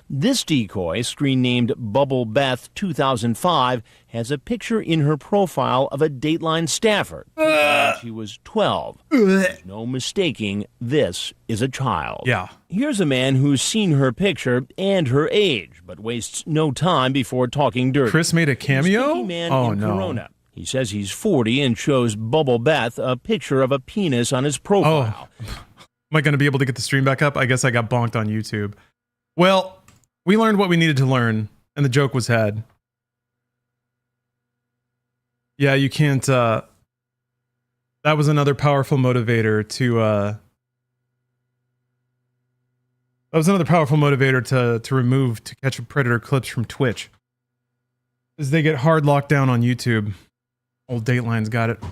This decoy, screen named Bubble Beth 2005, has a picture in her profile of a Dateline staffer. When she was 12. There's no mistaking this is a child. Yeah. Here's a man who's seen her picture and her age, but wastes no time before talking dirty. Chris made a cameo? Sticky man Oh, in no. Corona. He says he's 40 and shows Bubble Beth a picture of a penis on his profile. Oh. Am I going to be able to get the stream back up? I guess I got bonked on YouTube. Well, we learned what we needed to learn, and the joke was had. Yeah, you can't, that was another powerful motivator to remove To Catch a Predator clips from Twitch. As they get hard locked down on YouTube. Old Dateline's got it.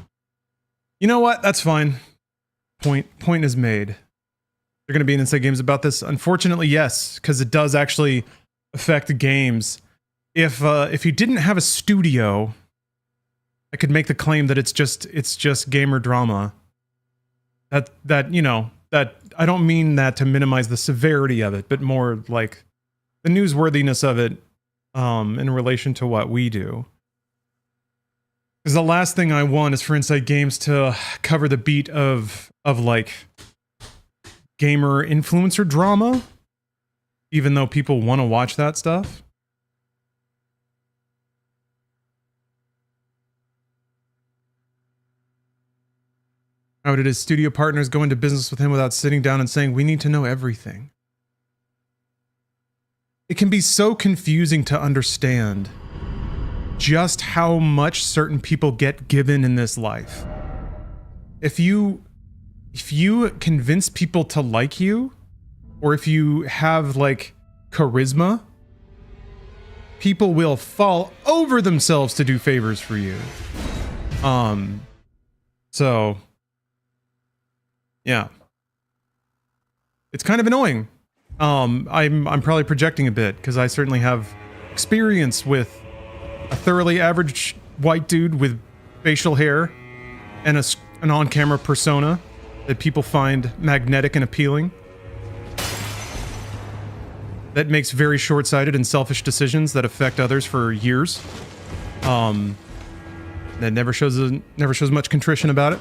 You know what? That's fine. Point is made. They're going to be in Inside Games about this? Unfortunately, yes, because it does actually affect games. If you didn't have a studio, I could make the claim that it's just gamer drama. That you know, that I don't mean that to minimize the severity of it, but more like the newsworthiness of it in relation to what we do. Because the last thing I want is for Inside Games to cover the beat of like gamer influencer drama, even though people want to watch that stuff. How did his studio partners go into business with him without sitting down and saying, we need to know everything? It can be so confusing to understand just how much certain people get given in this life. If you convince people to like you, or if you have like charisma, people will fall over themselves to do favors for you. So yeah. It's kind of annoying. I'm probably projecting a bit because I certainly have experience with a thoroughly average white dude with facial hair and an on-camera persona that people find magnetic and appealing. That makes very short-sighted and selfish decisions that affect others for years. That never shows much contrition about it.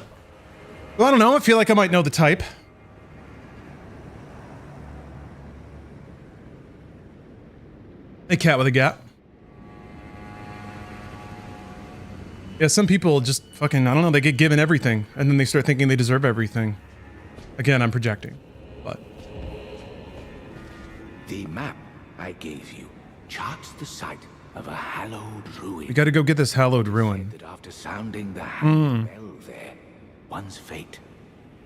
Well, I don't know. I feel like I might know the type. A cat with a gap. Yeah, some people just fucking, I don't know, they get given everything, and then they start thinking they deserve everything. Again, I'm projecting, but... The map I gave you charts the site of a hallowed ruin. We gotta go get this hallowed ruin. That after sounding the hallowed bell there, one's fate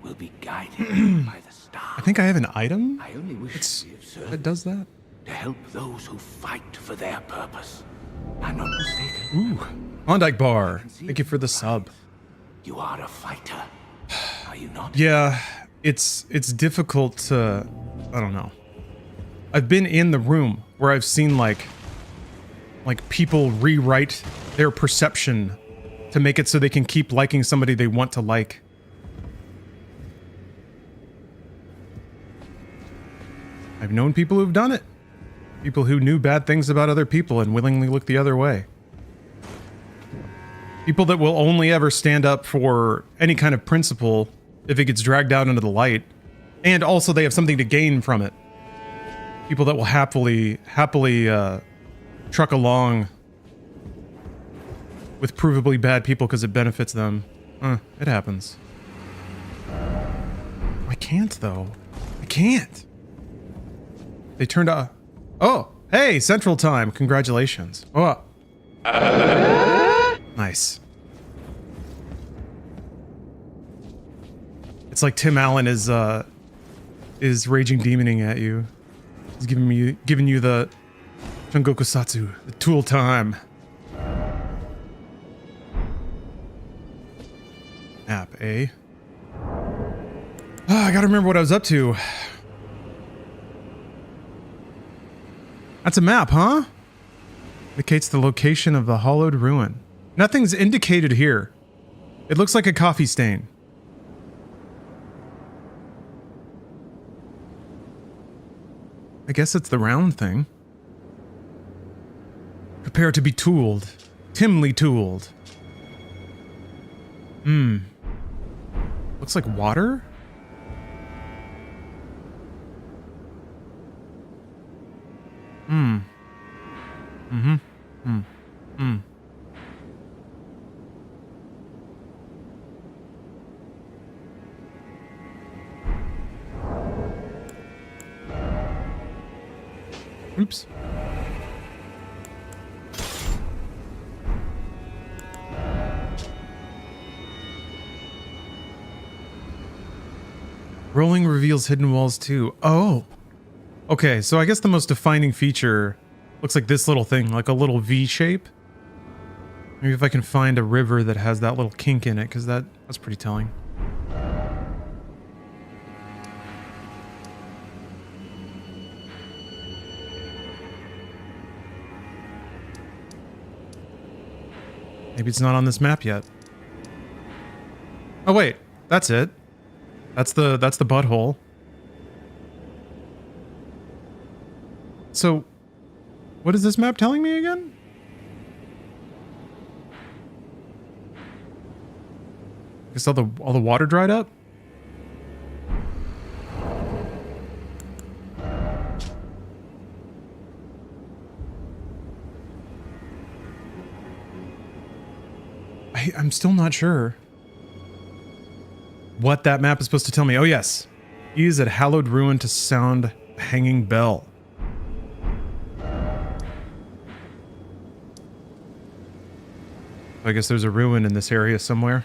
will be guided by the stars. I think I have an item? I only wish to have served that does that? to help those who fight for their purpose. I'm not mistaken. Ooh. Klondike Bar. Thank you for the sub. You are a fighter, are you not? Yeah, it's difficult to... I don't know. I've been in the room where I've seen like people rewrite their perception to make it so they can keep liking somebody they want to like. I've known people who've done it. People who knew bad things about other people and willingly looked the other way. People that will only ever stand up for any kind of principle if it gets dragged out into the light. And also they have something to gain from it. People that will happily truck along with provably bad people because it benefits them. It happens. I can't though. I can't. They turned off. Oh, hey, Central Time. Congratulations. Oh. Nice. It's like Tim Allen is raging demoning at you. He's giving you the Shungoku Satsu, the tool time. App, eh? I gotta remember what I was up to. That's a map, huh? Indicates the location of the hollowed ruin. Nothing's indicated here. It looks like a coffee stain. I guess it's the round thing. Prepare to be tooled. Timely tooled. Looks like water? Oops. Rolling reveals hidden walls too. Oh. Okay, so I guess the most defining feature looks like this little thing, like a little V shape. Maybe if I can find a river that has that little kink in it, because that's pretty telling. Maybe it's not on this map yet. Oh wait, that's it. That's the butthole. So, what is this map telling me again? Guess all the water dried up? I'm still not sure what that map is supposed to tell me. Oh yes. Use at hallowed ruin to sound the hanging bell. I guess there's a ruin in this area somewhere.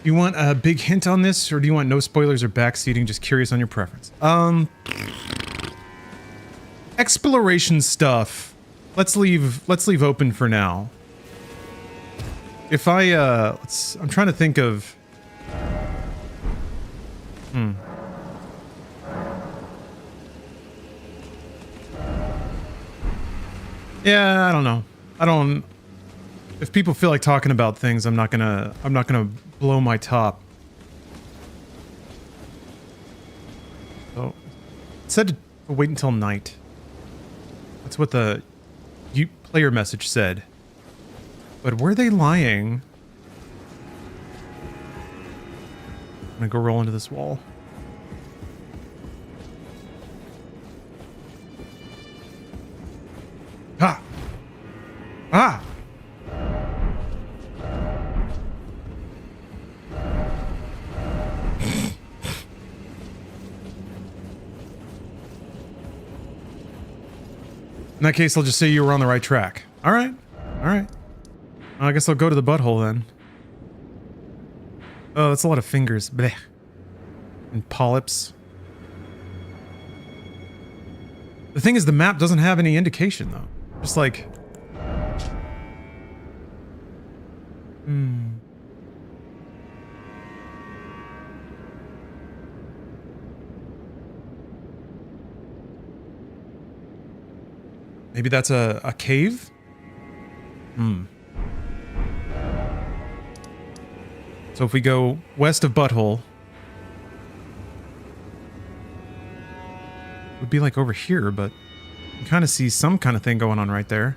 Do you want a big hint on this, or do you want no spoilers or backseating? Just curious on your preference. Exploration stuff. Let's leave open for now. If I I'm trying to think of Yeah, I don't know. If people feel like talking about things, I'm not gonna blow my top. So, it said to wait until night. That's what the player message said. But were they lying? I'm gonna go roll into this wall. Ha! Ah! In that case, I'll just say you were on the right track. Alright. Alright. I guess I'll go to the butthole then. Oh, that's a lot of fingers. Blech. And polyps. The thing is, the map doesn't have any indication, though. Just like... Maybe that's a cave? So if we go west of Butthole, it would be like over here, but you kind of see some kind of thing going on right there.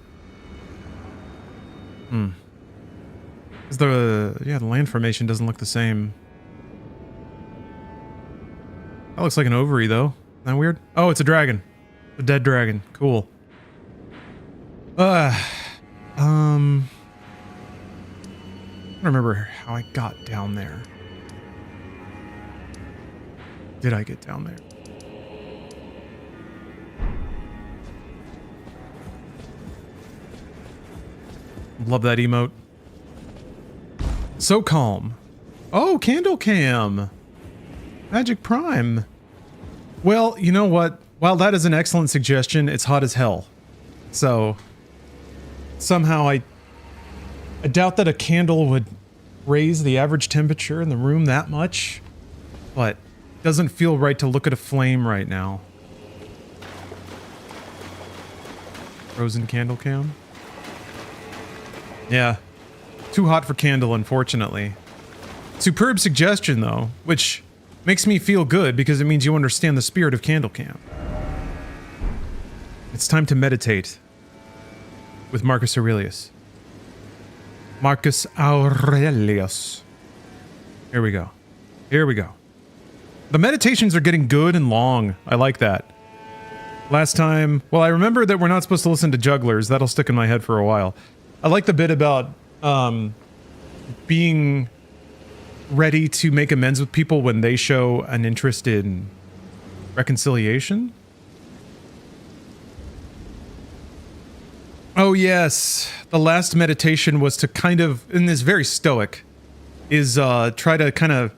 The land formation doesn't look the same. That looks like an ovary, though. Isn't that weird? Oh, it's a dragon. A dead dragon. Cool. I don't remember how I got down there. Did I get down there? Love that emote. So calm. Oh, Candle Cam. Magic Prime. Well, you know what? While that is an excellent suggestion, it's hot as hell. So, somehow I doubt that a candle would raise the average temperature in the room that much, but it doesn't feel right to look at a flame right now. Frozen Candle Cam? Yeah. Too hot for candle, unfortunately. Superb suggestion, though, which makes me feel good because it means you understand the spirit of Candle Cam. It's time to meditate. with Marcus Aurelius. Marcus Aurelius. Here we go. Here we go. The meditations are getting good and long. I like that. Last time, well, I remember that we're not supposed to listen to jugglers. That'll stick in my head for a while. I like the bit about being ready to make amends with people when they show an interest in reconciliation. Oh yes, the last meditation was to kind of, and is very stoic, is try to kind of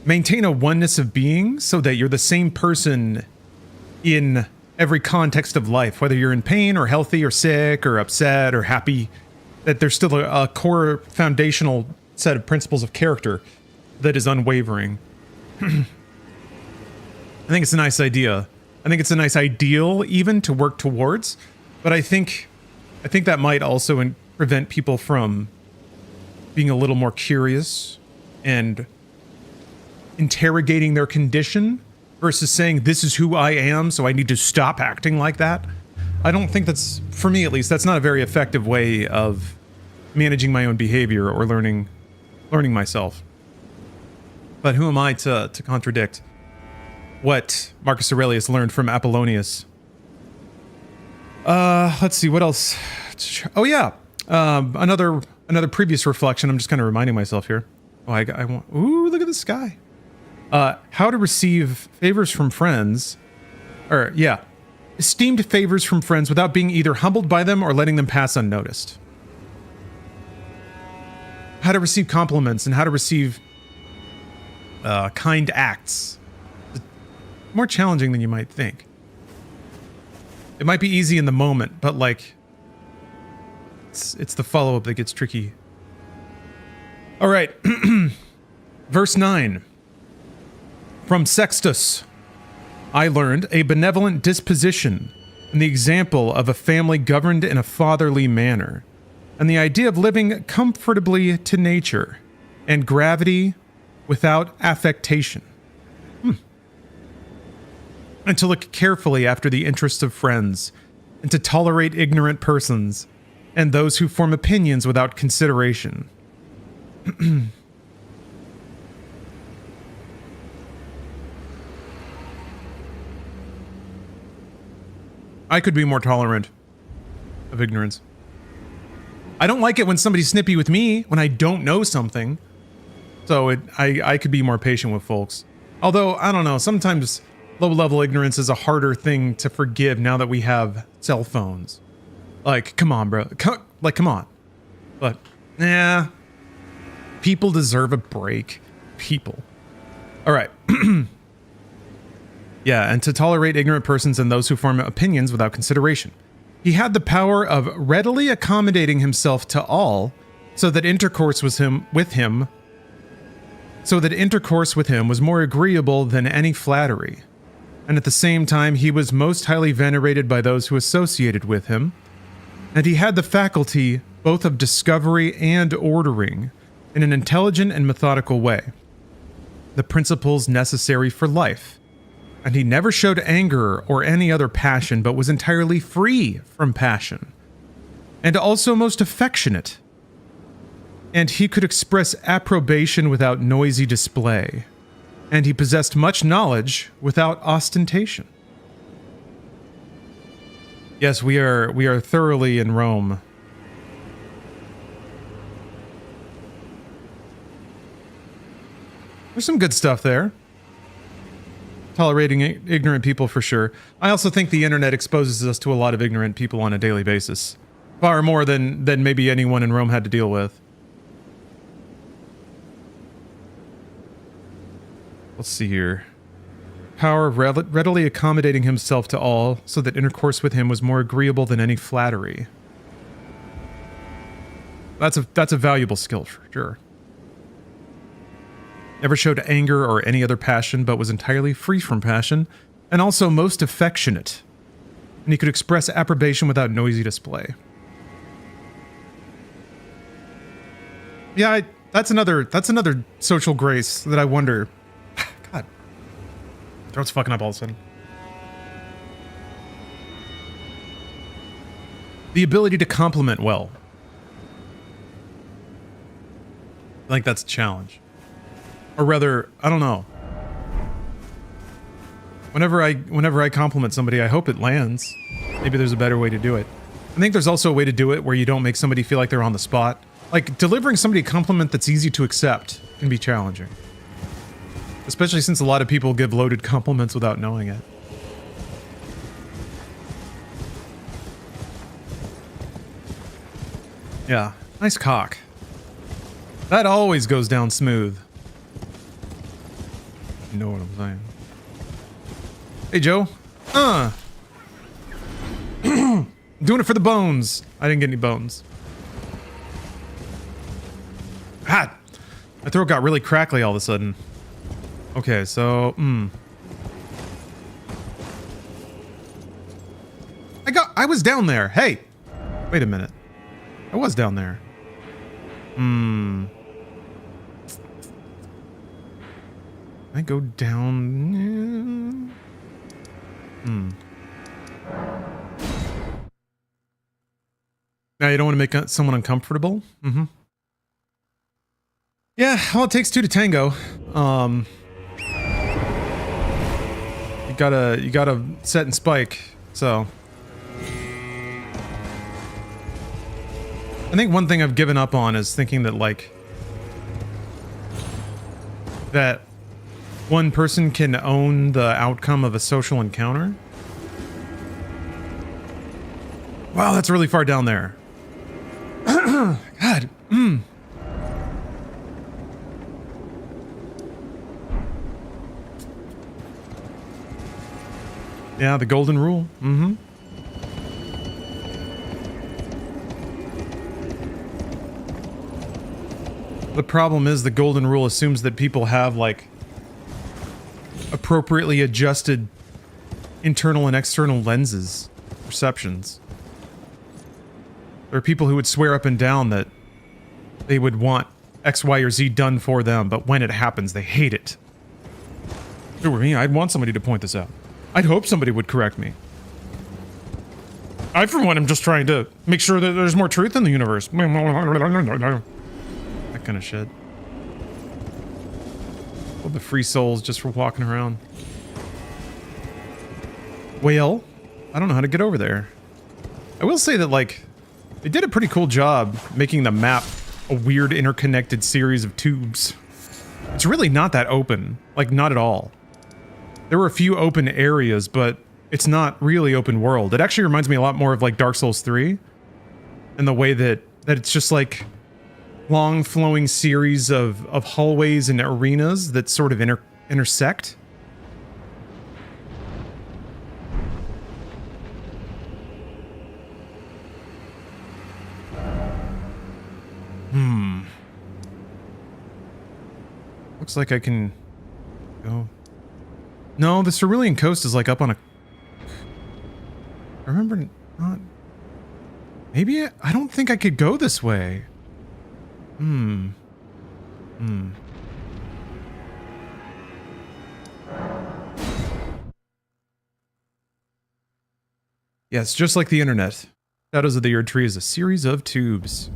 maintain a oneness of being so that you're the same person in every context of life, whether you're in pain or healthy or sick or upset or happy, that there's still a core foundational set of principles of character that is unwavering. I think it's a nice idea. I think it's a nice ideal even to work towards, but I think that might also prevent people from being a little more curious and interrogating their condition versus saying, this is who I am, so I need to stop acting like that. I don't think that's, for me at least, that's not a very effective way of managing my own behavior or learning myself. But who am I to contradict what Marcus Aurelius learned from Apollonius? Let's see, what else? Oh yeah, another previous reflection. I'm just kind of reminding myself here. Oh, I want, ooh, look at the sky. How to receive favors from friends, or yeah, esteemed favors from friends without being either humbled by them or letting them pass unnoticed. How to receive compliments and how to receive kind acts. More challenging than you might think. It might be easy in the moment, but like, it's the follow-up that gets tricky. All right, verse 9. From Sextus, I learned a benevolent disposition and the example of a family governed in a fatherly manner, and the idea of living comfortably to nature, and gravity without affectation. And to look carefully after the interests of friends, and to tolerate ignorant persons, and those who form opinions without consideration. I could be more tolerant of ignorance. I don't like it when somebody's snippy with me when I don't know something. So I could be more patient with folks. Although, I don't know, sometimes low-level ignorance is a harder thing to forgive now that we have cell phones. Like, come on, bro. Come on. But, yeah. People deserve a break. People. All right. Yeah, and to tolerate ignorant persons and those who form opinions without consideration. He had the power of readily accommodating himself to all, so that intercourse with him was more agreeable than any flattery. And at the same time, he was most highly venerated by those who associated with him. And he had the faculty both of discovery and ordering, in an intelligent and methodical way, the principles necessary for life. And he never showed anger or any other passion, but was entirely free from passion, and also most affectionate. And he could express approbation without noisy display, and he possessed much knowledge without ostentation. Yes, we are thoroughly in Rome. There's some good stuff there. Tolerating ignorant people for sure. I also think the internet exposes us to a lot of ignorant people on a daily basis. Far more than maybe anyone in Rome had to deal with. Let's see here. Power of readily accommodating himself to all, so that intercourse with him was more agreeable than any flattery. That's a valuable skill for sure. Never showed anger or any other passion, but was entirely free from passion, and also most affectionate. And he could express approbation without noisy display. Yeah, that's another social grace that I wonder. God, throat's fucking up all of a sudden. The ability to compliment well. I think that's a challenge. Or rather, I don't know. Whenever I compliment somebody, I hope it lands. Maybe there's a better way to do it. I think there's also a way to do it where you don't make somebody feel like they're on the spot. Like, delivering somebody a compliment that's easy to accept can be challenging. Especially since a lot of people give loaded compliments without knowing it. Yeah, nice cock. That always goes down smooth. You know what I'm saying. Hey, Joe. Doing it for the bones. I didn't get any bones. Ah! My throat got really crackly all of a sudden. Okay, so, I was down there. Hey! Wait a minute. I was down there. I go down... Now you don't want to make someone uncomfortable? Yeah, well, it takes two to tango. You gotta set and spike, so... I think one thing I've given up on is thinking that, like... that one person can own the outcome of a social encounter. Wow, that's really far down there. God, Yeah, the golden rule. The problem is the golden rule assumes that people have, like, appropriately adjusted internal and external lenses, perceptions. There are people who would swear up and down that they would want X, Y, or Z done for them, but when it happens, they hate it. If it were me, I'd want somebody to point this out. I'd hope somebody would correct me. I, for one, am just trying to make sure that there's more truth in the universe. That kind of shit. All the free souls just for walking around. Well, I don't know how to get over there. I will say that, like, they did a pretty cool job making the map a weird interconnected series of tubes. It's really not that open. Like, not at all. There were a few open areas, but it's not really open world. It actually reminds me a lot more of, like, Dark Souls 3. And the way that it's just, like, long flowing series of hallways and arenas that sort of intersect. Looks like I can go. No, the Cerulean Coast is like up on a... I remember not... Maybe I don't think I could go this way. Yes, just like the internet. Shadows of the Erdtree is a series of tubes.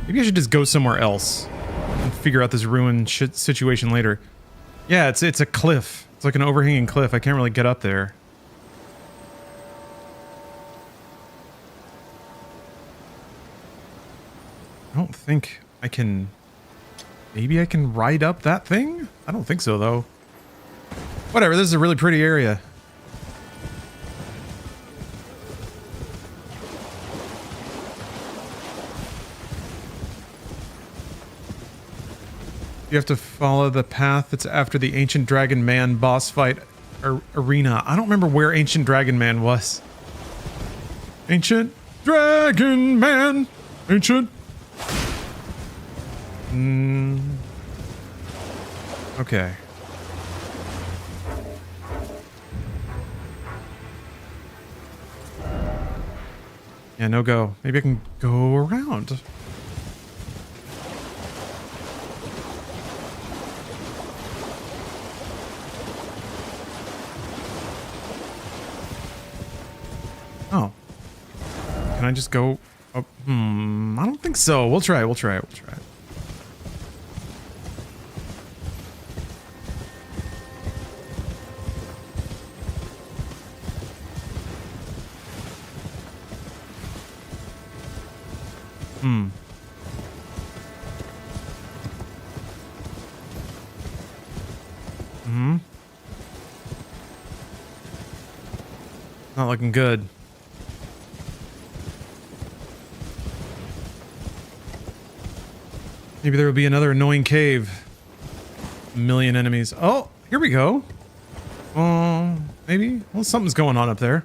Maybe I should just go somewhere else and figure out this ruined shit situation later. Yeah, it's a cliff. It's like an overhanging cliff. I can't really get up there. I don't think I can... Maybe I can ride up that thing? I don't think so, though. Whatever, this is a really pretty area. You have to follow the path that's after the Ancient Dragon Man boss fight arena. I don't remember where Ancient Dragon Man was. Ancient Dragon Man! Ancient... Okay. Yeah, no go. Maybe I can go around. Oh. Can Can I just go? Oh, I don't think so. We'll try. We'll try. Not looking good. Maybe there will be another annoying cave. A million enemies. Oh, here we go. Maybe? Well, something's going on up there.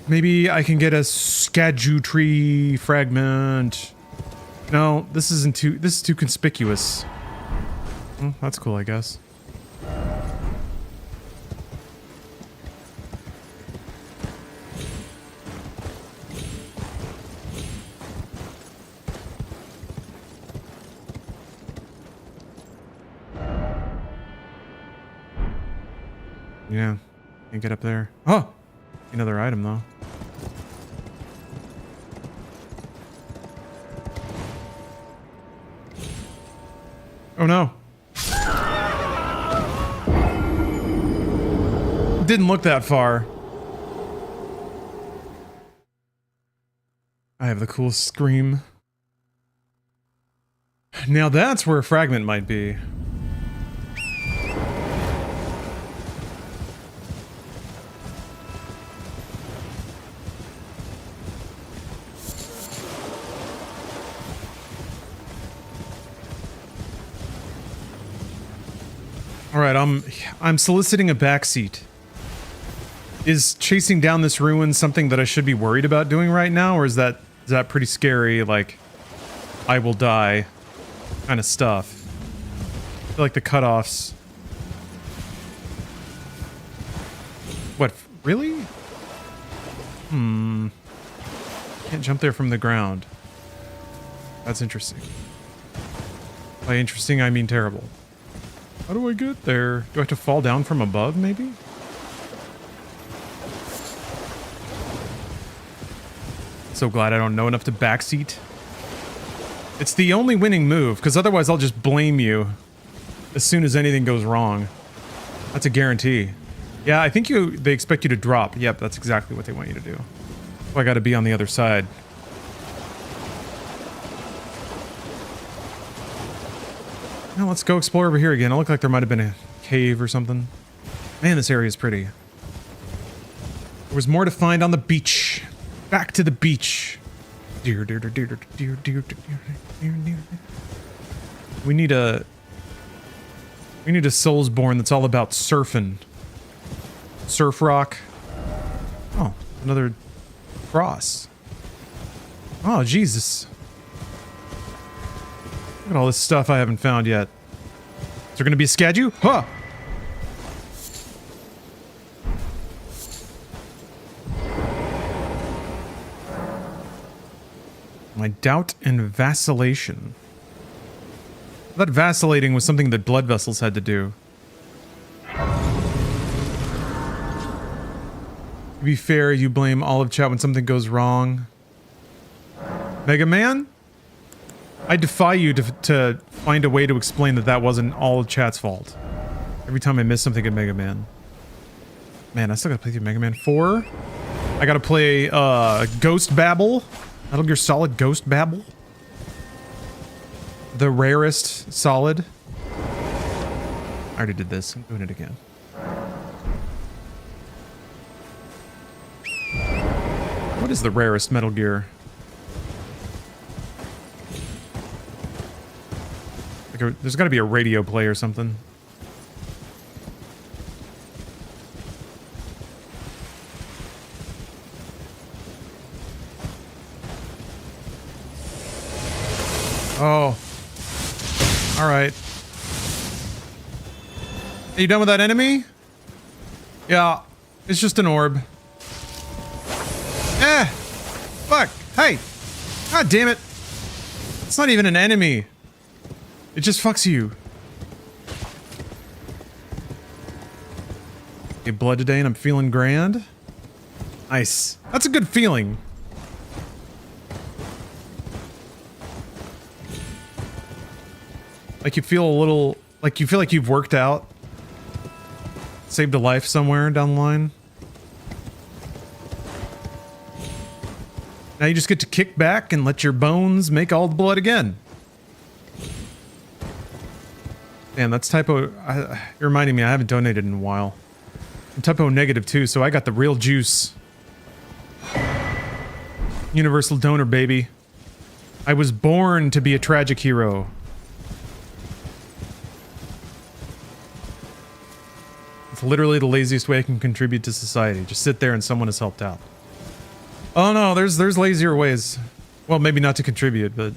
Maybe I can get a Erdtree fragment. No, this is too conspicuous. Well, that's cool, I guess. Yeah, can't get up there. Oh, another item though. Oh no. Didn't look that far. I have the cool scream. Now that's where a fragment might be. Alright, I'm soliciting a backseat. Is chasing down this ruin something that I should be worried about doing right now, or is that pretty scary, like, I will die kind of stuff? I feel like the cutoffs... What, really? Can't jump there from the ground. That's interesting. By interesting, I mean terrible. How do I get there? Do I have to fall down from above, maybe? So glad I don't know enough to backseat. It's the only winning move, because otherwise I'll just blame you as soon as anything goes wrong. That's a guarantee. Yeah, I think they expect you to drop. Yep, that's exactly what they want you to do. So I gotta be on the other side. Now let's go explore over here again. It looked like there might have been a cave or something. Man, this area is pretty. There was more to find on the beach. Back to the beach. We need a Soulsborne that's all about surfing. Surf rock. Oh, another cross. Oh, Jesus. Look at all this stuff I haven't found yet. Is there gonna be a Skadu? Huh! My doubt and vacillation. I thought vacillating was something that blood vessels had to do. To be fair, you blame all of chat when something goes wrong. Mega Man? I defy you to find a way to explain that wasn't all of chat's fault. Every time I miss something in Mega Man. Man, I still gotta play through Mega Man 4. I gotta play, Ghost Babel. Metal Gear Solid Ghost Babel. The rarest Solid. I already did this. I'm doing it again. What is the rarest Metal Gear? Like there's got to be a radio play or something. Oh. Alright. Are you done with that enemy? Yeah. It's just an orb. Eh! Fuck! Hey! God damn it! It's not even an enemy. It just fucks you. Get blood today and I'm feeling grand. Nice. That's a good feeling. Like you feel a little, like you feel like you've worked out. Saved a life somewhere down the line. Now you just get to kick back and let your bones make all the blood again. Man, that's typo. You're reminding me I haven't donated in a while. I'm typo negative too, so I got the real juice. Universal donor, baby. I was born to be a tragic hero. It's literally the laziest way I can contribute to society. Just sit there and someone has helped out. Oh no, there's lazier ways. Well, maybe not to contribute, but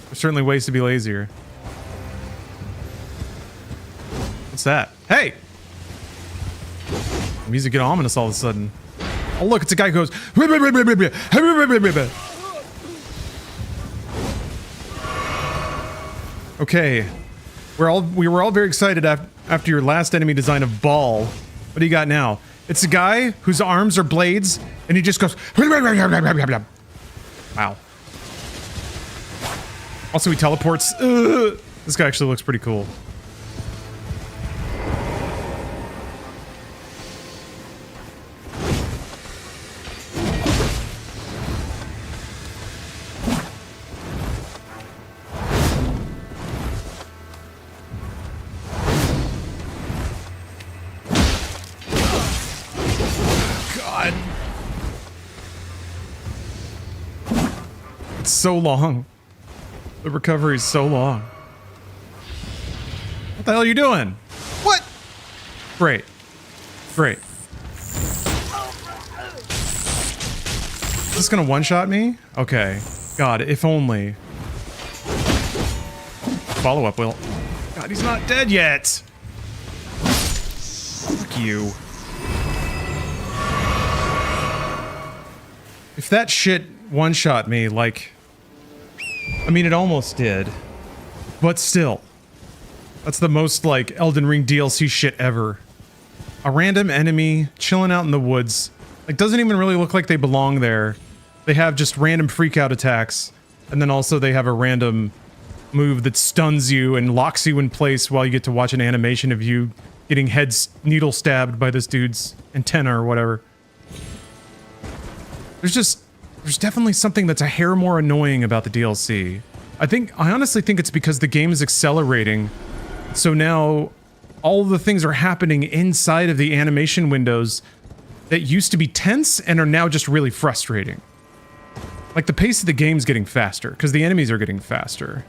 there's certainly ways to be lazier. What's that? Hey! The music get ominous all of a sudden. Oh look, it's a guy who goes. Okay, we were all very excited after your last enemy design of Ball. What do you got now? It's a guy whose arms are blades, and he just goes. Wow. Also, he teleports. This guy actually looks pretty cool. So long. The recovery is so long. What the hell are you doing? What? Great. Great. Is this gonna one-shot me? Okay. God, if only. Follow-up will. God, he's not dead yet! Fuck you. If that shit one-shot me, like... I mean, it almost did. But still. That's the most, like, Elden Ring DLC shit ever. A random enemy chilling out in the woods. Like, doesn't even really look like they belong there. They have just random freak-out attacks. And then also they have a random move that stuns you and locks you in place while you get to watch an animation of you getting needle stabbed by this dude's antenna or whatever. There's definitely something that's a hair more annoying about the DLC. I honestly think it's because the game is accelerating. So now all the things are happening inside of the animation windows that used to be tense and are now just really frustrating. Like the pace of the game's getting faster because the enemies are getting faster.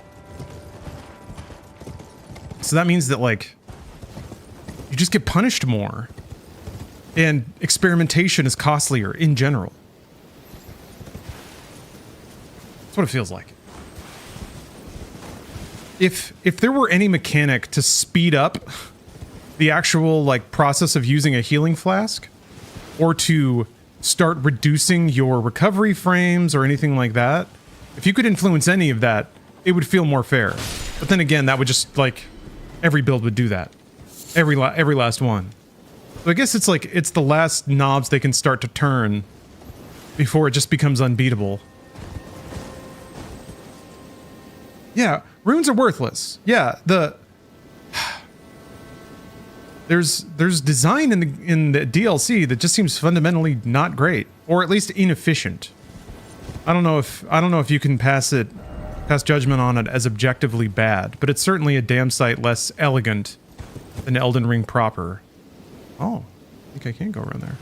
So that means that like you just get punished more. And experimentation is costlier in general. That's what it feels like. If there were any mechanic to speed up the actual like process of using a healing flask, or to start reducing your recovery frames or anything like that, if you could influence any of that, it would feel more fair. But then again, that would just like every build would do that. Every last one. So I guess it's like it's the last knobs they can start to turn before it just becomes unbeatable. Yeah, runes are worthless. Yeah, there's design in the DLC that just seems fundamentally not great, or at least inefficient. I don't know if you can pass judgment on it as objectively bad, but it's certainly a damn sight less elegant than Elden Ring proper. Oh, I think I can go around there.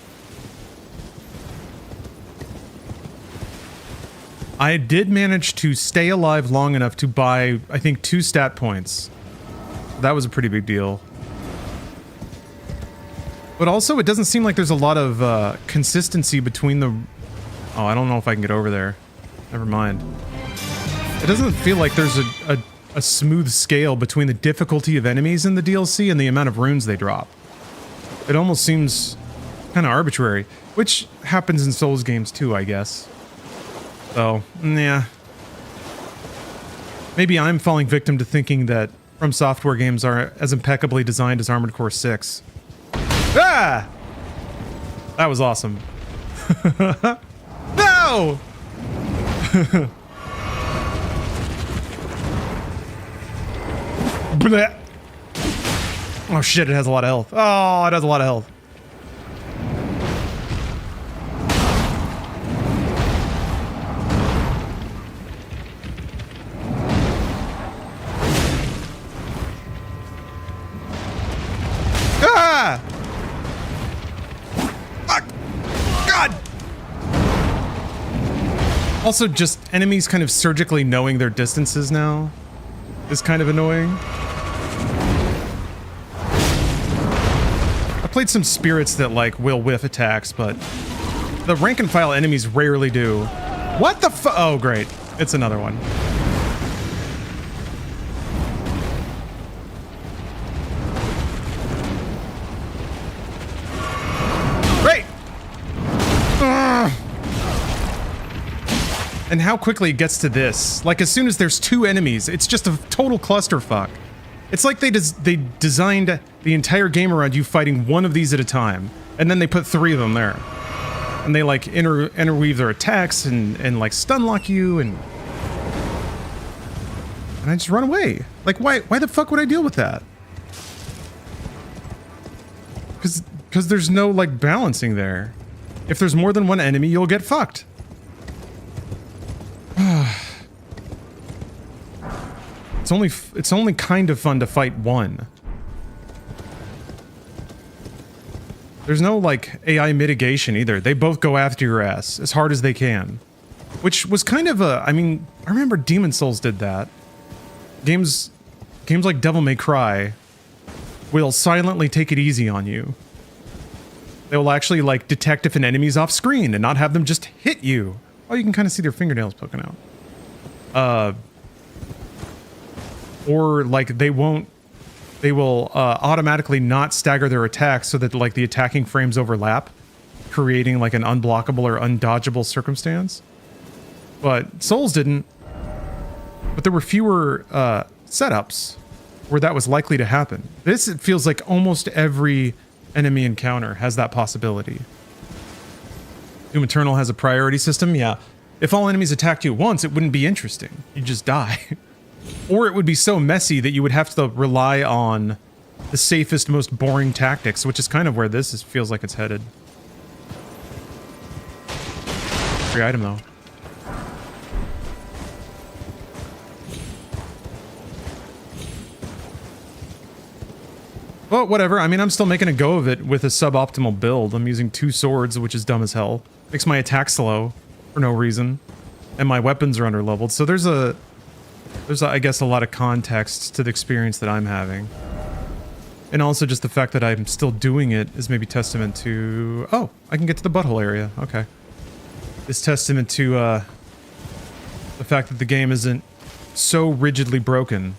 I did manage to stay alive long enough to buy, I think, 2 stat points. That was a pretty big deal. But also, it doesn't seem like there's a lot of consistency between the... Oh, I don't know if I can get over there. Never mind. It doesn't feel like there's a smooth scale between the difficulty of enemies in the DLC and the amount of runes they drop. It almost seems kind of arbitrary, which happens in Souls games too, I guess. So, yeah. Maybe I'm falling victim to thinking that From Software games are as impeccably designed as Armored Core 6. Ah! That was awesome. No! Blech. Oh shit, it has a lot of health. Oh, it has a lot of health. Ah! Fuck! God! Also, just enemies kind of surgically knowing their distances now is kind of annoying. I played some spirits that like will whiff attacks, but the rank and file enemies rarely do. What the fu- Oh, great. It's another one. Great! Ugh. And how quickly it gets to this. Like, as soon as there's 2 enemies, it's just a total clusterfuck. It's like they designed the entire game around you fighting one of these at a time, and then they put 3 of them there. And they, like, interweave their attacks and like, stun lock you, and I just run away. Like, why the fuck would I deal with that? Because there's no, like, balancing there. If there's more than one enemy, you'll get fucked. It's only kind of fun to fight one. There's no, like, AI mitigation either. They both go after your ass as hard as they can. Which was kind of a... I mean, I remember Demon Souls did that. Games like Devil May Cry will silently take it easy on you. They will actually, like, detect if an enemy's off screen and not have them just hit you. Oh, you can kind of see their fingernails poking out. Or, like, they will automatically not stagger their attacks so that, like, the attacking frames overlap, creating, like, an unblockable or undodgeable circumstance. But Souls didn't. But there were fewer setups where that was likely to happen. This, it feels like almost every enemy encounter has that possibility. Doom Eternal has a priority system, yeah. If all enemies attacked you at once, it wouldn't be interesting. You'd just die. Or it would be so messy that you would have to rely on the safest, most boring tactics, which is kind of where this feels like it's headed. Free item, though. Well, whatever. I mean, I'm still making a go of it with a suboptimal build. I'm using 2 swords, which is dumb as hell. Makes my attack slow for no reason. And my weapons are underleveled. So there's I guess, a lot of context to the experience that I'm having. And also just the fact that I'm still doing it is maybe testament to... Oh, I can get to the butthole area. Okay. It's testament to the fact that the game isn't so rigidly broken.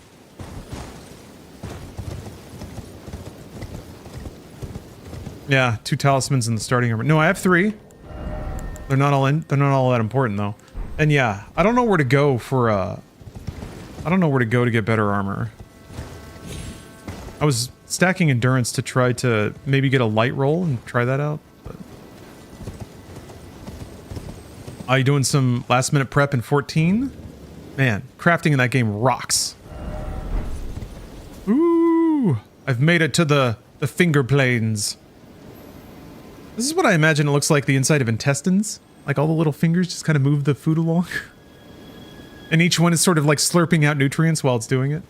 Yeah, 2 talismans in the starting armor. No, I have 3. They're not all that important though. And yeah, I don't know where to go for I don't know where to go to get better armor. I was stacking endurance to try to maybe get a light roll and try that out. But... Are you doing some last minute prep in 14? Man, crafting in that game rocks. Ooh, I've made it to the finger planes. This is what I imagine it looks like the inside of intestines. Like all the little fingers just kind of move the food along. And each one is sort of like slurping out nutrients while it's doing it.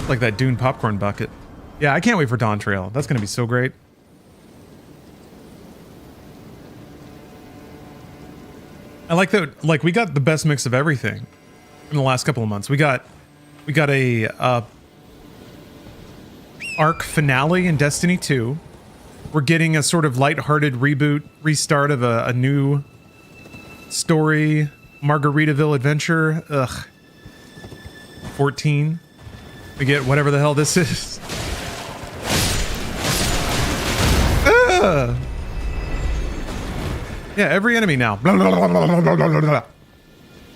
Like that Dune popcorn bucket. Yeah, I can't wait for Dawn Trail. That's gonna be so great. I like that, like, we got the best mix of everything in the last couple of months. We got a arc finale in Destiny 2. We're getting a sort of lighthearted reboot, restart of a new story, Margaritaville adventure. Ugh. 14. We get whatever the hell this is. Ugh. Yeah, every enemy now. Blah, blah, blah, blah, blah, blah, blah, blah.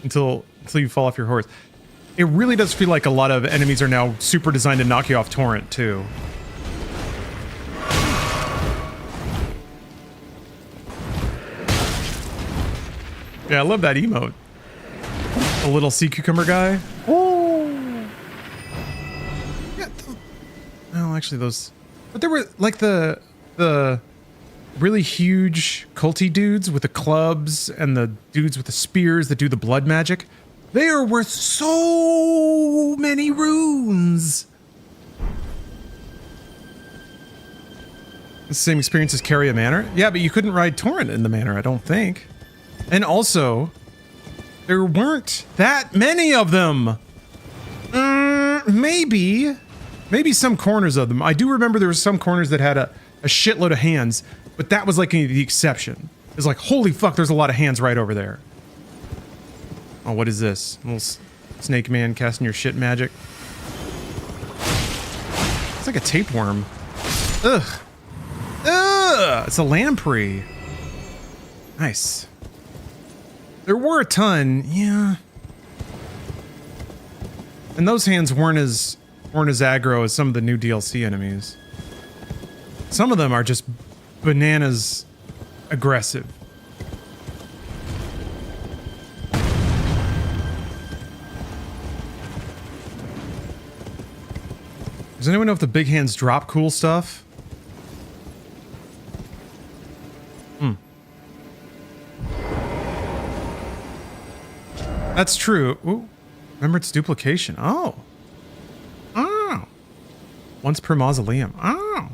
Until you fall off your horse. it really does feel like a lot of enemies are now super designed to knock you off torrent, too. Yeah, I love that emote. The little sea cucumber guy. Oh. Yeah. No, actually, those. But there were like the really huge culty dudes with the clubs and the dudes with the spears that do the blood magic. They are worth so many runes. The same experience as Carrier Manor? Yeah, but you couldn't ride Torrent in the manor, I don't think. And also, there weren't that many of them. Maybe some corners of them. I do remember there were some corners that had a shitload of hands, but that was like the exception. It's like, holy fuck, there's a lot of hands right over there. Oh, what is this? A little snake man casting your shit magic. It's like a tapeworm. Ugh. Ugh! It's a lamprey. Nice. There were a ton, yeah. And those hands weren't as aggro as some of the new DLC enemies. Some of them are just bananas aggressive. Does anyone know if the big hands drop cool stuff? That's true. Ooh. Remember its duplication. Oh. Oh. Once per mausoleum. Oh.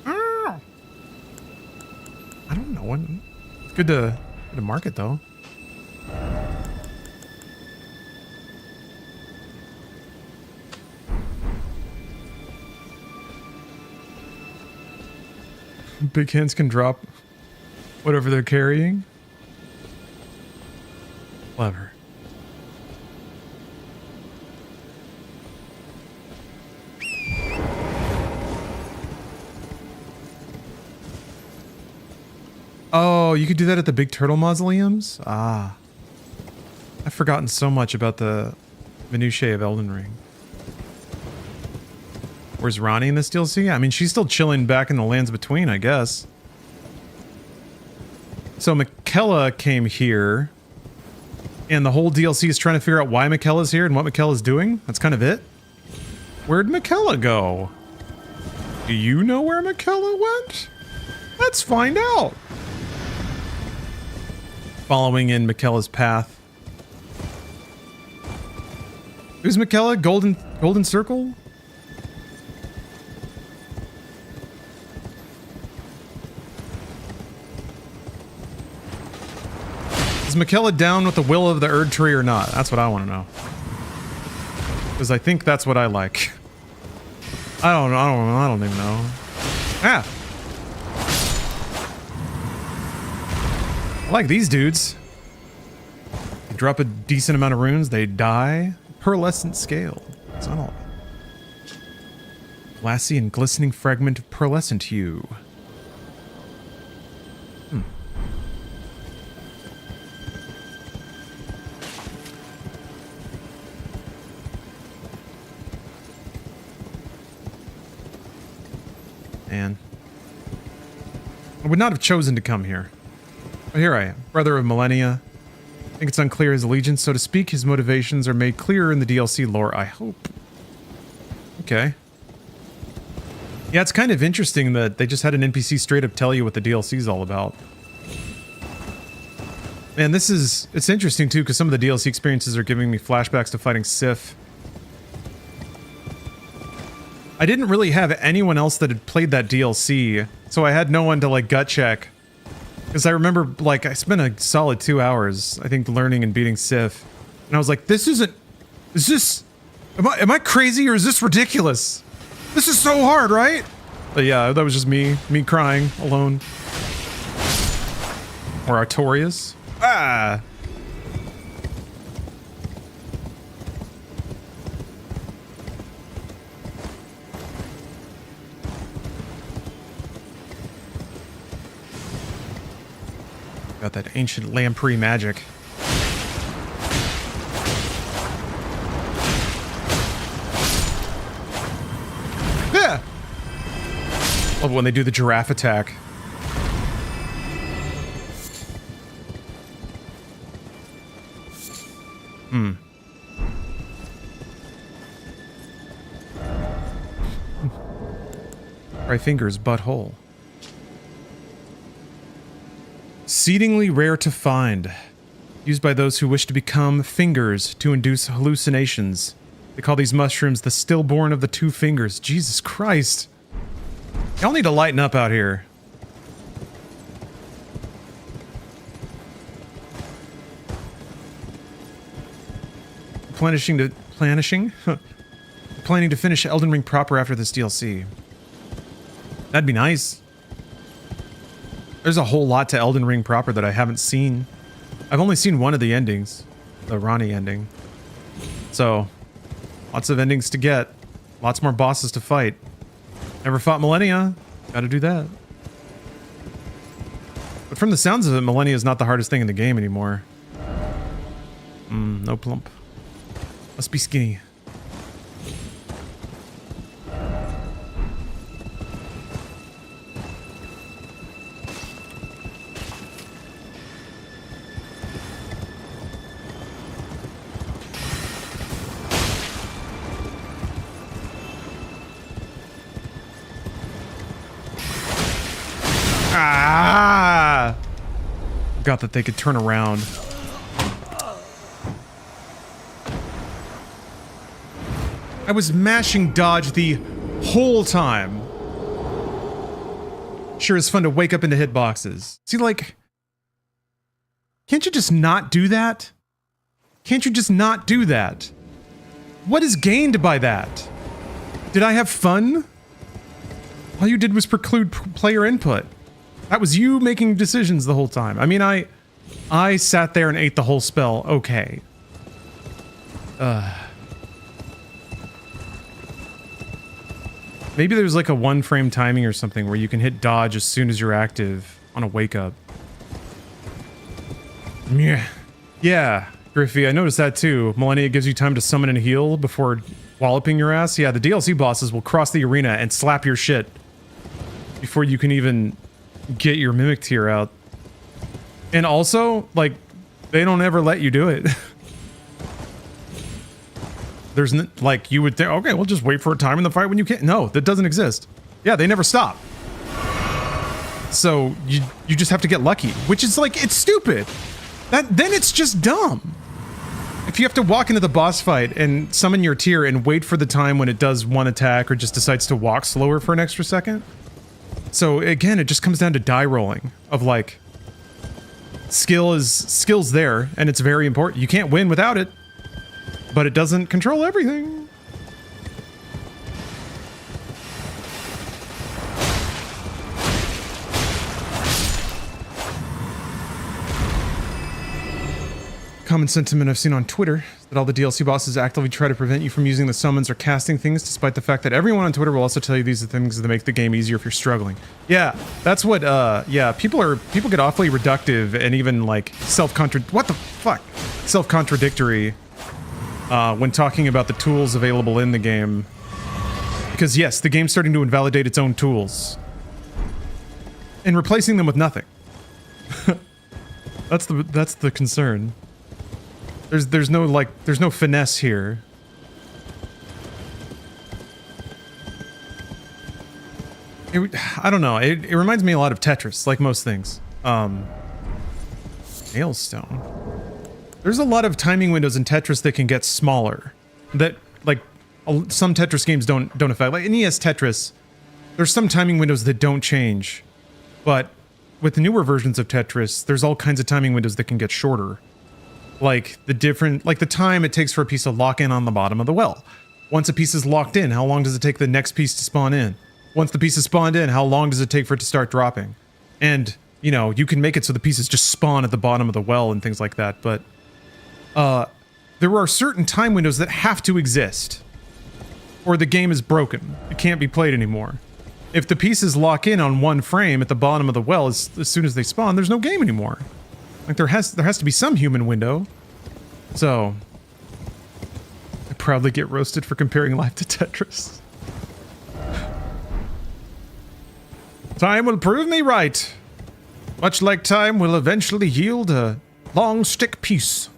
Oh. I don't know. It's good to mark it though. Big hands can drop whatever they're carrying. Clever. Oh, you could do that at the big turtle mausoleums? Ah. I've forgotten so much about the minutiae of Elden Ring. Where's Ronnie in this DLC? I mean, she's still chilling back in the lands between, I guess. So Miquella came here, and the whole DLC is trying to figure out why Miquella's here and what Miquella's doing. That's kind of it. Where'd Miquella go? Do you know where Miquella went? Let's find out. Following in Miquella's path. Who's Miquella? Golden Circle? Is Miquella down with the will of the Erdtree or not? That's what I want to know. Because I think that's what I like. I don't even know. Ah! I like these dudes. They drop a decent amount of runes, they die. Pearlescent scale. It's not all. Glassy and glistening fragment of pearlescent hue. Man. I would not have chosen to come here. But here I am, brother of millennia. I think it's unclear his allegiance, so to speak. His motivations are made clearer in the DLC lore, I hope. Okay. Yeah, it's kind of interesting that they just had an NPC straight up tell you what the DLC is all about. Man, it's interesting too, because some of the DLC experiences are giving me flashbacks to fighting Sif. I didn't really have anyone else that had played that DLC, so I had no one to like gut check. Because I remember, like, I spent a solid 2 hours, I think, learning and beating Sif. And I was like, am I crazy or is this ridiculous? This is so hard, right? But yeah, that was just me crying alone. Or Artorias. Ah! Got that ancient lamprey magic. Love when they do the giraffe attack. Try fingers, butthole. Exceedingly rare to find. Used by those who wish to become fingers to induce hallucinations. They call these mushrooms the stillborn of the two fingers. Jesus Christ. Y'all need to lighten up out here. Planning to finish Elden Ring proper after this DLC. That'd be nice. There's a whole lot to Elden Ring proper that I haven't seen. I've only seen one of the endings. The Rana ending. So, lots of endings to get. Lots more bosses to fight. Never fought Millennia. Gotta do that. But from the sounds of it, Millennia is not the hardest thing in the game anymore. No plump. Must be skinny. Ah! Forgot that they could turn around. I was mashing dodge the whole time. Sure is fun to wake up into hitboxes. See, like, can't you just not do that? Can't you just not do that? What is gained by that? Did I have fun? All you did was preclude player input. That was you making decisions the whole time. I mean, I sat there and ate the whole spell. Okay. Maybe there's like a 1-frame timing or something where you can hit dodge as soon as you're active on a wake up. Yeah, Griffey, I noticed that too. Millennia gives you time to summon and heal before walloping your ass. Yeah, the DLC bosses will cross the arena and slap your shit before you can even get your mimic tier out. And also, like, they don't ever let you do it. There's like, you would think, okay, we'll just wait for a time in the fight when you can't. No, that doesn't exist. Yeah, they never stop. So you just have to get lucky, which is like, it's stupid. Then it's just dumb. If you have to walk into the boss fight and summon your tier and wait for the time when it does one attack or just decides to walk slower for an extra second. So again, it just comes down to die rolling of like, skill's there and it's very important. You can't win without it. But it doesn't control everything. Common sentiment I've seen on Twitter is that all the DLC bosses actively try to prevent you from using the summons or casting things, despite the fact that everyone on Twitter will also tell you these are things that make the game easier if you're struggling. Yeah, that's what, yeah, people get awfully reductive and even like self-contradictory when talking about the tools available in the game. Because yes, the game's starting to invalidate its own tools. And replacing them with nothing. That's the concern. There's no finesse here. I don't know, it reminds me a lot of Tetris, like most things. Hailstone. There's a lot of timing windows in Tetris that can get smaller. That, like, some Tetris games don't affect. Like, in NES Tetris, there's some timing windows that don't change. But with the newer versions of Tetris, there's all kinds of timing windows that can get shorter. Like, the time it takes for a piece to lock in on the bottom of the well. Once a piece is locked in, how long does it take the next piece to spawn in? Once the piece is spawned in, how long does it take for it to start dropping? And, you know, you can make it so the pieces just spawn at the bottom of the well and things like that, but there are certain time windows that have to exist, or the game is broken. It can't be played anymore. If the pieces lock in on one frame at the bottom of the well as soon as they spawn, there's no game anymore. Like, there has to be some human window. So, I proudly get roasted for comparing life to Tetris. Time will prove me right. Much like time will eventually yield a long stick piece.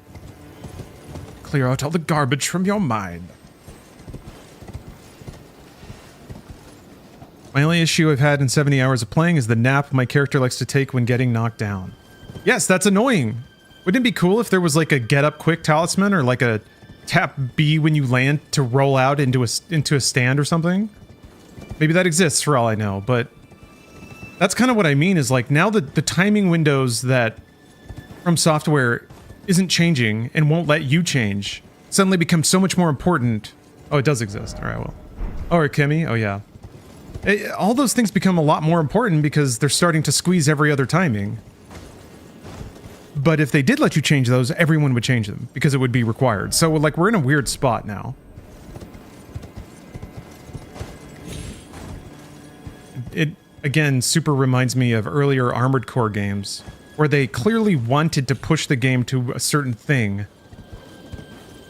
Clear out all the garbage from your mind. My only issue I've had in 70 hours of playing is the nap my character likes to take when getting knocked down. Yes, that's annoying. Wouldn't it be cool if there was like a get up quick talisman or like a tap B when you land to roll out into a stand or something? Maybe that exists for all I know, but that's kind of what I mean is like now that the timing windows that From Software isn't changing and won't let you change suddenly become so much more important. Oh, it does exist. All right, well. Oh, or Kimmy. Oh, yeah. All those things become a lot more important because they're starting to squeeze every other timing. But if they did let you change those, everyone would change them because it would be required. So, like, we're in a weird spot now. It, again, super reminds me of earlier Armored Core games where they clearly wanted to push the game to a certain thing,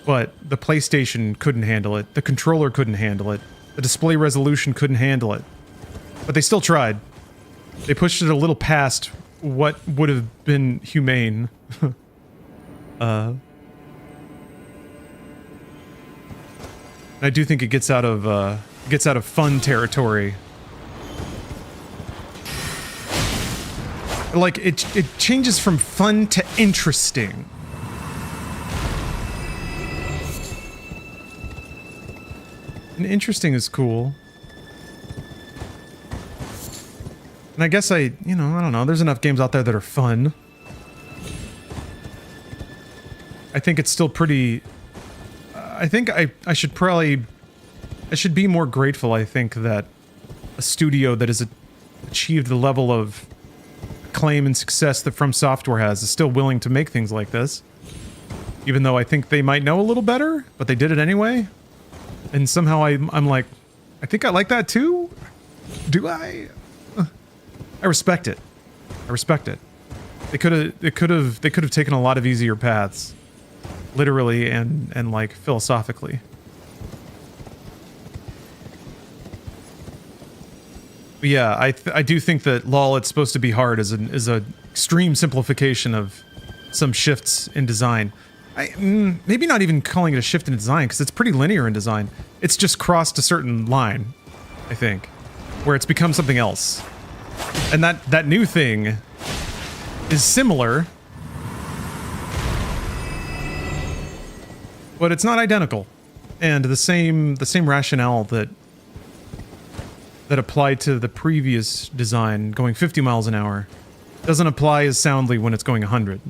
but the PlayStation couldn't handle it, the controller couldn't handle it, the display resolution couldn't handle it. But they still tried. They pushed it a little past what would have been humane. I do think it gets out of fun territory. Like it changes from fun to interesting. And interesting is cool. And I guess I don't know, there's enough games out there that are fun. I think it's still pretty... I think I should be more grateful, I think, that a studio that has achieved the level of acclaim and success that From Software has is still willing to make things like this. Even though I think they might know a little better, but they did it anyway. And somehow I'm like, I think I like that too? Do I? I respect it. I respect it. They could have taken a lot of easier paths, literally and like philosophically. But yeah, I do think that lol, it's supposed to be hard is a extreme simplification of some shifts in design. Maybe not even calling it a shift in design because it's pretty linear in design. It's just crossed a certain line, I think, where it's become something else. And that new thing is similar, but it's not identical. And the same rationale that applied to the previous design going 50 miles an hour doesn't apply as soundly when it's going 100.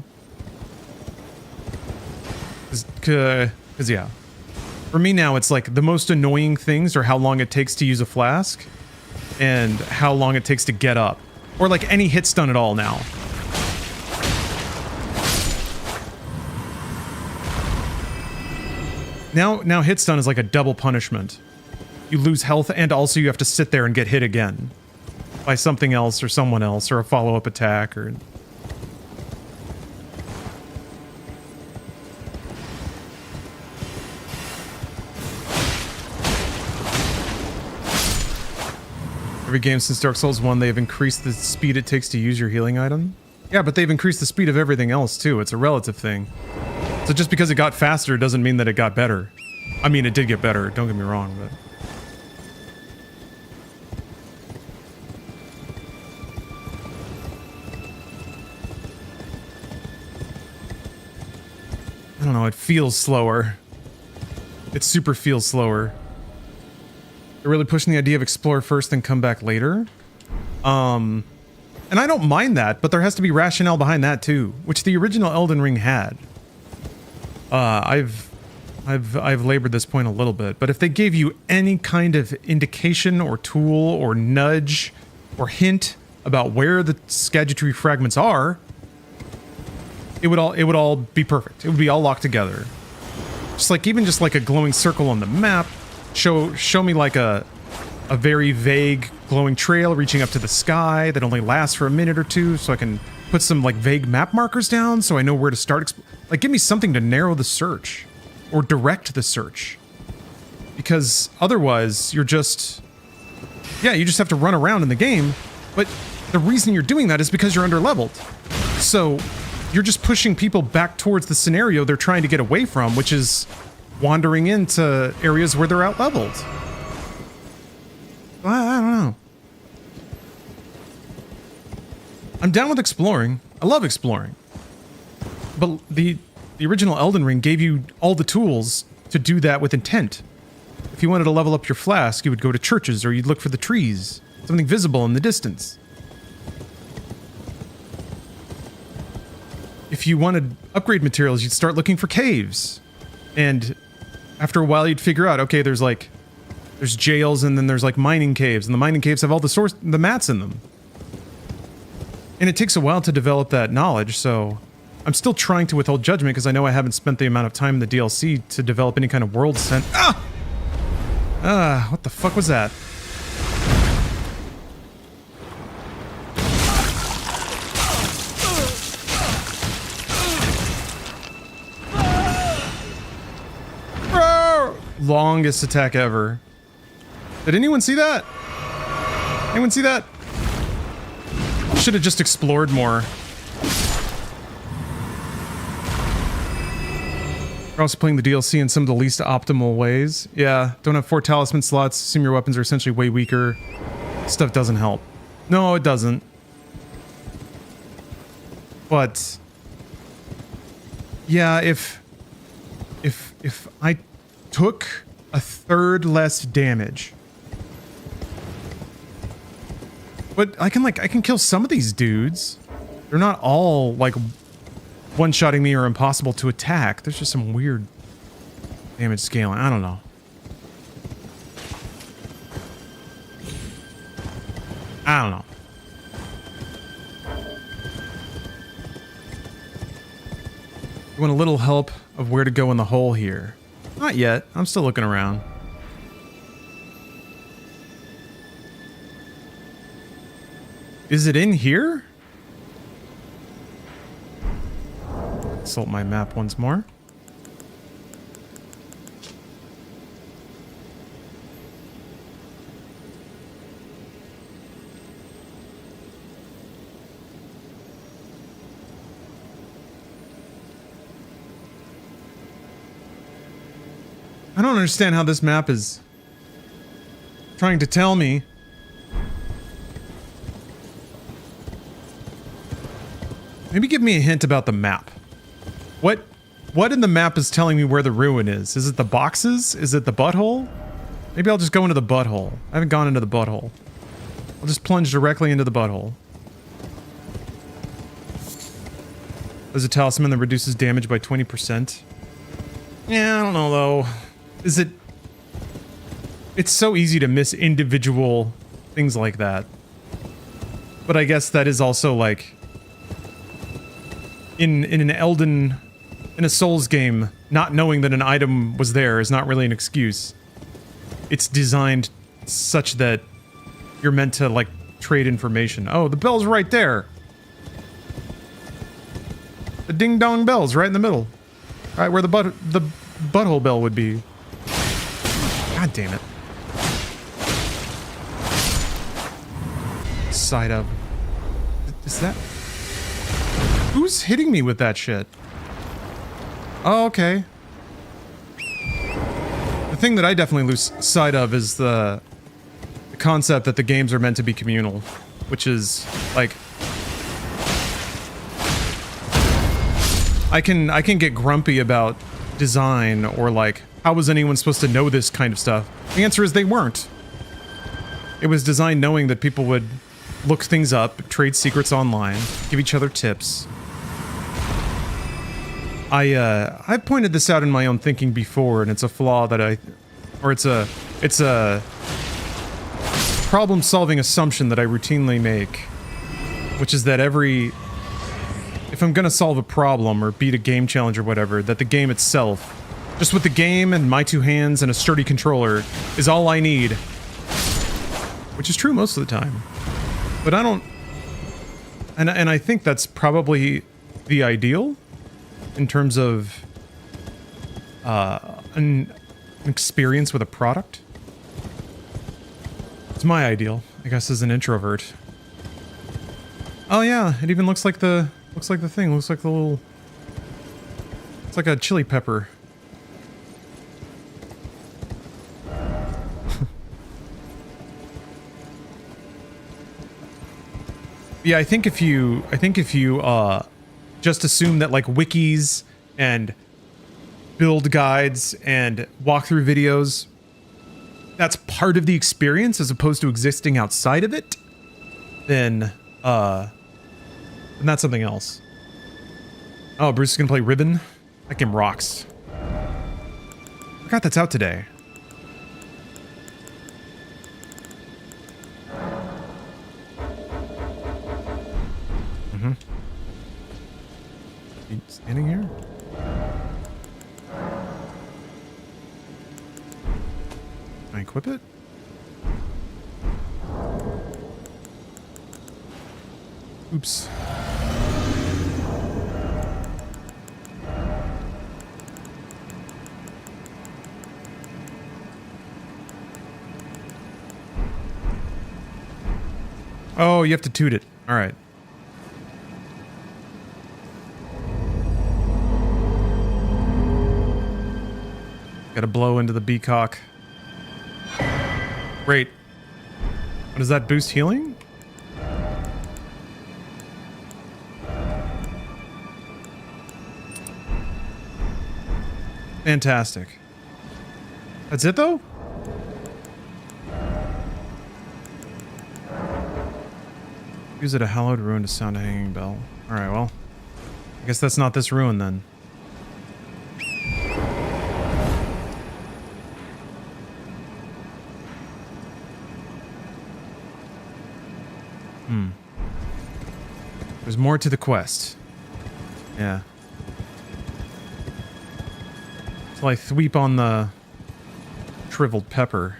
Because yeah. For me now, it's like the most annoying things are how long it takes to use a flask and how long it takes to get up. Or like any hit stun at all now. Now hit stun is like a double punishment. You lose health and also you have to sit there and get hit again. By something else or someone else or a follow-up attack or... Every game since Dark Souls 1, they have increased the speed it takes to use your healing item. Yeah, but they've increased the speed of everything else too. It's a relative thing. So just because it got faster doesn't mean that it got better. I mean, it did get better, don't get me wrong, but... I don't know, it feels slower. It super feels slower. They're really pushing the idea of explore first and come back later. And I don't mind that, but there has to be rationale behind that too, which the original Elden Ring had. I've labored this point a little bit, but if they gave you any kind of indication or tool or nudge or hint about where the Skagitry fragments are, it would all be perfect. It would be all locked together. Even just like a glowing circle on the map. Show me like a very vague glowing trail reaching up to the sky that only lasts for a minute or two, so I can put some like vague map markers down so I know where to start. Like, give me something to narrow the search or direct the search, because otherwise you're just, yeah, you just have to run around in the game But the reason you're doing that is because you're under-leveled. So you're just pushing people back towards the scenario they're trying to get away from, which is wandering into areas where they're out-leveled. I don't know. I'm down with exploring. I love exploring. But the original Elden Ring gave you all the tools to do that with intent. If you wanted to level up your flask, you would go to churches or you'd look for the trees, something visible in the distance. If you wanted upgrade materials, you'd start looking for caves. And after a while, you'd figure out, okay, there's jails and then there's like mining caves, and the mining caves have all the mats in them. And it takes a while to develop that knowledge, so I'm still trying to withhold judgment because I know I haven't spent the amount of time in the DLC to develop any kind of world sense. What the fuck was that? Longest attack ever. Did anyone see that? Anyone see that? Should have just explored more. We're also playing the DLC in some of the least optimal ways. Yeah, don't have 4 talisman slots. Assume your weapons are essentially way weaker. Stuff doesn't help. No, it doesn't. But yeah, if I took a third less damage, but I can kill some of these dudes. They're not all like one-shotting me or impossible to attack. There's just some weird damage scaling. I don't know. I don't know. You want a little help of where to go in the hole here? Not yet. I'm still looking around. Is it in here? Consult my map once more. I don't understand how this map is trying to tell me. Maybe give me a hint about the map. What in the map is telling me where the ruin is? Is it the boxes? Is it the butthole? Maybe I'll just go into the butthole. I haven't gone into the butthole. I'll just plunge directly into the butthole. There's a talisman that reduces damage by 20%. Yeah, I don't know though. Is it... It's so easy to miss individual things like that. But I guess that is also like... In a Souls game, not knowing that an item was there is not really an excuse. It's designed such that you're meant to, like, trade information. Oh, the bell's right there! The ding-dong bell's right in the middle. Right where the butthole bell would be. God damn it. Side of... Is that... Who's hitting me with that shit? Oh, okay. The thing that I definitely lose sight of is the concept that the games are meant to be communal, which is like I can get grumpy about design or like how was anyone supposed to know this kind of stuff? The answer is they weren't. It was designed knowing that people would look things up, trade secrets online, give each other tips. I pointed this out in my own thinking before, and it's a flaw that it's a problem-solving assumption that I routinely make, which is that if I'm gonna solve a problem or beat a game challenge or whatever, that the game itself, just with the game and my 2 hands and a sturdy controller, is all I need. Which is true most of the time. But I don't... And I think that's probably the ideal in terms of an experience with a product. It's my ideal, I guess, as an introvert. Oh yeah, it even looks like the thing. Looks like the little. It's like a chili pepper. Yeah, I think if you just assume that like wikis and build guides and walkthrough videos, that's part of the experience as opposed to existing outside of it, then that's something else. Oh, Bruce is gonna play Ribbon? That game rocks. I forgot that's out today. Mm-hmm. You standing here? Can I equip it? Oops. Oh, you have to toot it. All right. Gotta blow into the beacock. Great. Does that boost healing? Fantastic. That's it though? Use it a hallowed ruin to sound a hanging bell. Alright, well. I guess that's not this ruin then. There's more to the quest. Yeah. Till I thweep on the shriveled pepper.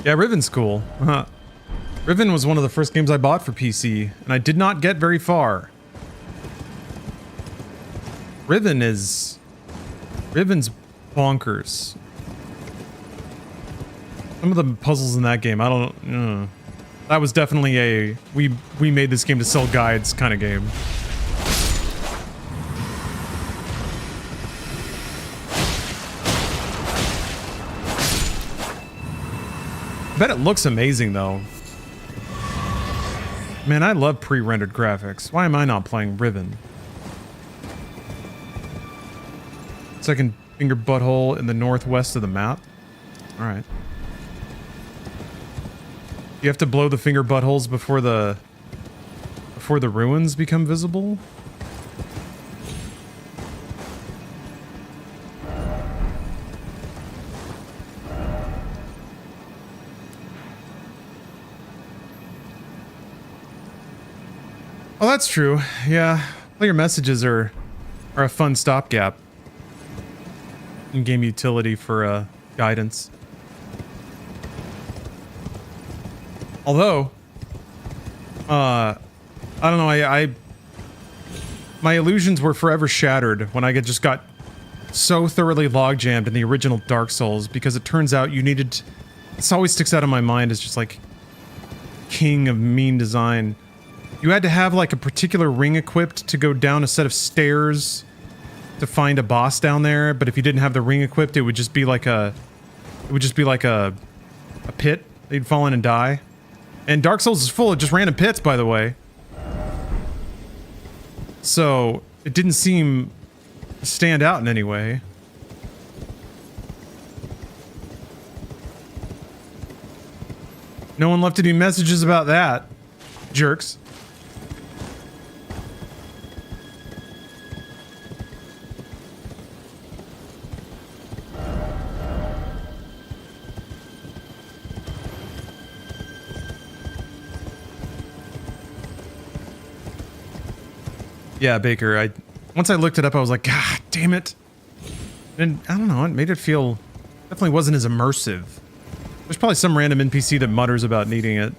Yeah, Riven's cool. Riven was one of the first games I bought for PC, and I did not get very far. Riven's bonkers. Some of the puzzles in that game, I don't... that was definitely a... We made this game to sell guides kind of game. I bet it looks amazing, though. Man, I love pre-rendered graphics. Why am I not playing Riven? Second finger butthole in the northwest of the map. Alright. You have to blow the finger buttholes before the ruins become visible? Oh, that's true. Yeah. Player messages are a fun stopgap. In-game utility for guidance. Although, I don't know, my illusions were forever shattered when I just got so thoroughly log-jammed in the original Dark Souls, because it turns out you needed... This always sticks out in my mind as just like king of mean design. You had to have like a particular ring equipped to go down a set of stairs to find a boss down there, but if you didn't have the ring equipped, it would just be like a... It would just be like a pit. They'd fall in and die. And Dark Souls is full of just random pits, by the way. So, it didn't seem to stand out in any way. No one left any messages about that. Jerks. Yeah, Baker, once I looked it up, I was like, God damn it. And I don't know, it made it feel... Definitely wasn't as immersive. There's probably some random NPC that mutters about needing it.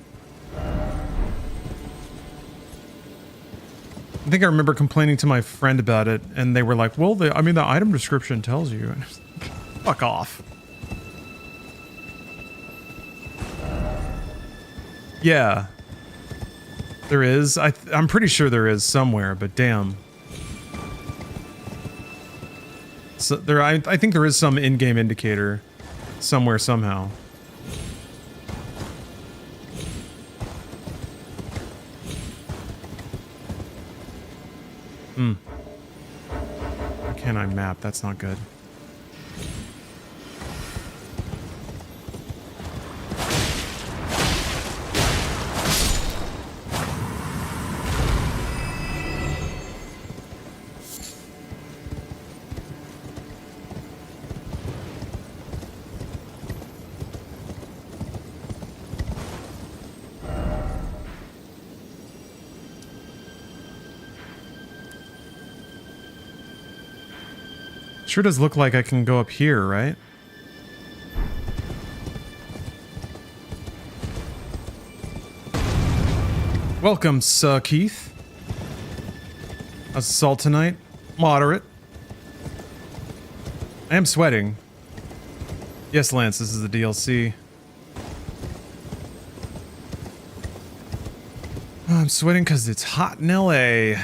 I think I remember complaining to my friend about it, and they were like, well, the item description tells you. And fuck off. Yeah. There is. I'm pretty sure there is somewhere, but damn. So there, I think there is some in-game indicator somewhere somehow. Why can't I map? That's not good. Sure does look like I can go up here, right? Welcome, Sir Keith. How's the salt tonight? Moderate. I am sweating. Yes, Lance, this is the DLC. I'm sweating because it's hot in LA.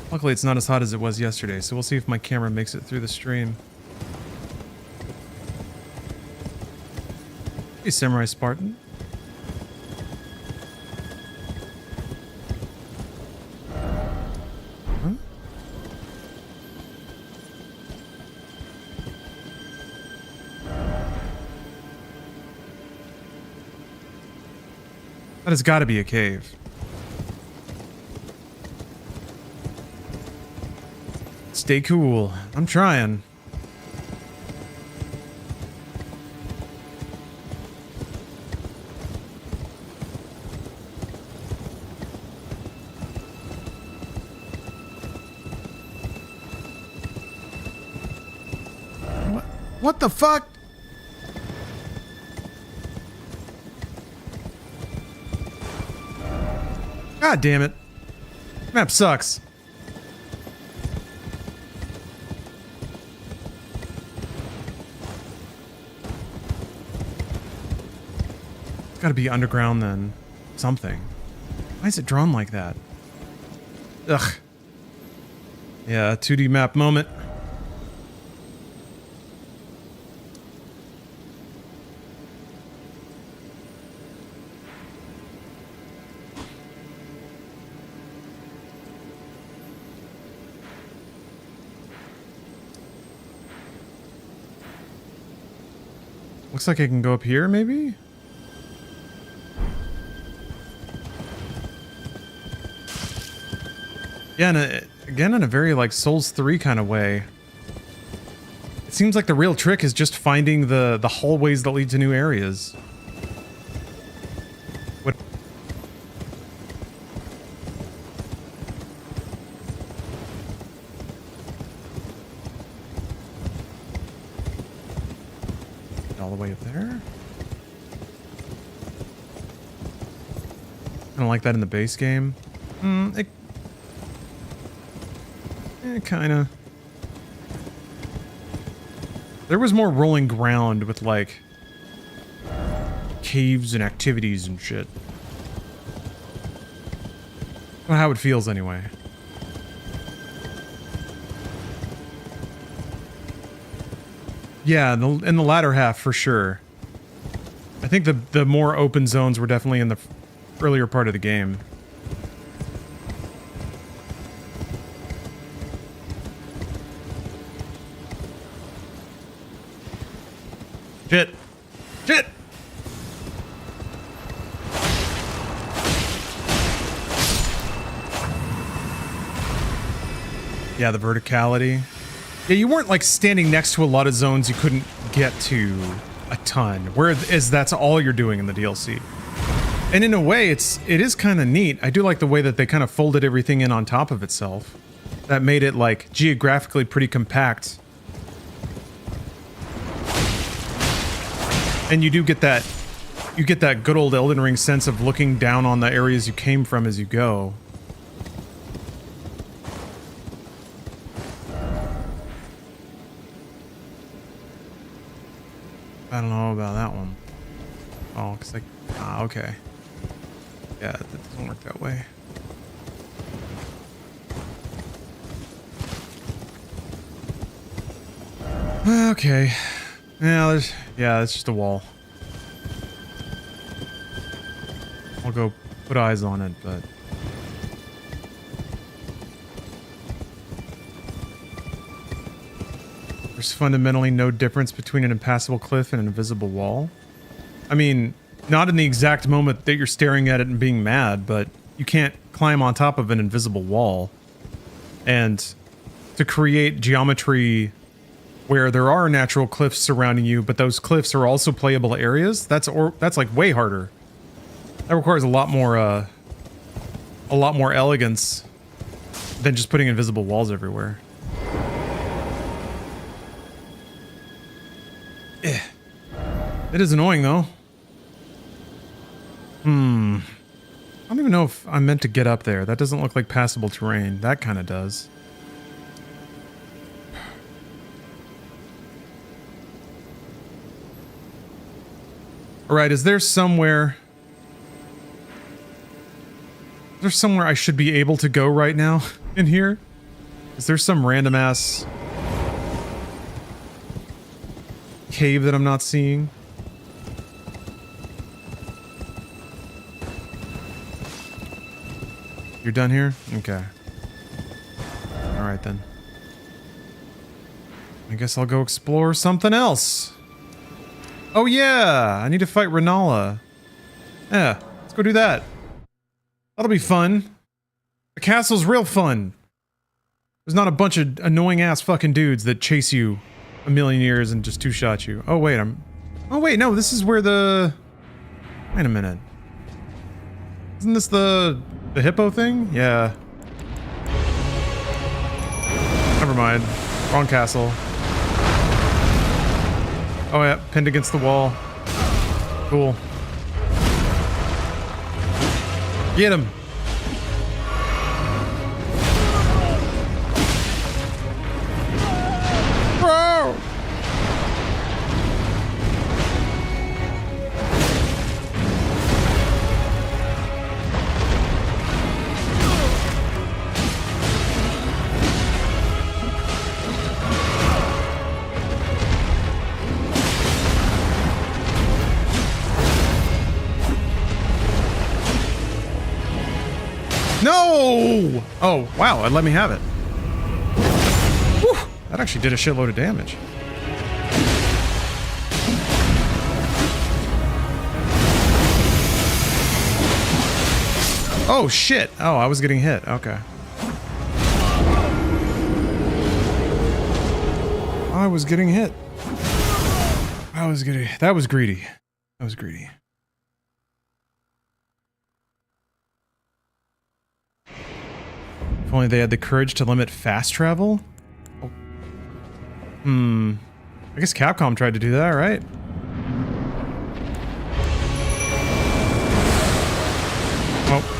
Luckily, it's not as hot as it was yesterday, so we'll see if my camera makes it through the stream. Hey, Samurai Spartan. Huh? That has got to be a cave. Stay cool. I'm trying. What the fuck? God damn it. Map sucks. Gotta be underground then. Something. Why is it drawn like that? Ugh. Yeah, 2D map moment. Looks like I can go up here, maybe? Yeah, and again, in a very, like, Souls 3 kind of way. It seems like the real trick is just finding the hallways that lead to new areas. What? All the way up there? I don't like that in the base game. Kind of. There was more rolling ground with, like, caves and activities and shit. Well, how it feels anyway. Yeah, in the latter half for sure. I think the more open zones were definitely in the earlier part of the game. Shit. Shit! Yeah, the verticality. Yeah, you weren't, like, standing next to a lot of zones you couldn't get to a ton. Whereas that's all you're doing in the DLC. And in a way, it is kind of neat. I do like the way that they kind of folded everything in on top of itself. That made it, like, geographically pretty compact. And you do get that, good old Elden Ring sense of looking down on the areas you came from as you go. I don't know about that one. Oh, because like, okay. Yeah, that doesn't work that way. Okay. Yeah, it's just a wall. I'll go put eyes on it, but... There's fundamentally no difference between an impassable cliff and an invisible wall. I mean, not in the exact moment that you're staring at it and being mad, but you can't climb on top of an invisible wall. And to create geometry where there are natural cliffs surrounding you, but those cliffs are also playable areas, that's like way harder. That requires a lot more elegance than just putting invisible walls everywhere. It is annoying though. I don't even know if I'm meant to get up there. That doesn't look like passable terrain. That kind of does. Alright, is there somewhere I should be able to go right now in here? Is there some random ass cave that I'm not seeing? You're done here? Okay. Alright then. I guess I'll go explore something else. Oh yeah! I need to fight Rana. Yeah, let's go do that. That'll be fun. The castle's real fun. There's not a bunch of annoying ass fucking dudes that chase you a million years and just two-shot you. Oh wait, oh wait, no, this is where the... Wait a minute. Isn't this the hippo thing? Yeah. Never mind. Wrong castle. Oh yeah, pinned against the wall. Cool. Get him. Bro. No! Oh, wow, it let me have it. Whew, that actually did a shitload of damage. Oh, shit. Oh, I was getting hit. Okay. I was getting hit. That was greedy. That was greedy. If only they had the courage to limit fast travel? Oh. I guess Capcom tried to do that, right? Oh.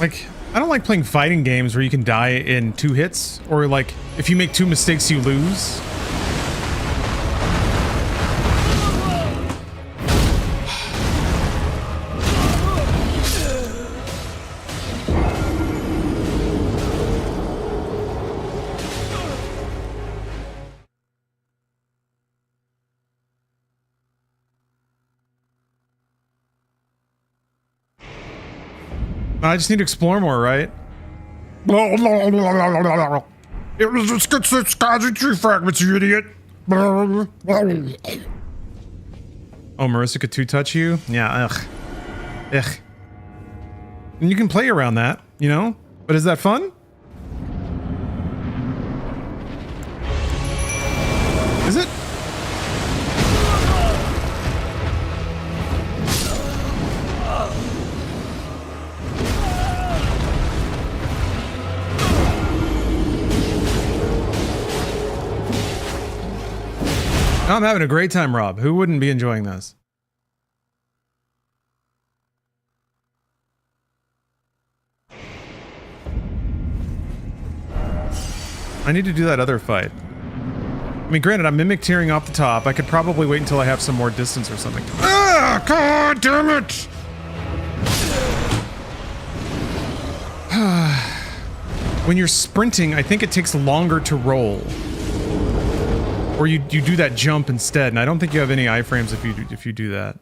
Like, I don't like playing fighting games where you can die in 2 hits, or like, if you make 2 mistakes, you lose. I just need to explore more, right? It was just Erdtree tree fragments, you idiot. Oh, Marissa could two-touch you? Yeah, ugh. Ugh. And you can play around that, you know? But is that fun? Is it? I'm having a great time, Rob. Who wouldn't be enjoying this? I need to do that other fight. I mean, granted, I'm mimic tearing off the top. I could probably wait until I have some more distance or something. Ah, God damn it! When you're sprinting, I think it takes longer to roll. Or you do that jump instead, and I don't think you have any iframes if you do that.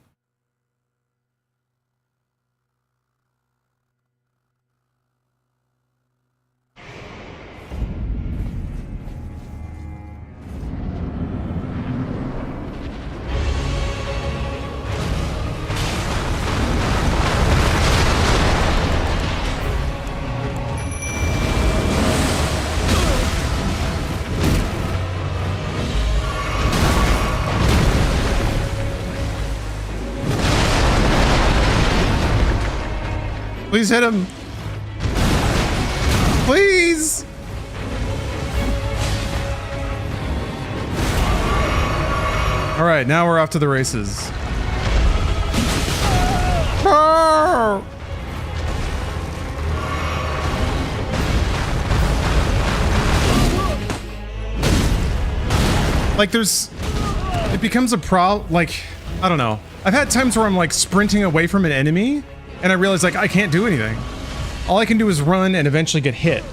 Please hit him. Please. All right, now we're off to the races. Like it becomes a like, I don't know. I've had times where I'm like sprinting away from an enemy and I realize like I can't do anything. All I can do is run and eventually get hit.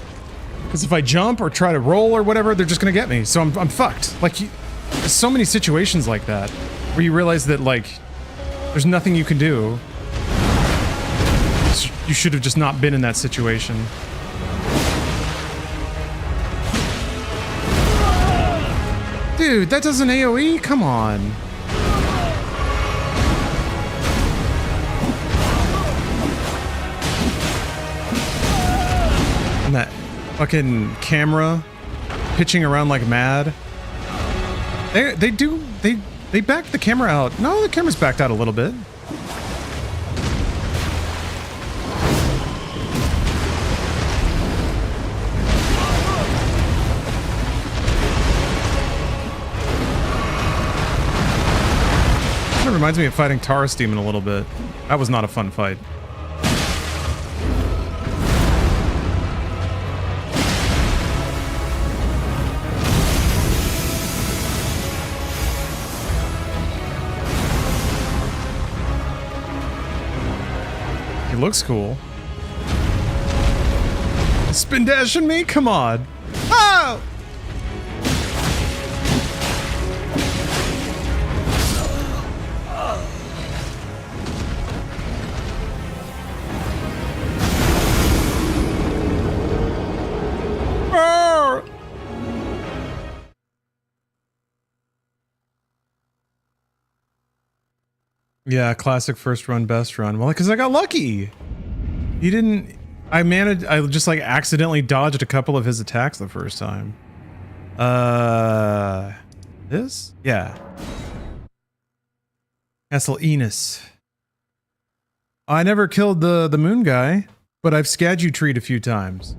Because if I jump or try to roll or whatever, they're just gonna get me. So I'm fucked. Like, there's so many situations like that where you realize that like there's nothing you can do. You should have just not been in that situation. Dude, that doesn't AoE? Come on. And that fucking camera pitching around like mad. They backed the camera out. No, the camera's backed out a little bit. Kind of reminds me of fighting Taurus Demon a little bit. That was not a fun fight. Looks cool. Spin dashing me? Come on. Oh! Oh! Yeah, classic first run, best run. Well, because I got lucky. He didn't... I just like accidentally dodged a couple of his attacks the first time. This? Yeah. Castle Enos. I never killed the moon guy, but I've Skadu treed a few times.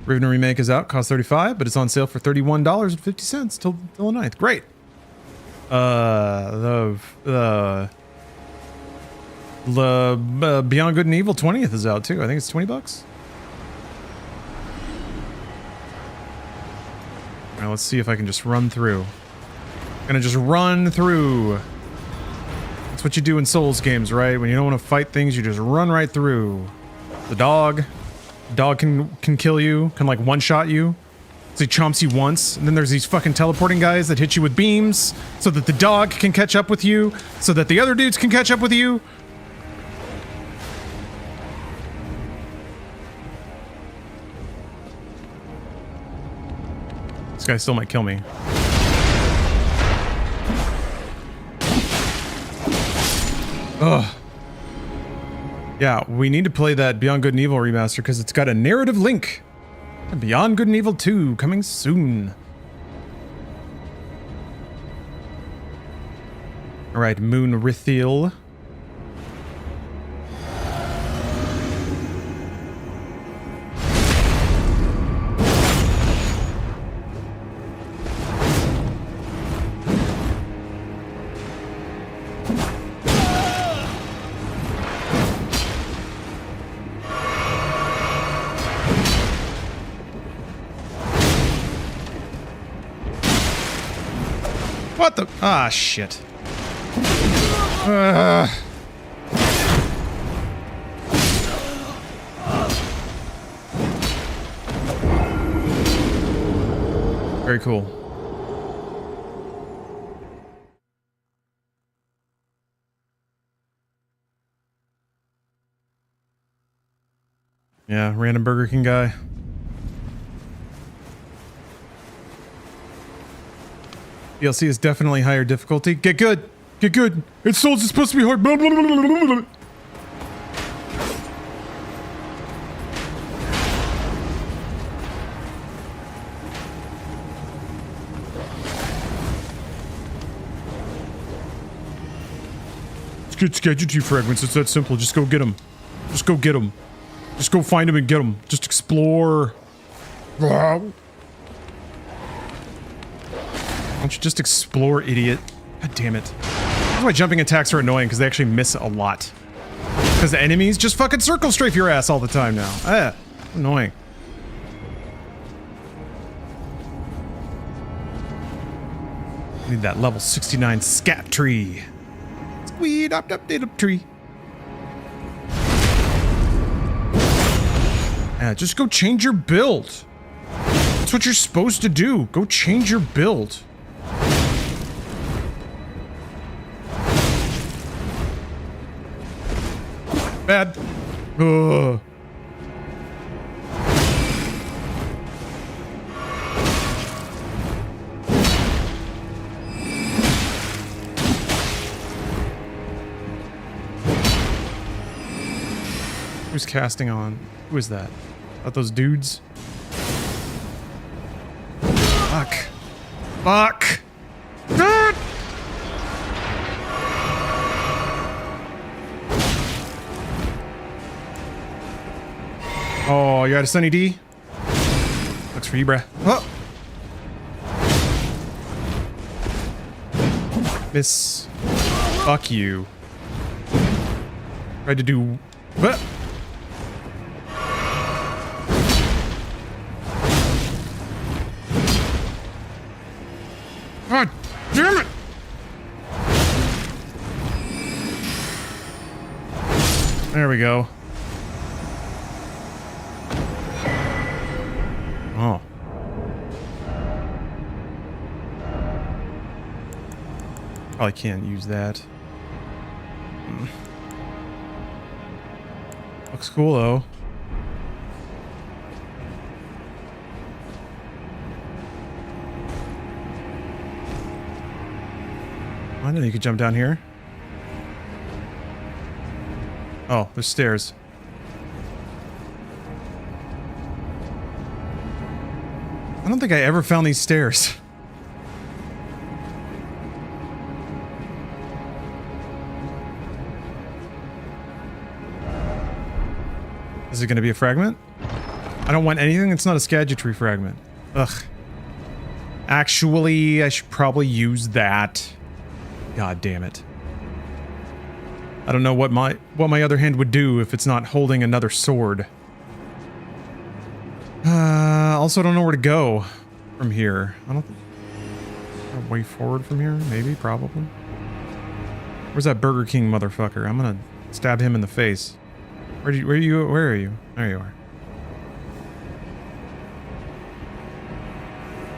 Riven Remake is out, costs $35, but it's on sale for $31.50 till the 9th. Great. Beyond Good and Evil 20th is out too. I think it's $20. All right, let's see if I can just run through. I'm gonna just run through. That's what you do in Souls games, right? When you don't want to fight things, you just run right through. The dog can kill you, can like one-shot you. So he chomps you once, and then there's these fucking teleporting guys that hit you with beams so that the dog can catch up with you, so that the other dudes can catch up with you. This guy still might kill me. Ugh. Yeah, we need to play that Beyond Good and Evil remaster because it's got a narrative link. Beyond Good and Evil 2 coming soon. Alright, Moon Rithiel. What the? Ah, shit. Very cool. Yeah, random Burger King guy. DLC is definitely higher difficulty. Get good! Get good! It's Souls is supposed to be hard! Blah, blah, blah, blah, blah, blah. Let's get Skadgety fragments. It's that simple. Just go get them. Just go get them. Just go find them and get them. Just explore. Why don't you just explore, idiot? God damn it. That's why jumping attacks are annoying, because they actually miss a lot. Because the enemies just fucking circle strafe your ass all the time now. Ah, annoying. Need that level 69 scat tree. Squeed up tree. Yeah, just go change your build. That's what you're supposed to do. Go change your build. Bad. Ugh. Who's casting on? Who is that? Are those dudes? Fuck. Fuck. God. Oh, you got a Sunny D? Looks for you, bruh. Oh. Miss. Fuck you. Tried to do... What? God damn it! There we go. Oh. Probably can't use that. Looks cool though. I didn't know you could jump down here. Oh, there's stairs. I don't think I ever found these stairs. Is it going to be a fragment? I don't want anything that's not a Skadgety fragment. Ugh. Actually, I should probably use that. God damn it. I don't know what my other hand would do if it's not holding another sword. Also don't know where to go from here. I don't... A way forward from here? Maybe, probably. Where's that Burger King motherfucker? I'm gonna stab him in the face. Where are you? There you are.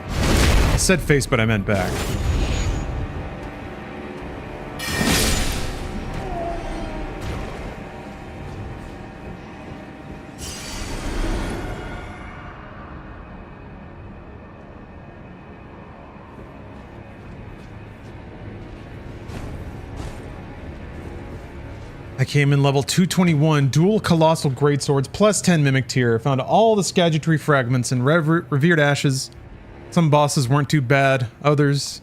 I said face, but I meant back. I came in level 221, dual colossal greatswords, plus 10 mimic tier. Found all the Skagitry fragments and revered ashes. Some bosses weren't too bad. Others,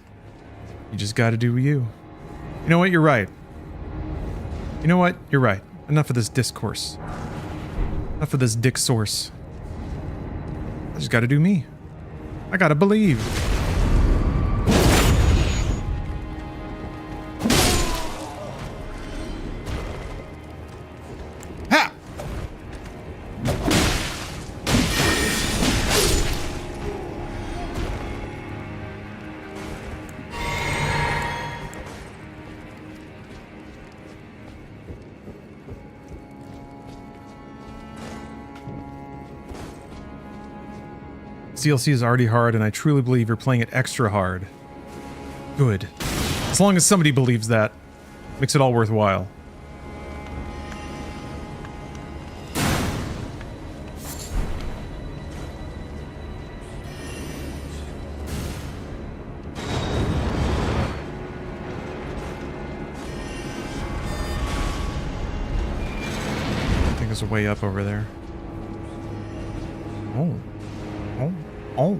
you just gotta do you. You know what? You're right. You know what? You're right. Enough of this discourse. Enough of this dick source. I just gotta do me. I gotta believe. Ha! DLC is already hard, and I truly believe you're playing it extra hard. Good. As long as somebody believes that, makes it all worthwhile. I think there's a way up over there. Oh. Oh. Oh.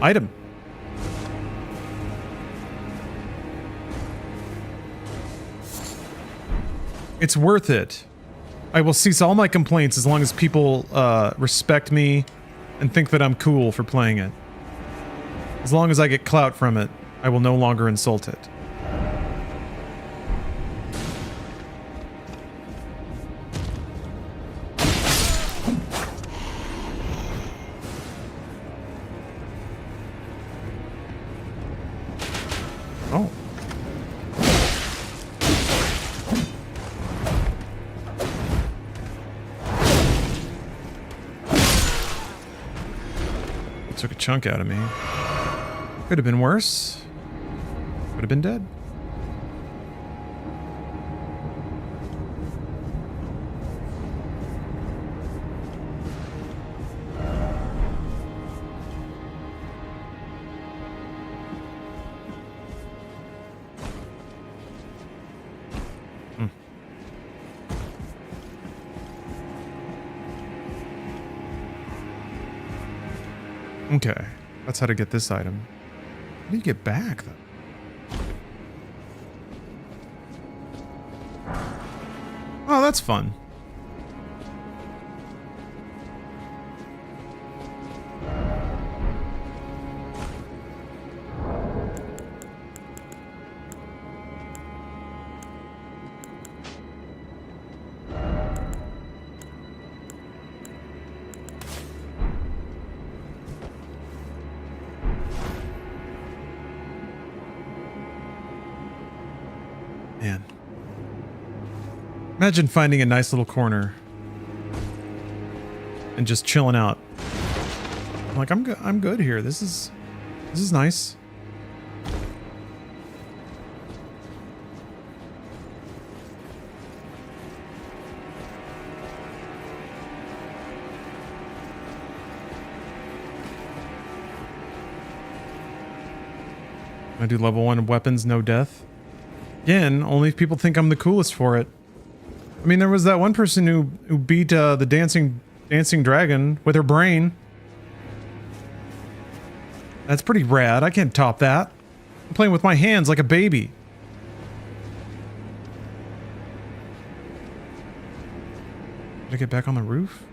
Item. It's worth it. I will cease all my complaints as long as people respect me and think that I'm cool for playing it. As long as I get clout from it, I will no longer insult it. Oh. It took a chunk out of me. Could have been worse. Could have been dead. Okay, that's how to get this item. How do you get back, though? Oh, that's fun. Man. Imagine finding a nice little corner and just chilling out. I'm like, I'm good here. This is nice. I do level 1 weapons, no death. Again, only if people think I'm the coolest for it. I mean, there was that one person who beat the dancing dragon with her brain. That's pretty rad. I can't top that. I'm playing with my hands like a baby. Did I get back on the roof?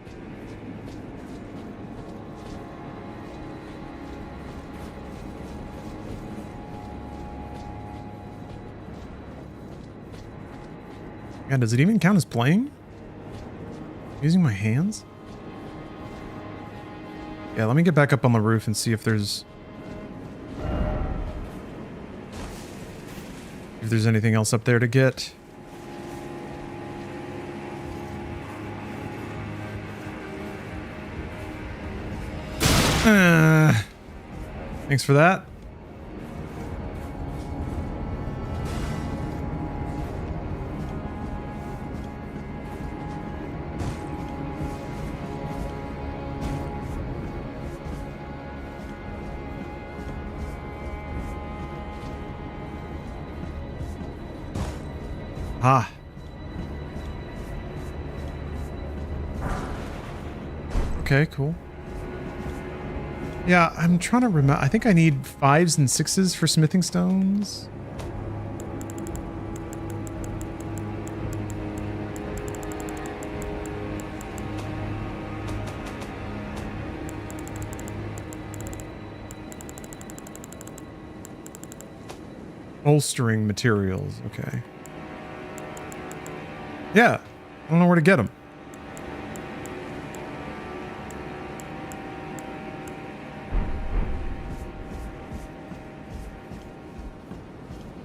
God, does it even count as playing? Using my hands? Yeah, let me get back up on the roof and see if there's anything else up there to get. Thanks for that. Ah. Okay, cool. Yeah, I'm trying to remember. I think I need 5s and 6s for smithing stones. Bolstering materials, okay. Yeah, I don't know where to get them.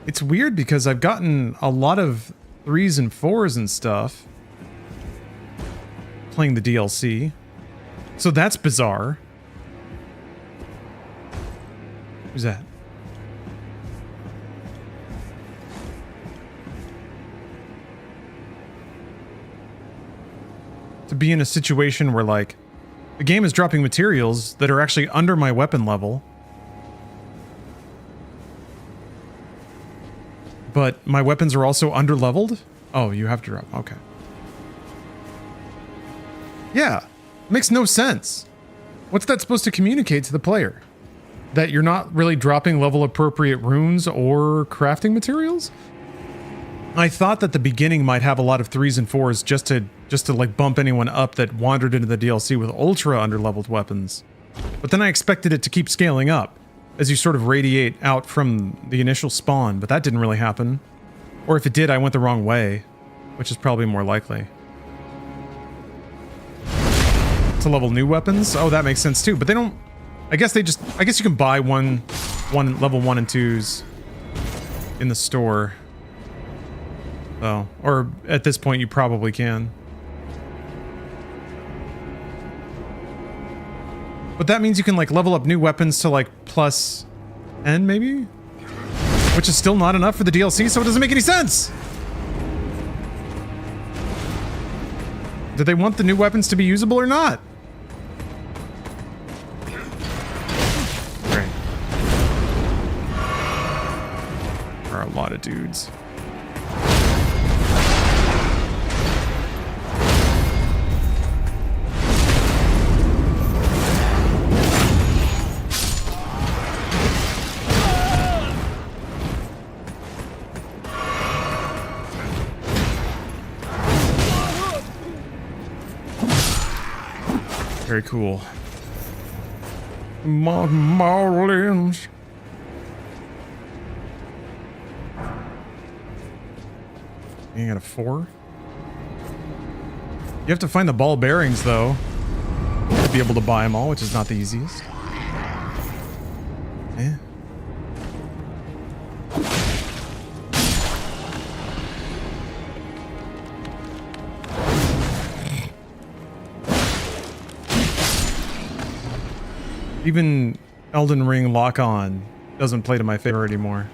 It's weird because I've gotten a lot of 3s and 4s and stuff playing the DLC. So that's bizarre. Who's that? To be in a situation where, like, the game is dropping materials that are actually under my weapon level, but my weapons are also under-leveled? Oh, you have to drop. Okay. Yeah. Makes no sense. What's that supposed to communicate to the player? That you're not really dropping level-appropriate runes or crafting materials? I thought that the beginning might have a lot of 3s and 4s just to like bump anyone up that wandered into the DLC with ultra under-leveled weapons. But then I expected it to keep scaling up as you sort of radiate out from the initial spawn, but that didn't really happen. Or if it did, I went the wrong way, which is probably more likely. To level new weapons? Oh, that makes sense too, but they don't... I guess you can buy one level 1 and 2s in the store. Oh, or at this point you probably can. But that means you can like level up new weapons to like plus N maybe? Which is still not enough for the DLC, so it doesn't make any sense! Do they want the new weapons to be usable or not? Great. There are a lot of dudes. Very cool. Marlins. You got a 4? You have to find the ball bearings though to be able to buy them all, which is not the easiest. Yeah. Even Elden Ring lock-on doesn't play to my favor anymore.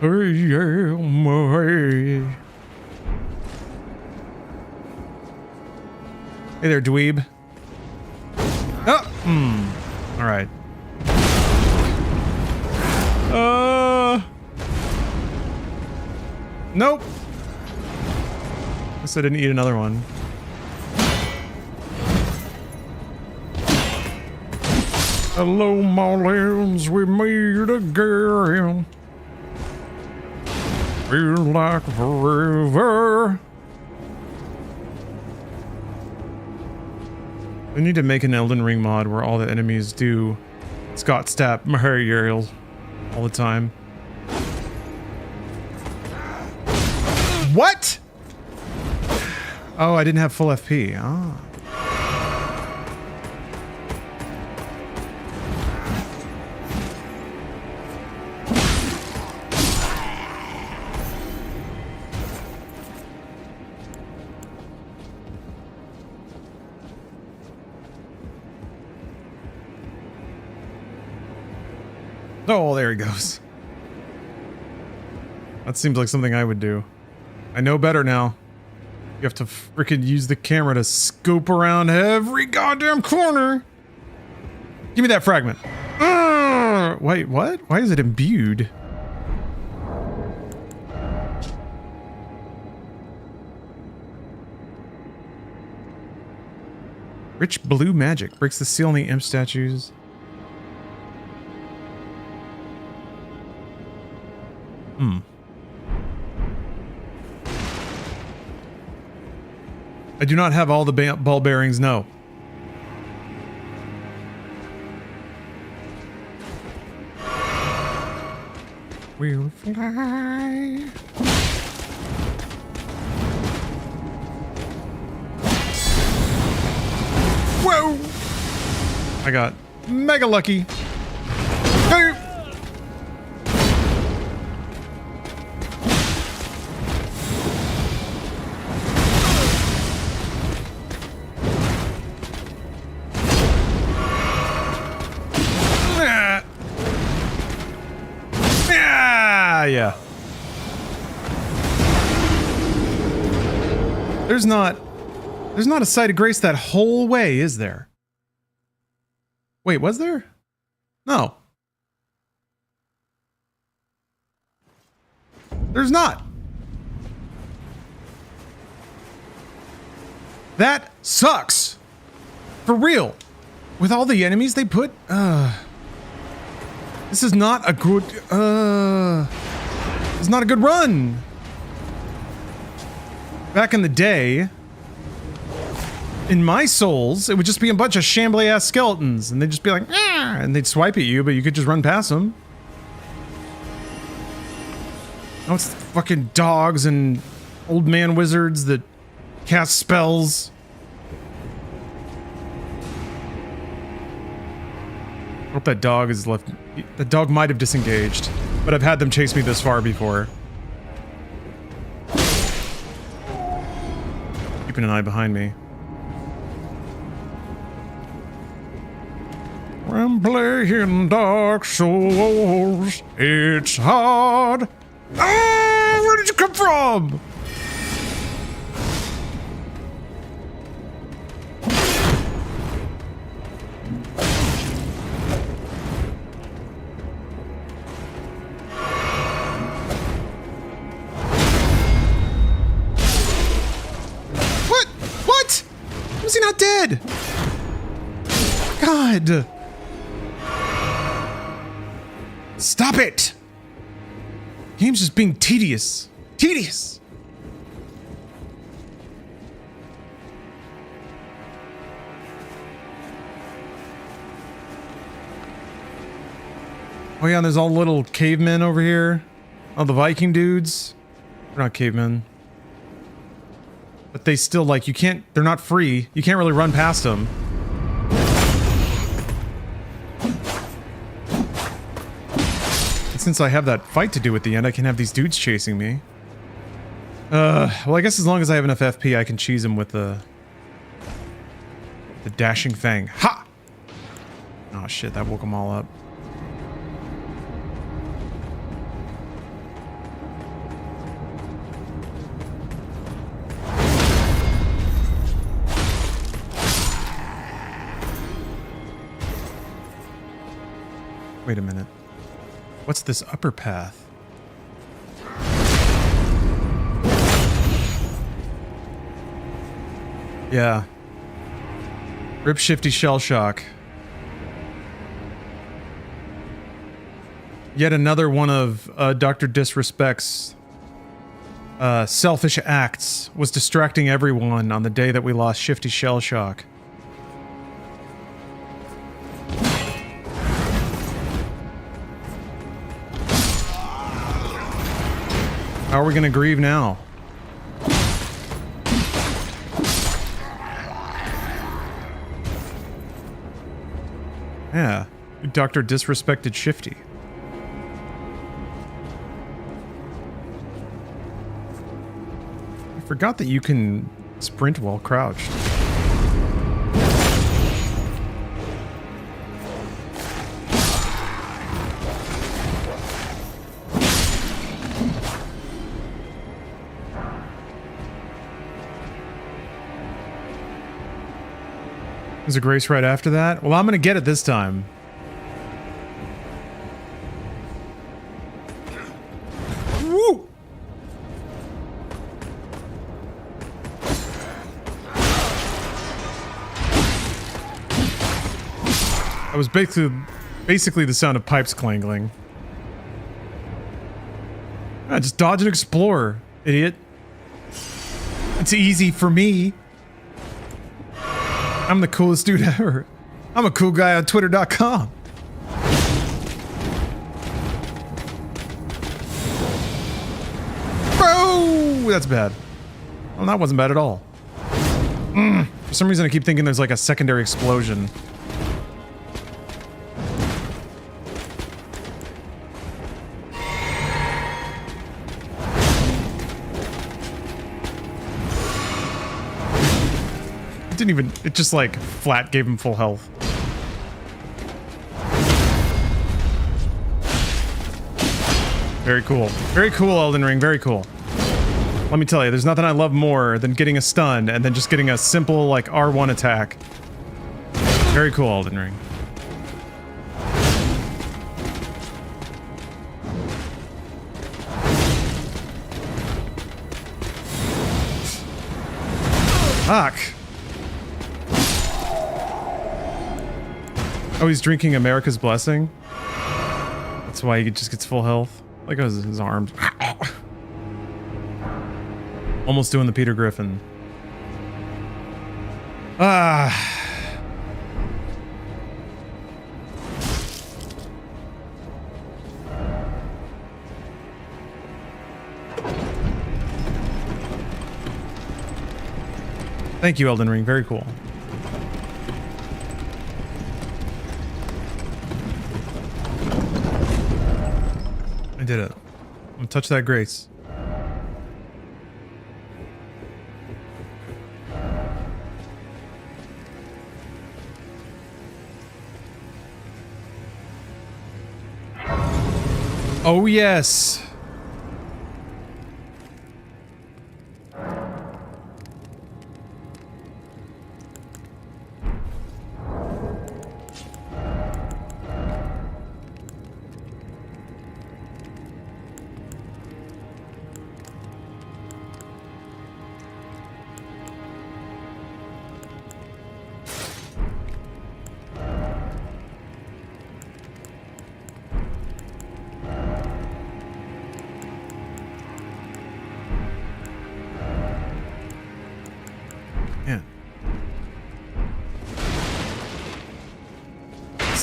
Hey, yeah, my. Hey there, dweeb. Oh! Alright. Nope! Guess I didn't eat another one. Hello, Marlins, we meet again. Feel like forever. We need to make an Elden Ring mod where all the enemies do Scott Stapp material all the time. What? Oh, I didn't have full FP. Ah. Oh, there he goes. That seems like something I would do. I know better now. You have to frickin' use the camera to scope around every goddamn corner. Give me that fragment. Wait, what? Why is it imbued? Rich blue magic breaks the seal on the imp statues. I do not have all the ball bearings, no. We'll fly. Whoa! I got mega lucky. Hey! Yeah. There's not a sight of grace that whole way, is there? Wait, was there? No. There's not. That sucks. For real. With all the enemies they put, this is not a good, it's not a good run. Back in the day, in my Souls, it would just be a bunch of shambly-ass skeletons, and they'd just be like, ah, and they'd swipe at you, but you could just run past them. Now it's fucking dogs and old man wizards that cast spells. I hope that dog is left. The dog might have disengaged, but I've had them chase me this far before. Keeping an eye behind me. When playing Dark Souls, it's hard. Ah, where did you come from? What? Was he not dead? God. Stop it! Game's just being tedious. Tedious! Oh yeah, and there's all little cavemen over here. Oh, the Viking dudes. They're not cavemen. But they still, like, you can't, they're not free. You can't really run past them. Since I have that fight to do at the end, I can have these dudes chasing me. Well, I guess as long as I have enough FP, I can cheese them with the dashing fang. Ha! Oh shit, that woke them all up. Wait a minute. What's this upper path? Yeah. Rip Shifty Shell Shock. Yet another one of Dr. Disrespect's selfish acts was distracting everyone on the day that we lost Shifty Shell Shock. How are we gonna grieve now? Yeah, Dr. Disrespected Shifty. I forgot that you can sprint while crouched. There's a grace right after that? Well, I'm gonna get it this time. Woo! was basically the sound of pipes clangling. Ah, just dodge and explore, idiot. It's easy for me. I'm the coolest dude ever. I'm a cool guy on Twitter.com. Bro! That's bad. Well, that wasn't bad at all. For some reason, I keep thinking there's like a secondary explosion. It just like flat gave him full health. Very cool. Very cool, Elden Ring. Very cool. Let me tell you, there's nothing I love more than getting a stun and then just getting a simple like R1 attack. Very cool, Elden Ring. Fuck. Oh, he's drinking America's Blessing? That's why he just gets full health. Like his arms. Almost doing the Peter Griffin. Ah. Thank you, Elden Ring. Very cool. I did it. I'm gonna touch that grace. Oh, yes.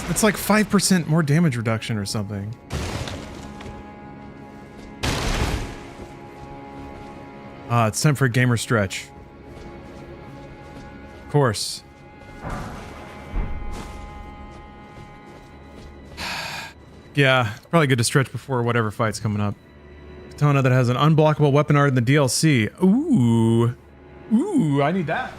It's like 5% more damage reduction or something. It's time for a gamer stretch. Of course. Yeah, probably good to stretch before whatever fight's coming up. Katana that has an unblockable weapon art in the DLC. Ooh. Ooh, I need that.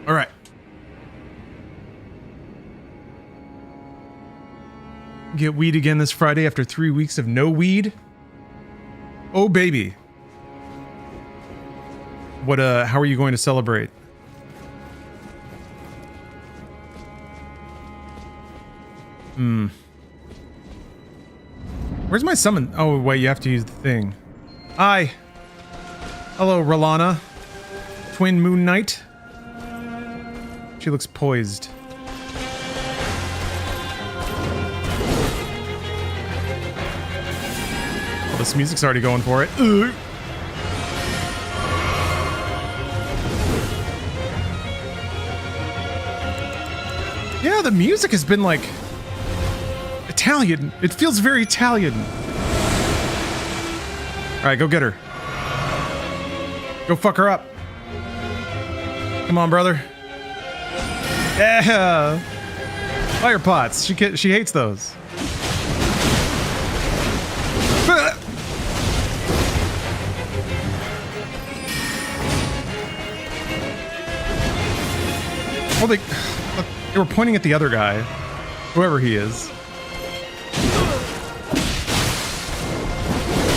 All right. Get weed again this Friday after 3 weeks of no weed. Oh, baby. What, how are you going to celebrate? Where's my summon? Oh, wait, you have to use the thing. Hi. Hello, Rana. Twin Moon Knight. She looks poised. Oh, this music's already going for it. Ugh. Yeah, the music has been like Italian. It feels very Italian. All right, go get her. Go fuck her up. Come on, brother. Yeah. Fire pots. She hates those. Oh, they were pointing at the other guy, whoever he is.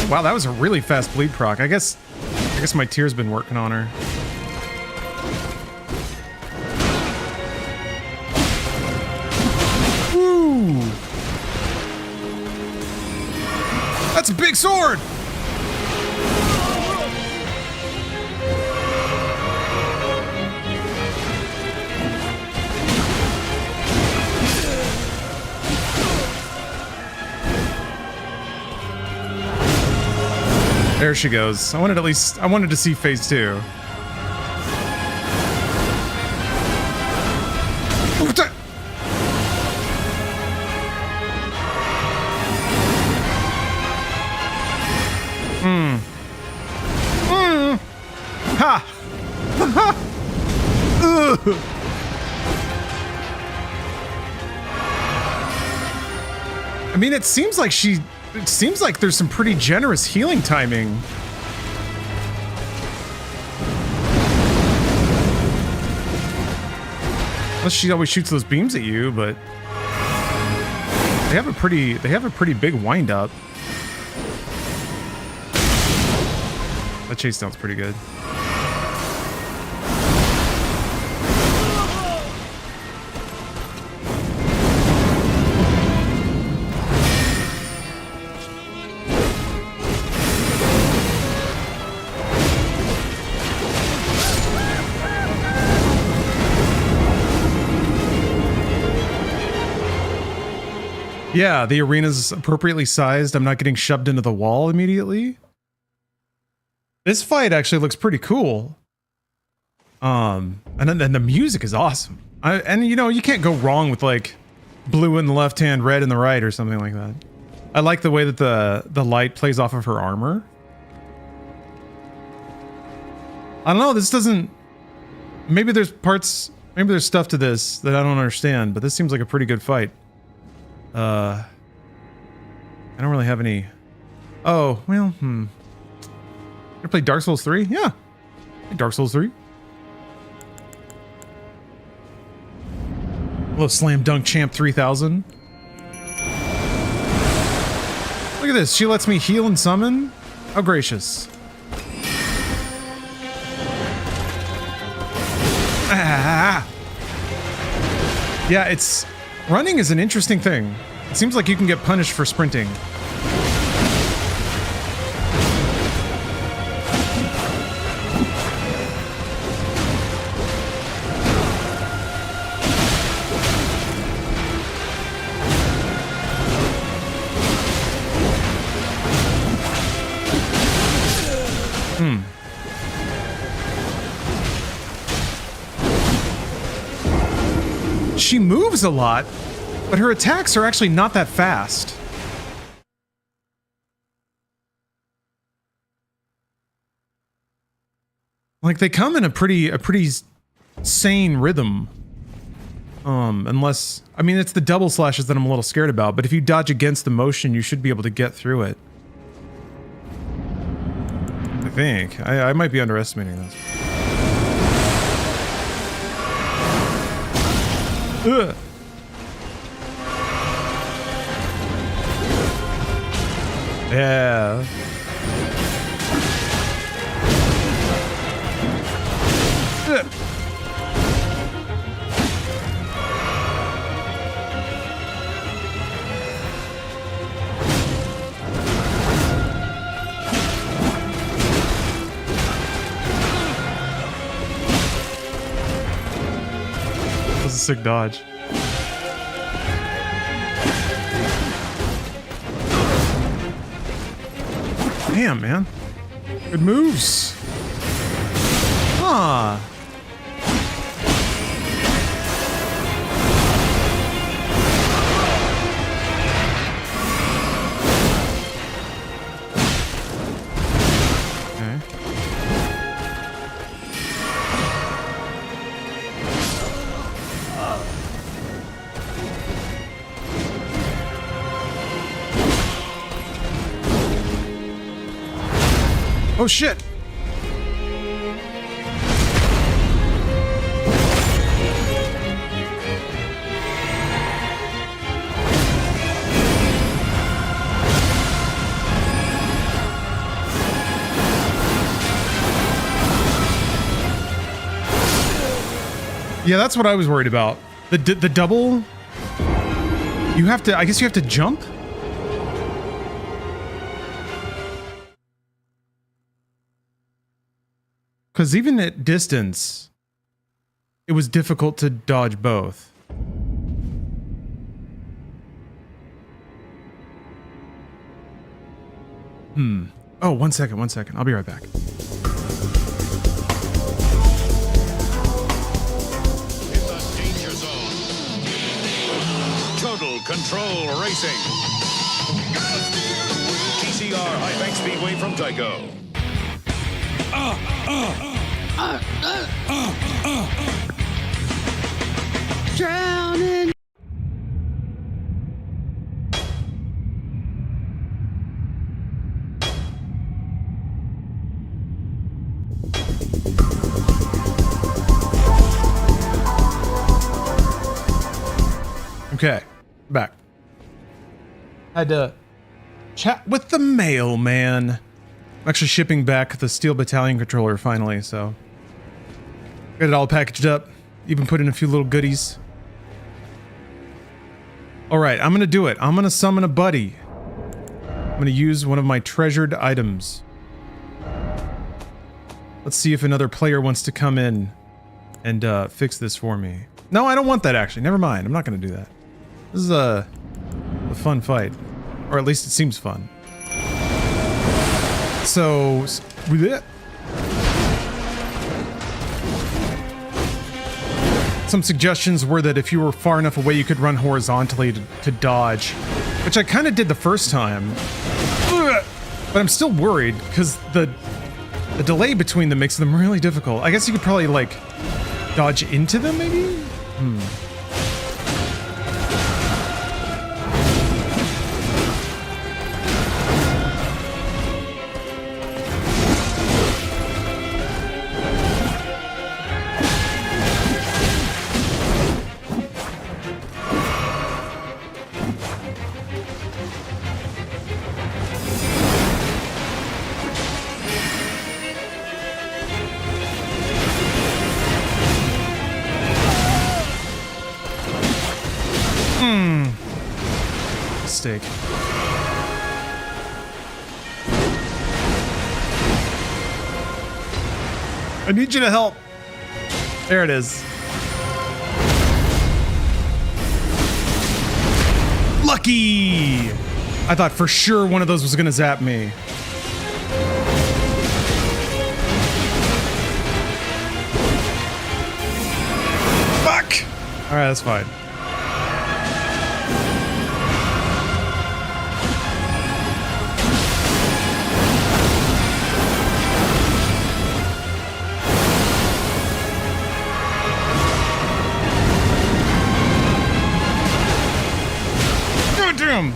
Wow, that was a really fast bleed proc. I guess my tear's been working on her. Woo! That's a big sword! There she goes. I wanted to see phase 2. Ha! I mean, it seems like there's some pretty generous healing timing. Unless she always shoots those beams at you, but they have a pretty big wind up. That chase down's pretty good. Yeah, the arena's appropriately sized. I'm not getting shoved into the wall immediately. This fight actually looks pretty cool. And then the music is awesome. And you know, you can't go wrong with like blue in the left hand, red in the right or something like that. I like the way that the light plays off of her armor. I don't know, this doesn't... Maybe there's stuff to this that I don't understand, but this seems like a pretty good fight. I don't really have any... Oh, well, You play Dark Souls 3? Yeah. Dark Souls 3. Hello, Slam Dunk Champ 3000. Look at this. She lets me heal and summon. How gracious. Ah. Yeah, it's... Running is an interesting thing. It seems like you can get punished for sprinting. She moves a lot, but her attacks are actually not that fast. Like, they come in a pretty sane rhythm. Unless, I mean, it's the double slashes that I'm a little scared about, but if you dodge against the motion, you should be able to get through it. I think. I might be underestimating this. Ugh. Yeah. Ugh. sick dodge. Damn, man. Good moves. Huh. Oh shit! Yeah, that's what I was worried about. The double... You have to... I guess you have to jump? Because even at distance, it was difficult to dodge both. Oh, one second. I'll be right back. In the danger zone. Total Control Racing. TCR High Bank Speedway from Tyco. Drowning. Okay, back. Had to chat with the mailman. I'm actually shipping back the Steel Battalion controller finally, so got it all packaged up. Even put in a few little goodies. All right, I'm gonna do it. I'm gonna summon a buddy. I'm gonna use one of my treasured items. Let's see if another player wants to come in and fix this for me. No, I don't want that actually. Never mind. I'm not gonna do that. This is a fun fight, or at least it seems fun. So, some suggestions were that if you were far enough away, you could run horizontally to dodge, which I kind of did the first time. But I'm still worried because the delay between them makes them really difficult. I guess you could probably like dodge into them, maybe. Mistake. I need you to help. There it is. Lucky! I thought for sure one of those was gonna zap me. Fuck! Alright, that's fine. Him.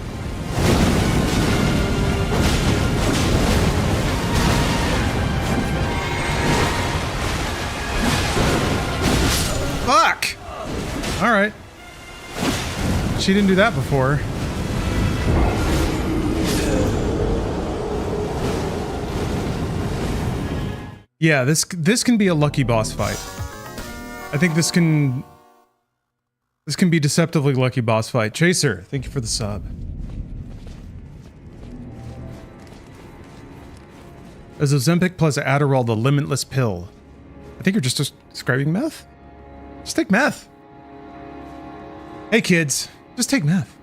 Fuck! Alright. She didn't do that before. Yeah, this can be a lucky boss fight. I think this can be deceptively lucky boss fight. Chaser, thank you for the sub. As Ozempic plus Adderall, the limitless pill. I think you're just describing meth. Just take meth. Hey kids, just take meth.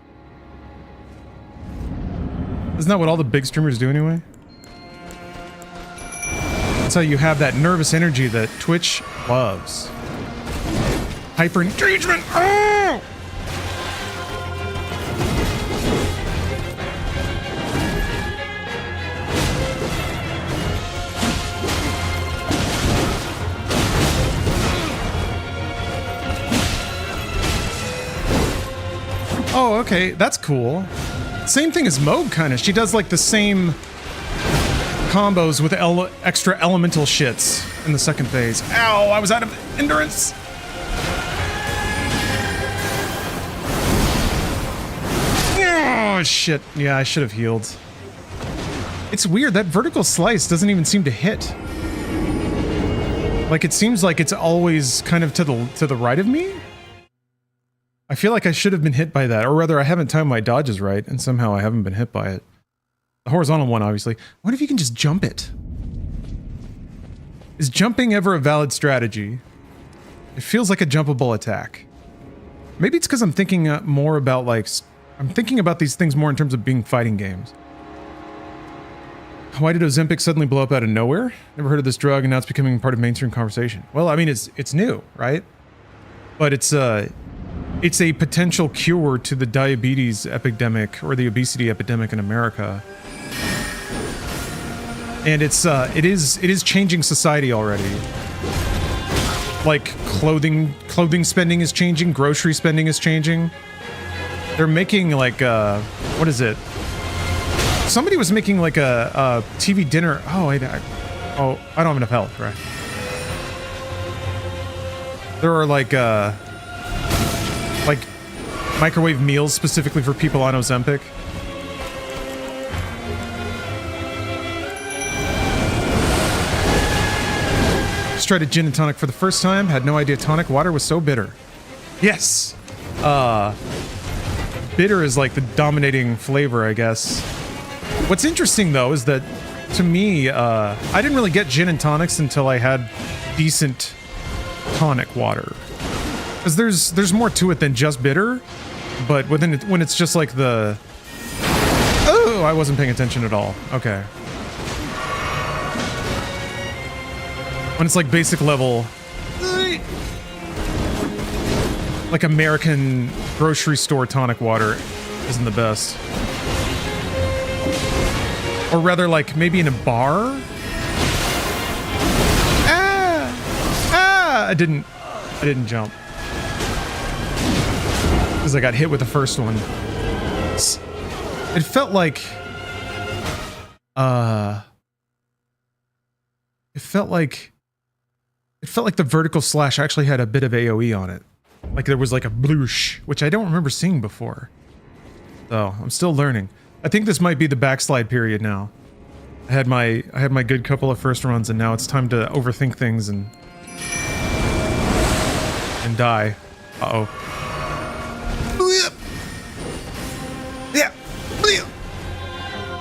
Isn't that what all the big streamers do anyway? That's how you have that nervous energy that Twitch loves. Hyper engagement. Oh! Oh, okay, that's cool. Same thing as Moog, kind of. She does like the same combos with extra elemental shits in the second phase. Ow, I was out of endurance. Oh, shit. Yeah, I should have healed. It's weird, that vertical slice doesn't even seem to hit. Like, it seems like it's always kind of to the right of me. I feel like I should have been hit by that, or rather I haven't timed my dodges right, and somehow I haven't been hit by it. The horizontal one, obviously. What if you can just jump it? Is jumping ever a valid strategy? It feels like a jumpable attack. Maybe it's because I'm thinking more about, like... I'm thinking about these things more in terms of being fighting games. Why did Ozempic suddenly blow up out of nowhere? Never heard of this drug, and now it's becoming part of mainstream conversation. Well, I mean, it's new, right? But it's a potential cure to the diabetes epidemic or the obesity epidemic in America. And it is changing society already. Like clothing spending is changing, grocery spending is changing. They're making like what is it? Somebody was making like a TV dinner. Oh, I don't have enough health, right? There are like microwave meals specifically for people on Ozempic. Just tried a gin and tonic for the first time. Had no idea tonic water was so bitter. Yes. Bitter is like the dominating flavor, I guess. What's interesting though is that to me, I didn't really get gin and tonics until I had decent tonic water. Because there's more to it than just bitter, but when it's just like the... Oh, I wasn't paying attention at all. Okay. When it's like basic level... Like American grocery store tonic water isn't the best. Or rather like maybe in a bar? I didn't jump. Because I got hit with the first one. It felt like... It felt like the vertical slash actually had a bit of AoE on it. Like there was like a bloosh, which I don't remember seeing before. So, I'm still learning. I think this might be the backslide period now. I had my good couple of first runs and now it's time to overthink things and die. Uh-oh.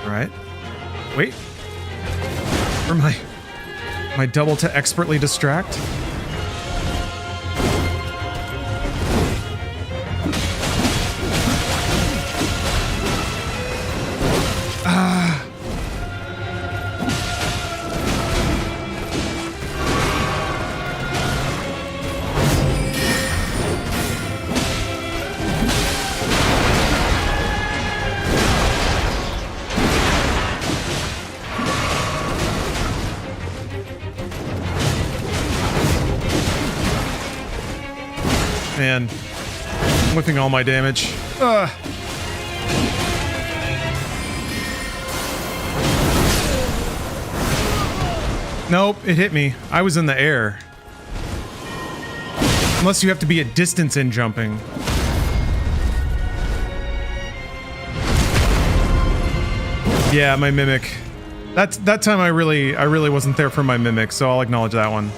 Alright. Wait. For my double to expertly distract. Man, I'm whipping all my damage. Nope, it hit me. I was in the air. Unless you have to be at distance in jumping. Yeah, my mimic. That time I really wasn't there for my mimic, so I'll acknowledge that one.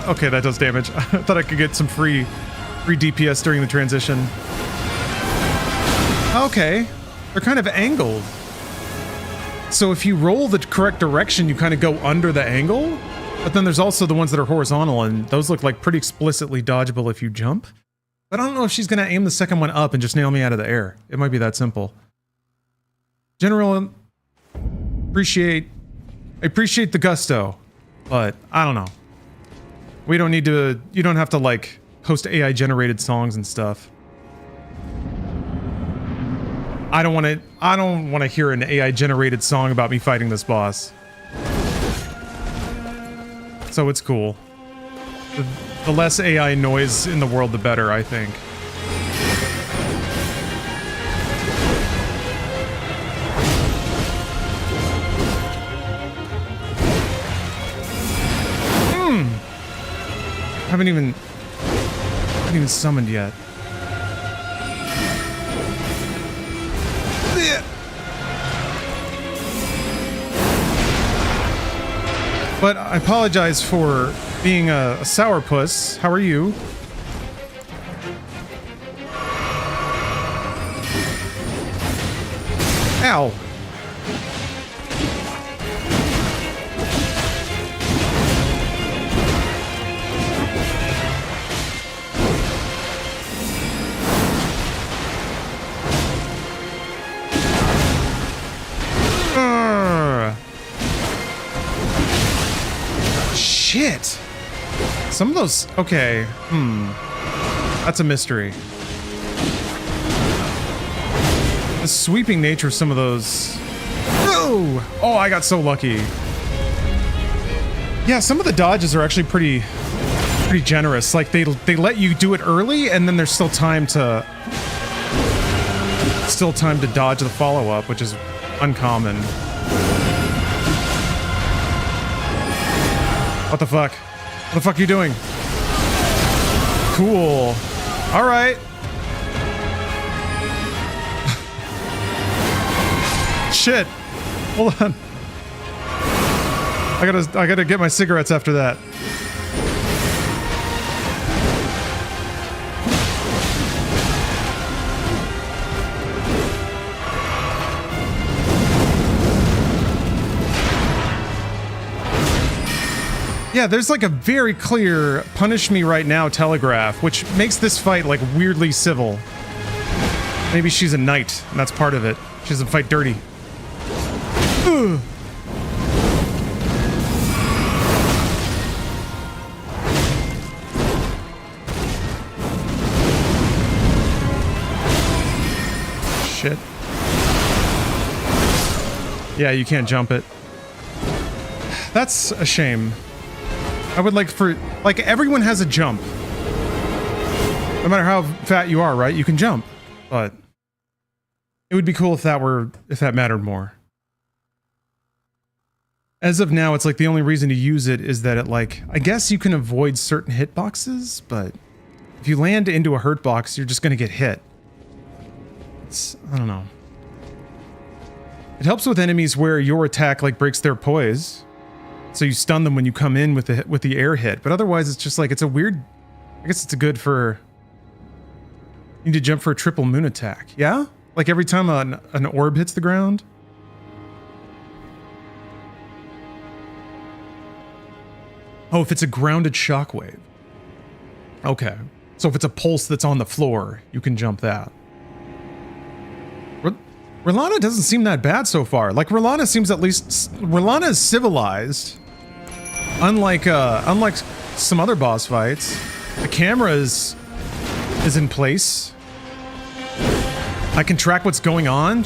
Okay, that does damage. I thought I could get some free DPS during the transition. Okay, they're kind of angled. So if you roll the correct direction, you kind of go under the angle. But then there's also the ones that are horizontal, and those look like pretty explicitly dodgeable if you jump. But I don't know if she's gonna aim the second one up and just nail me out of the air. It might be that simple. General, I appreciate the gusto, but I don't know. We don't need to, you don't have to like post AI generated songs and stuff. I don't want to hear an AI generated song about me fighting this boss. So it's cool. The less AI noise in the world, the better, I think. Haven't even summoned yet. But I apologize for being a sourpuss. How are you? Ow. Shit. Some of those... Okay. That's a mystery. The sweeping nature of some of those... Oh, I got so lucky. Yeah, some of the dodges are actually pretty generous. Like, they let you do it early, and then there's still time to... dodge the follow-up, which is uncommon. What the fuck? What the fuck are you doing? Cool. All right. Shit. Hold on. I gotta get my cigarettes after that. Yeah, there's like a very clear punish me right now telegraph, which makes this fight like weirdly civil. Maybe she's a knight, and that's part of it. She doesn't fight dirty. Ugh. Shit. Yeah, you can't jump it. That's a shame. I would like for... Like, everyone has a jump. No matter how fat you are, right? You can jump. But... it would be cool if that mattered more. As of now, it's like the only reason to use it is that it, like... I guess you can avoid certain hitboxes, but... if you land into a hurt box, you're just gonna get hit. It's... I don't know. It helps with enemies where your attack, like, breaks their poise. So you stun them when you come in with the air hit, but otherwise it's just like, it's a weird... I guess it's a good for... You need to jump for a triple moon attack. Yeah? Like every time an orb hits the ground? Oh, if it's a grounded shockwave. Okay. So if it's a pulse that's on the floor, you can jump that. Rana doesn't seem that bad so far. Like, Rana seems at least... Rana is civilized. Unlike some other boss fights. The camera is in place. I can track what's going on.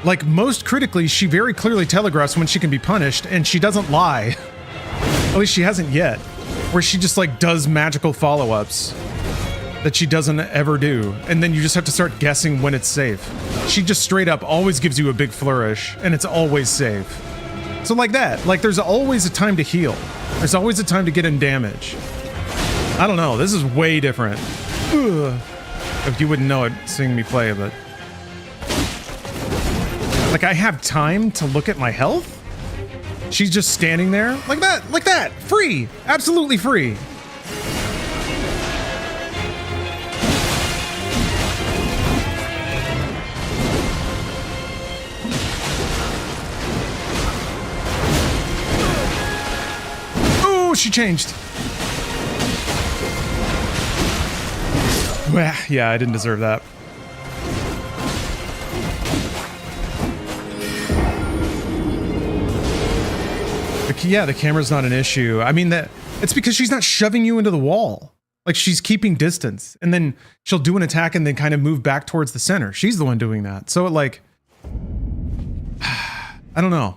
Like, most critically, she very clearly telegraphs when she can be punished, and she doesn't lie. At least she hasn't yet. Where she just, like, does magical follow-ups that she doesn't ever do, and then you just have to start guessing when it's safe. She just straight up always gives you a big flourish, and it's always safe. So like that, like there's always a time to heal. There's always a time to get in damage. I don't know, this is way different. Ugh. If you wouldn't know it seeing me play, but... like I have time to look at my health? She's just standing there, like that, free, absolutely free. She changed. Yeah, I didn't deserve that. Yeah, the camera's not an issue. I mean, it's because she's not shoving you into the wall. Like, she's keeping distance, and then she'll do an attack and then kind of move back towards the center. She's the one doing that. So, like, I don't know.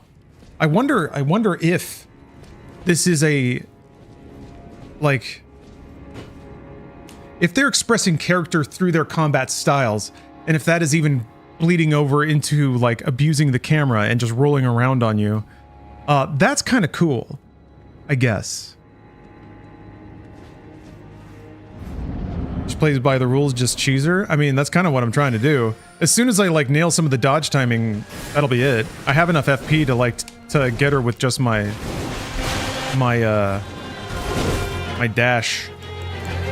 I wonder if this is a, like, if they're expressing character through their combat styles, and if that is even bleeding over into, like, abusing the camera and just rolling around on you. That's kind of cool, I guess. She plays by the rules, just cheese her. I mean, that's kind of what I'm trying to do. As soon as I, like, nail some of the dodge timing, that'll be it. I have enough FP to, like, to get her with just my dash.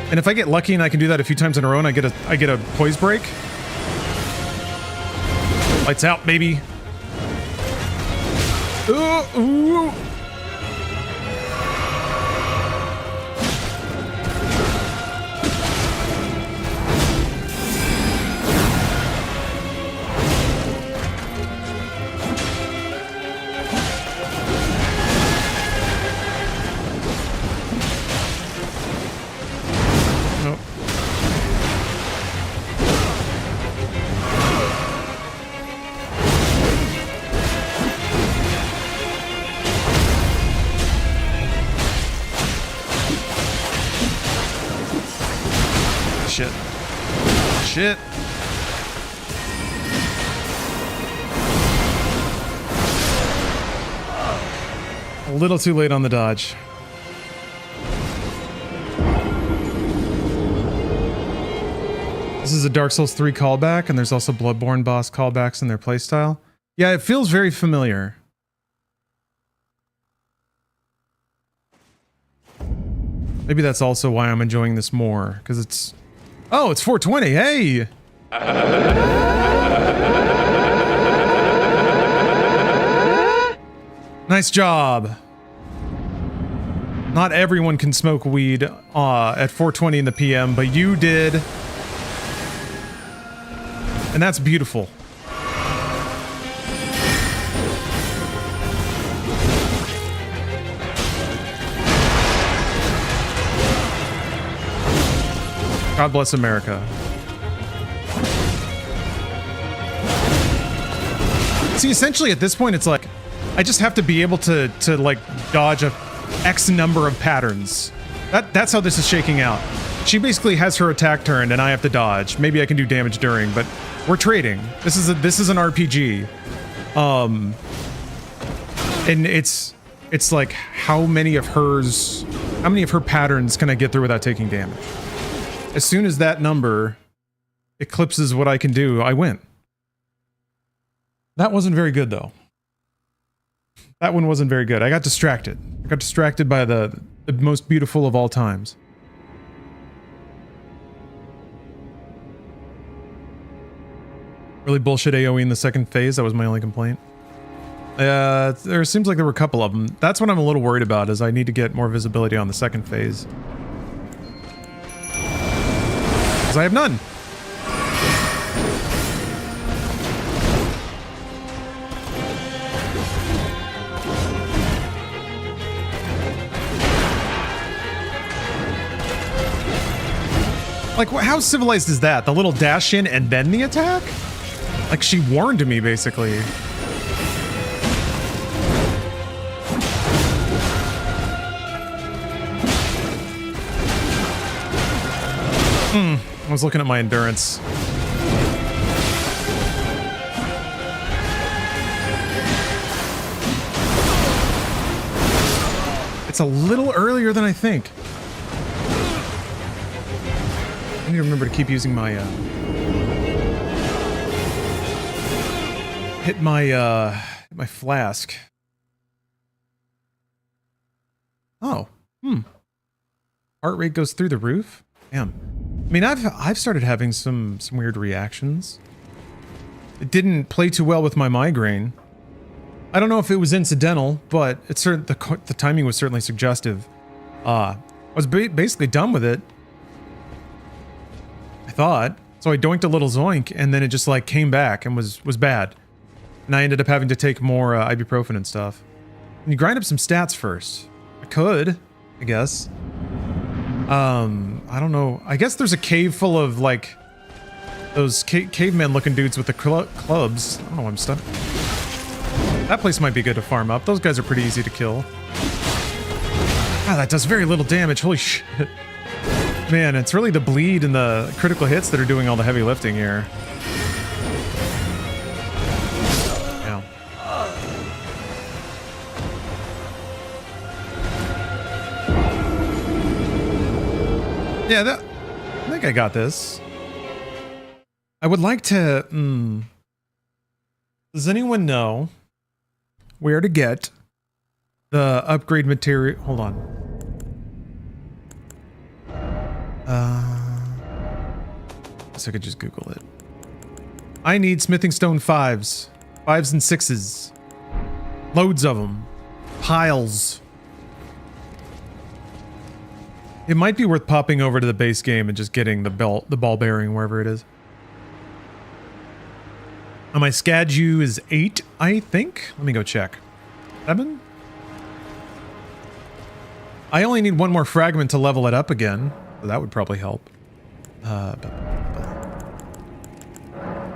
And if I get lucky and I can do that a few times in a row and I get a poise break. Lights out, baby. Ooh. Shit. A little too late on the dodge. This is a Dark Souls 3 callback, and there's also Bloodborne boss callbacks in their playstyle. Yeah, it feels very familiar. Maybe that's also why I'm enjoying this more, because it's... Oh, it's 420, hey! Nice job. Not everyone can smoke weed at 4:20 in the PM, but you did. And that's beautiful. God bless America. See, essentially at this point, it's like, I just have to be able to like dodge a X number of patterns. That's how this is shaking out. She basically has her attack turn and I have to dodge. Maybe I can do damage during, but we're trading. This is an RPG. And it's like how many of her patterns can I get through without taking damage? As soon as that number eclipses what I can do, I win. That wasn't very good, though. That one wasn't very good. I got distracted. I got distracted by the most beautiful of all times. Really bullshit AoE in the second phase. That was my only complaint. There seems like there were a couple of them. That's what I'm a little worried about, is I need to get more visibility on the second phase. Because I have none. Like, how civilized is that? The little dash in and then the attack? Like, she warned me, basically. I was looking at my endurance. It's a little earlier than I think. I need to remember to keep using my, hit my, my flask. Oh, heart rate goes through the roof? Damn. I mean, I've started having some weird reactions. It didn't play too well with my migraine. I don't know if it was incidental, but it's the timing was certainly suggestive. I was basically done with it. I thought. So I doinked a little zoink, and then it just like came back and was bad. And I ended up having to take more ibuprofen and stuff. And you grind up some stats first. I could, I guess. I don't know. I guess there's a cave full of like those caveman looking dudes with the clubs. I don't know why I'm stuck. That place might be good to farm up. Those guys are pretty easy to kill. Ah, that does very little damage. Holy shit. Man, it's really the bleed and the critical hits that are doing all the heavy lifting here. Yeah. Yeah, I think I got this. I would like to... Does anyone know where to get the upgrade material? Hold on. Guess I could just Google it. I need smithing stone 5s. 5s and 6s. Loads of them. Piles. It might be worth popping over to the base game and just getting the ball bearing wherever it is. My Skadju is 8, I think. Let me go check. 7? I only need one more fragment to level it up again. So that would probably help.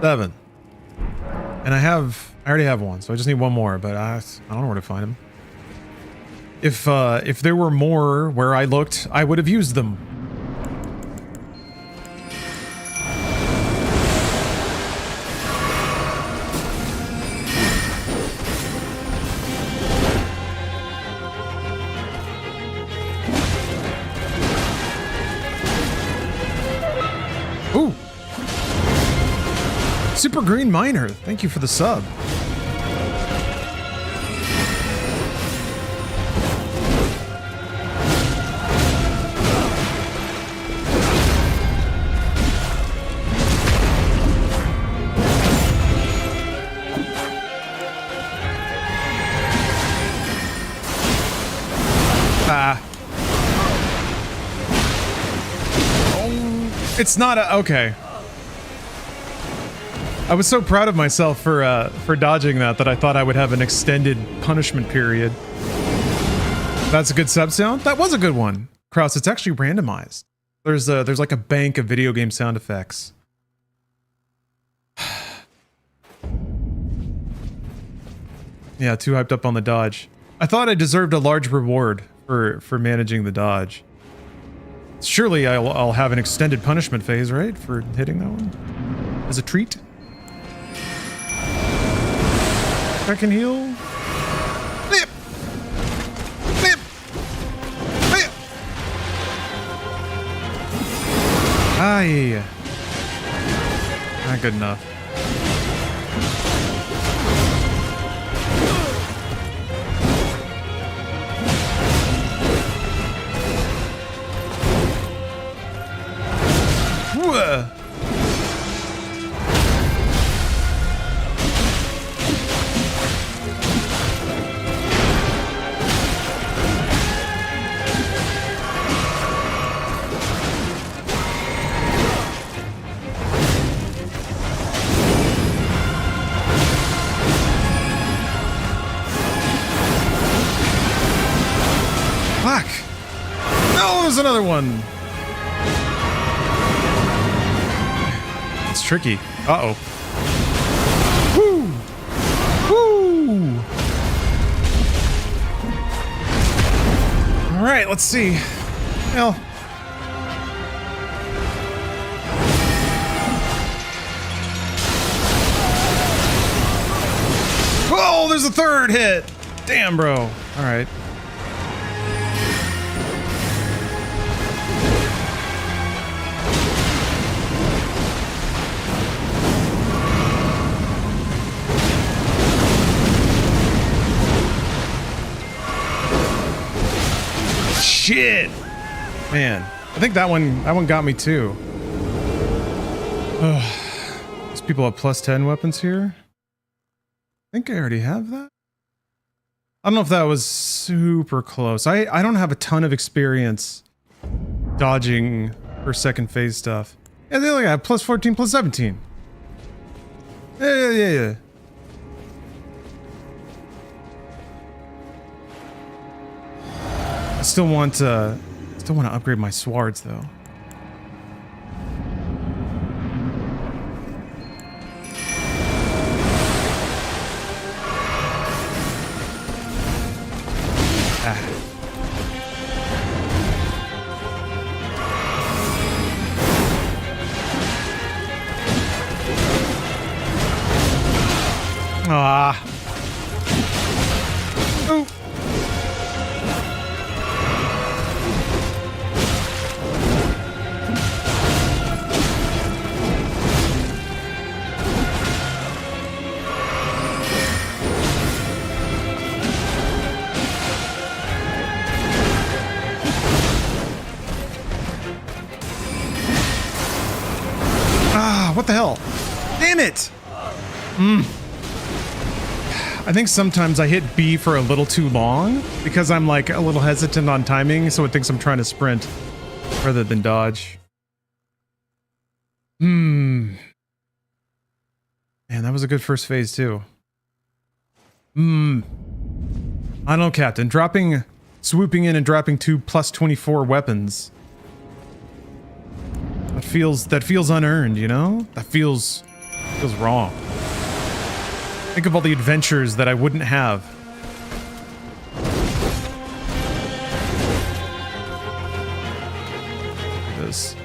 7. And I already have one, so I just need one more, but I don't know where to find them. If there were more where I looked, I would have used them. Ooh! Super Green Miner, thank you for the sub. It's not a... Okay. I was so proud of myself for dodging that I thought I would have an extended punishment period. That's a good sub sound? That was a good one. Kraus, it's actually randomized. There's like a bank of video game sound effects. Yeah, too hyped up on the dodge. I thought I deserved a large reward for managing the dodge. Surely I'll have an extended punishment phase, right? For hitting that one? As a treat? I can heal. Flip! Flip! Flip! Aye. Not good enough. Fuck! No, there's another one! It's tricky. Uh-oh. Woo! Woo! Alright, let's see. Well... Oh, there's a third hit! Damn, bro. Alright. Shit! Man, I think that one got me too. These people have plus 10 weapons here. I think I already have that. I don't know if that was super close. I don't have a ton of experience dodging for second phase stuff. Yeah, they only got plus 14, plus 17. Yeah. I still want to upgrade my swords though. Oh. What the hell? Damn it! I think sometimes I hit B for a little too long because I'm like a little hesitant on timing, so it thinks I'm trying to sprint rather than dodge. Man, that was a good first phase too. I don't know, Captain. Swooping in and dropping 2 plus 24 weapons. That feels unearned, you know? That feels wrong. Think of all the adventures that I wouldn't have. This.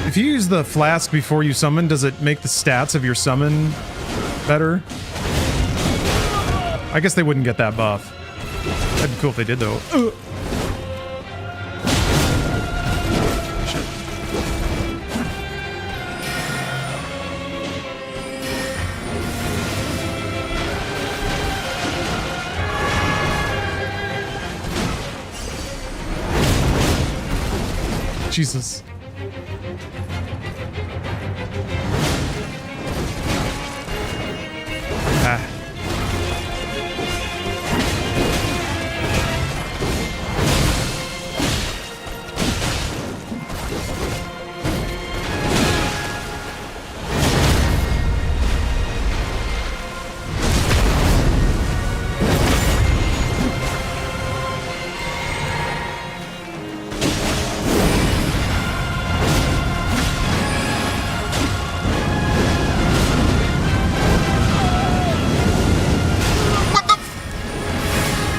If you use the flask before you summon, does it make the stats of your summon better? I guess they wouldn't get that buff. That'd be cool if they did, though. Jesus.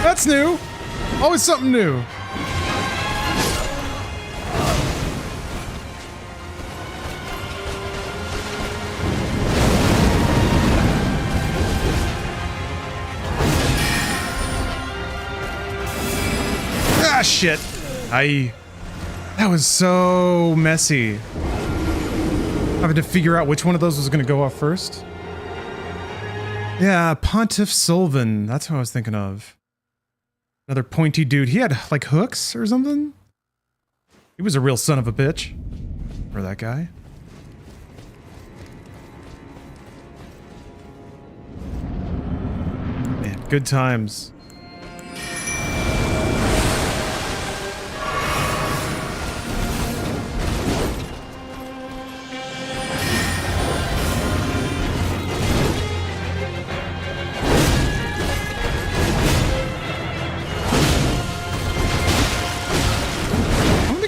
That's new. Always something new. Ah, shit. That was so messy. Having to figure out which one of those was going to go off first. Yeah, Pontiff Sylvan. That's what I was thinking of. Another pointy dude. He had, like, hooks or something? He was a real son of a bitch. For that guy. Man, good times.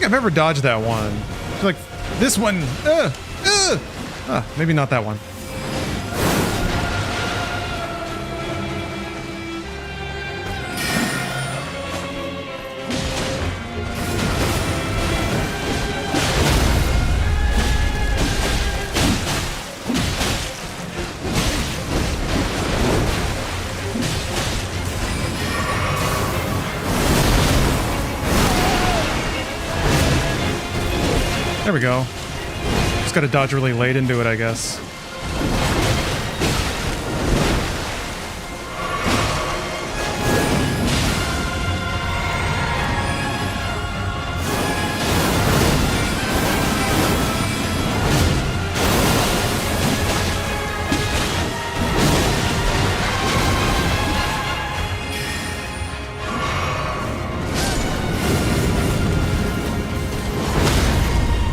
I've ever dodged that one. I feel like this one. Maybe not that one. There we go. Just gotta dodge really late into it, I guess.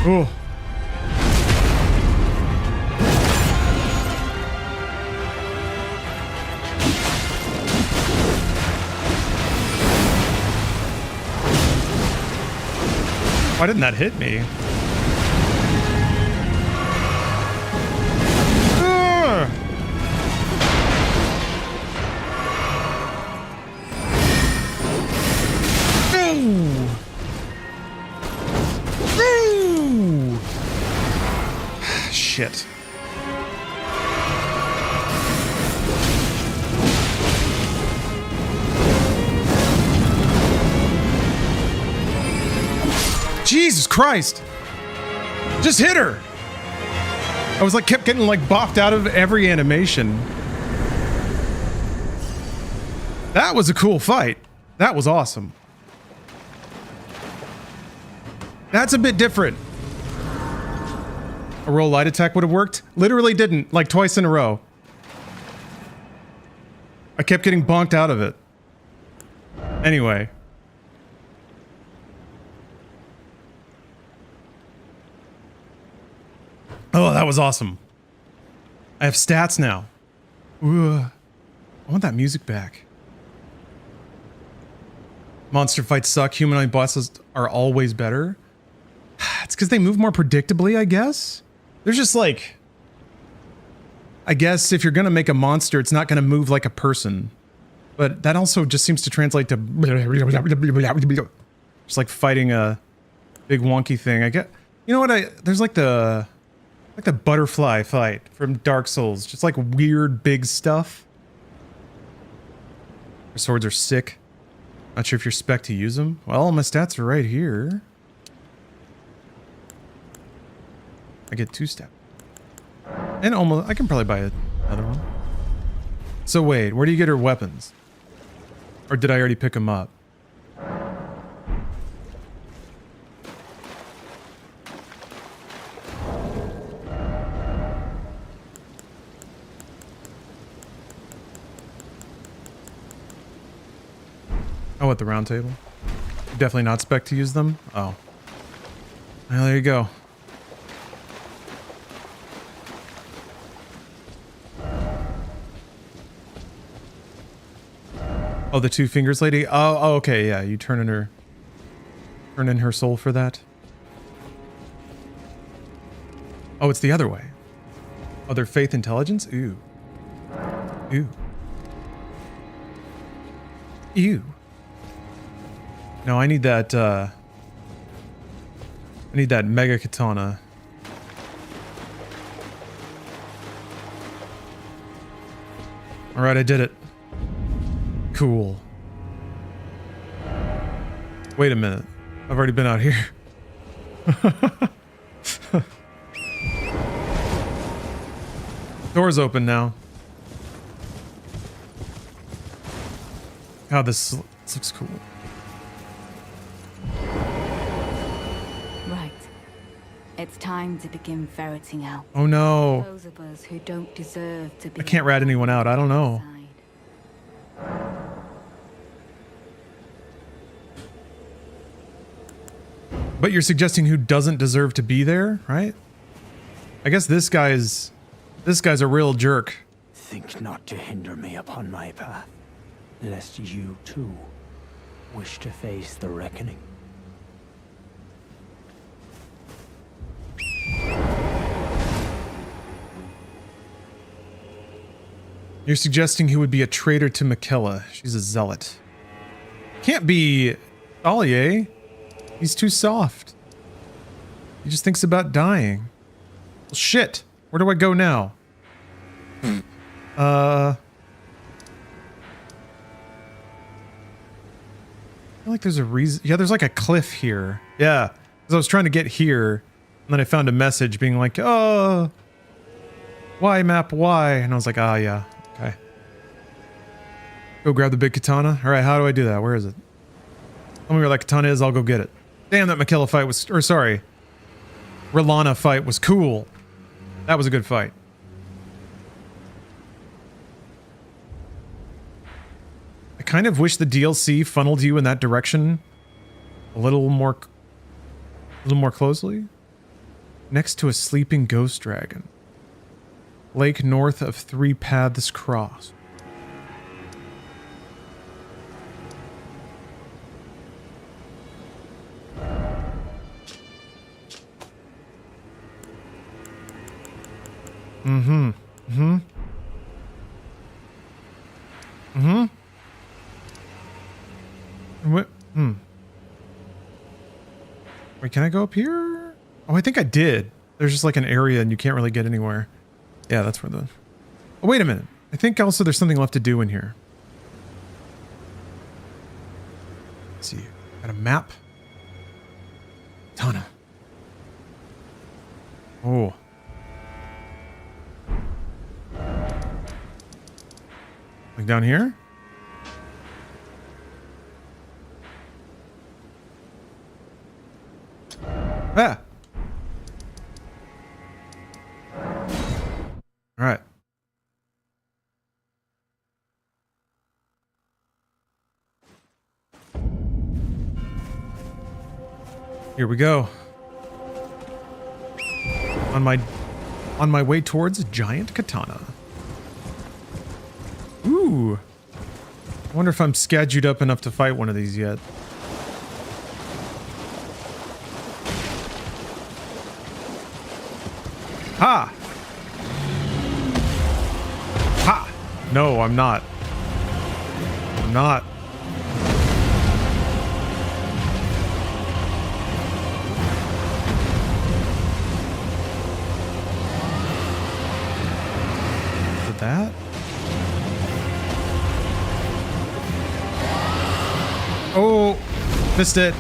Oh. Why didn't that hit me? Ugh. Ooh. Ooh. Shit. Jesus Christ! Just hit her! I was like, kept getting like bopped out of every animation. That was a cool fight. That was awesome. That's a bit different. A roll light attack would have worked. Literally didn't, like twice in a row. I kept getting bonked out of it. Anyway. Oh, that was awesome. I have stats now. Ooh, I want that music back. Monster fights suck. Humanoid bosses are always better. It's because they move more predictably, I guess. There's just like... I guess if you're going to make a monster, it's not going to move like a person. But that also just seems to translate to... Just like fighting a big wonky thing. I get... You know what? There's like the butterfly fight from Dark Souls. Just like weird big stuff. Their swords are sick. Not sure if you're spec to use them. Well, my stats are right here. I get 2 stats. And almost, I can probably buy another one. So wait, where do you get her weapons? Or did I already pick them up? Oh, at the round table? Definitely not spec to use them? Oh. Well, there you go. Oh, the 2 fingers lady? Oh, okay, yeah, you turn in her soul for that. Oh, it's the other way. Oh, their faith intelligence? Ooh. Ooh. Ew. No, I need that, mega katana. Alright, I did it. Cool. Wait a minute. I've already been out here. Door's open now. God, this looks cool. Right. It's time to begin ferreting out. Oh no. Those of us who don't deserve to be. I can't rat anyone out. I don't know. But you're suggesting who doesn't deserve to be there, right? I guess this guy's a real jerk. Think not to hinder me upon my path, lest you too wish to face the reckoning. You're suggesting he would be a traitor to Mikella. She's a zealot. Can't be Dahlia. He's too soft. He just thinks about dying. Well, shit. Where do I go now? I feel like there's a reason. Yeah, there's like a cliff here. Yeah. Because I was trying to get here, and then I found a message being like, oh, why map why? And I was like, ah, yeah. Okay. Go grab the big katana. All right, how do I do that? Where is it? Tell me where that katana is. I'll go get it. Damn, that Mikella fight was, or sorry, Rana fight was cool. That was a good fight. I kind of wish the DLC funneled you in that direction a little more closely. Next to a sleeping ghost dragon. Lake north of 3 paths cross. Mm-hmm. Mm-hmm. Mm-hmm. What? Hmm. Wait, can I go up here? Oh, I think I did. There's just like an area and you can't really get anywhere. Yeah, that's where the... Oh, wait a minute. I think also there's something left to do in here. Let's see. Got a map. Tana. Oh. Like down here? Ah! Alright. Here we go. On my way towards a giant katana. Ooh. I wonder if I'm skadged up enough to fight one of these yet. Ha! Ha! No, I'm not. I'm not. Is it that? Oh, missed it.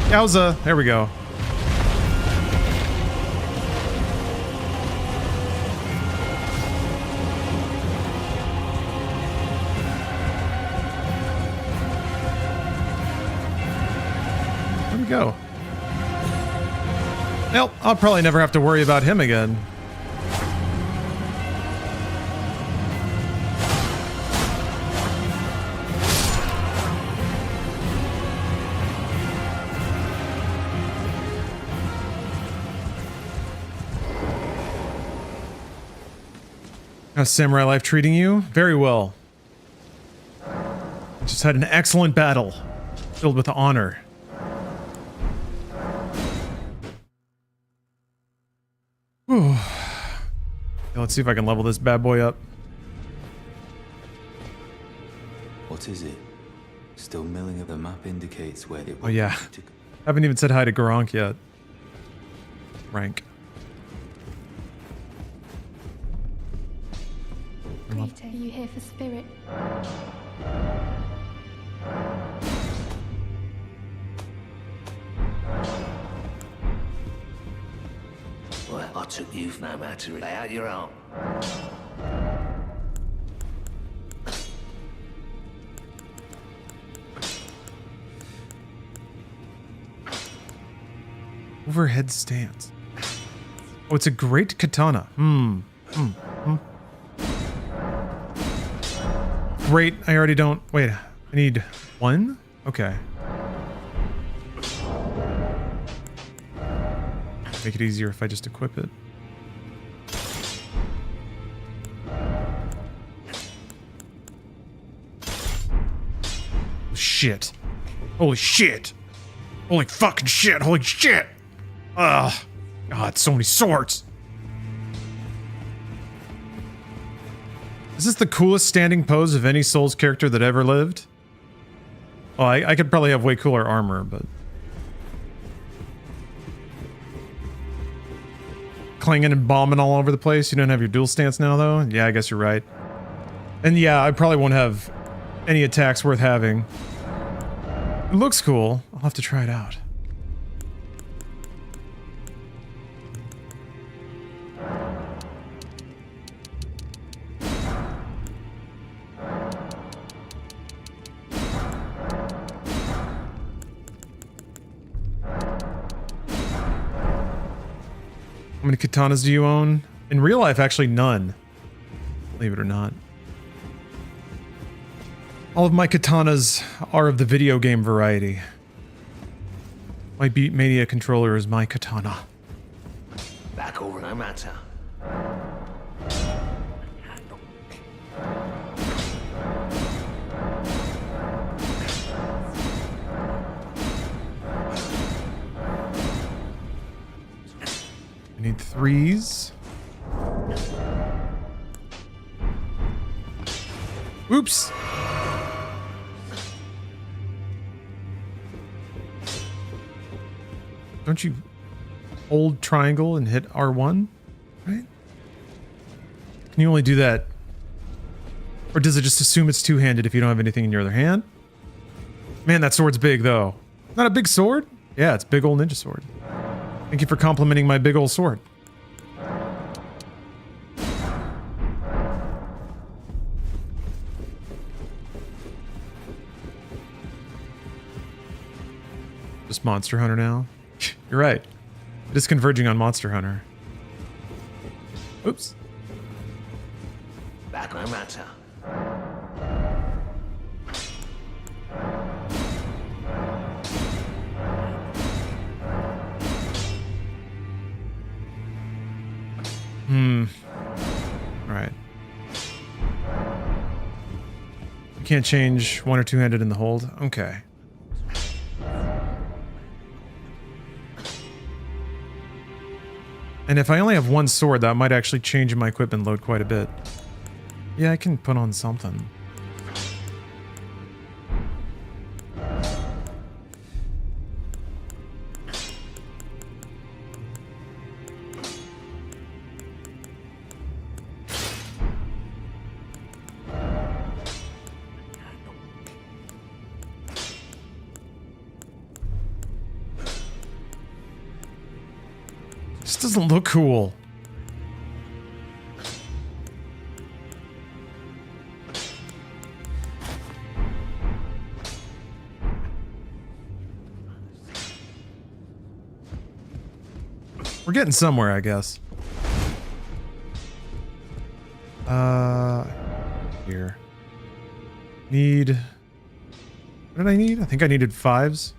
Yowza. There we go. Where'd he go? Well, I'll probably never have to worry about him again. How's Samurai Life treating you? Very well. Just had an excellent battle, filled with honor. Whew. Yeah, let's see if I can level this bad boy up. What is it? Still milling at the map indicates where it. Oh yeah. Haven't even said hi to Garank yet. Rank. Are you here for spirit? Well, I took you for no matter. Lay out your arm. Overhead stance. Oh, it's a great katana. Great, I already don't... Wait, I need one? Okay. Make it easier if I just equip it. Shit. Holy shit. Holy fucking shit. Holy shit. Ugh. God, so many swords. Is this the coolest standing pose of any Souls character that ever lived? Well, I could probably have way cooler armor, but... Clanging and bombing all over the place. You don't have your dual stance now, though? Yeah, I guess you're right. And yeah, I probably won't have any attacks worth having. It looks cool. I'll have to try it out. How many katanas do you own? In real life, actually none. Believe it or not. All of my katanas are of the video game variety. My Beatmania controller is my katana. Back over no matter. I need 3s. Oops. Don't you hold triangle and hit R1? Right? Can you only do that? Or does it just assume it's two-handed if you don't have anything in your other hand? Man, that sword's big, though. Not a big sword? Yeah, it's a big old ninja sword. Thank you for complimenting my big old sword. Just Monster Hunter now? You're right. It is converging on Monster Hunter. Oops. Back no matter. Alright. You can't change one or two-handed in the hold? Okay. And if I only have one sword, that might actually change my equipment load quite a bit. Yeah, I can put on something. This doesn't look cool. We're getting somewhere, I guess. Here. Need... What did I need? I think I needed 5s.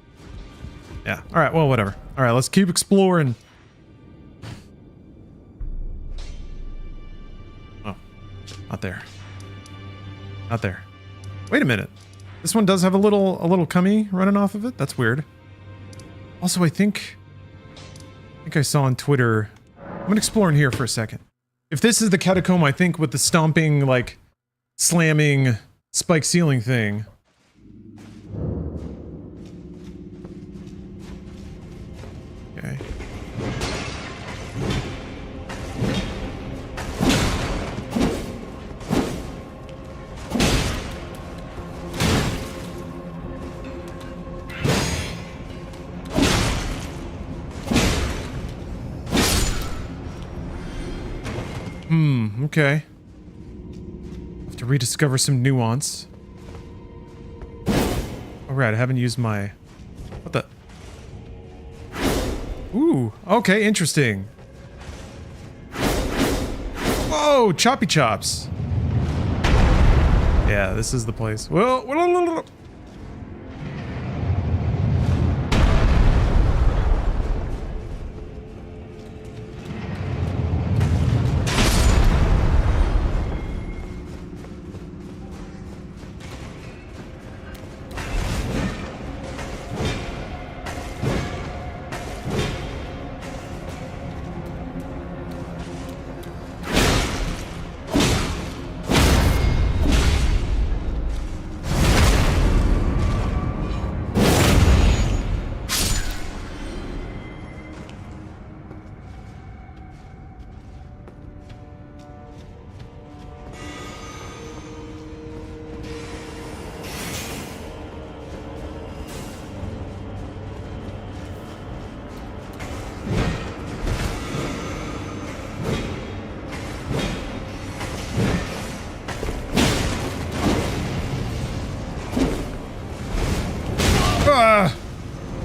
Yeah, alright, well, whatever. Alright, let's keep exploring. Oh, not there. Not there. Wait a minute. This one does have a little cummy running off of it? That's weird. Also, I think I saw on Twitter... I'm gonna explore in here for a second. If this is the catacomb, I think, with the stomping, like, slamming, spike ceiling thing... Okay. Okay. Have to rediscover some nuance. Alright, I haven't used my... What the... Ooh, okay, interesting. Whoa, choppy chops. Yeah, this is the place. Whoa.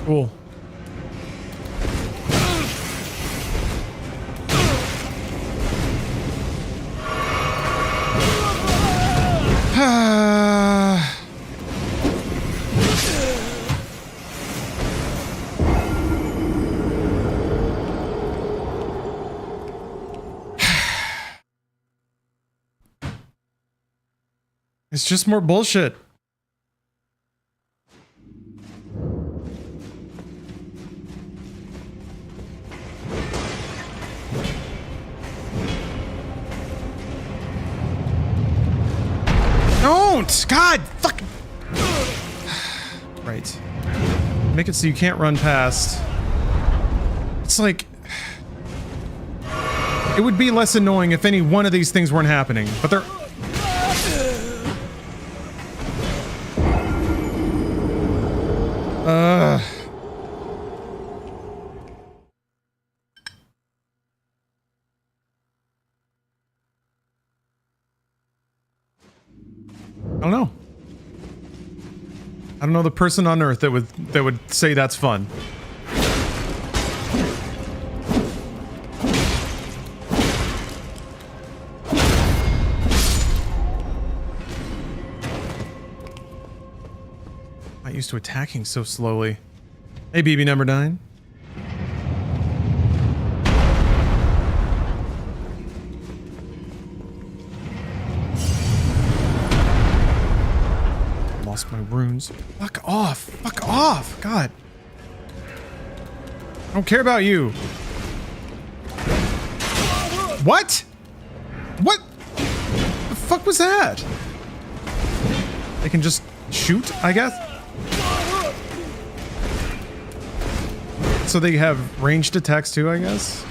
Cool. It's just more bullshit. Don't! God! Fuck! Right. Make it so you can't run past. It's like... It would be less annoying if any one of these things weren't happening, but they're... I don't know. I don't know the person on Earth that would say that's fun. Not used to attacking so slowly. Hey, BB number 9. Lost my runes. Fuck off! Fuck off! God. I don't care about you. What? What? The fuck was that? They can just shoot, I guess? So they have ranged attacks too, I guess?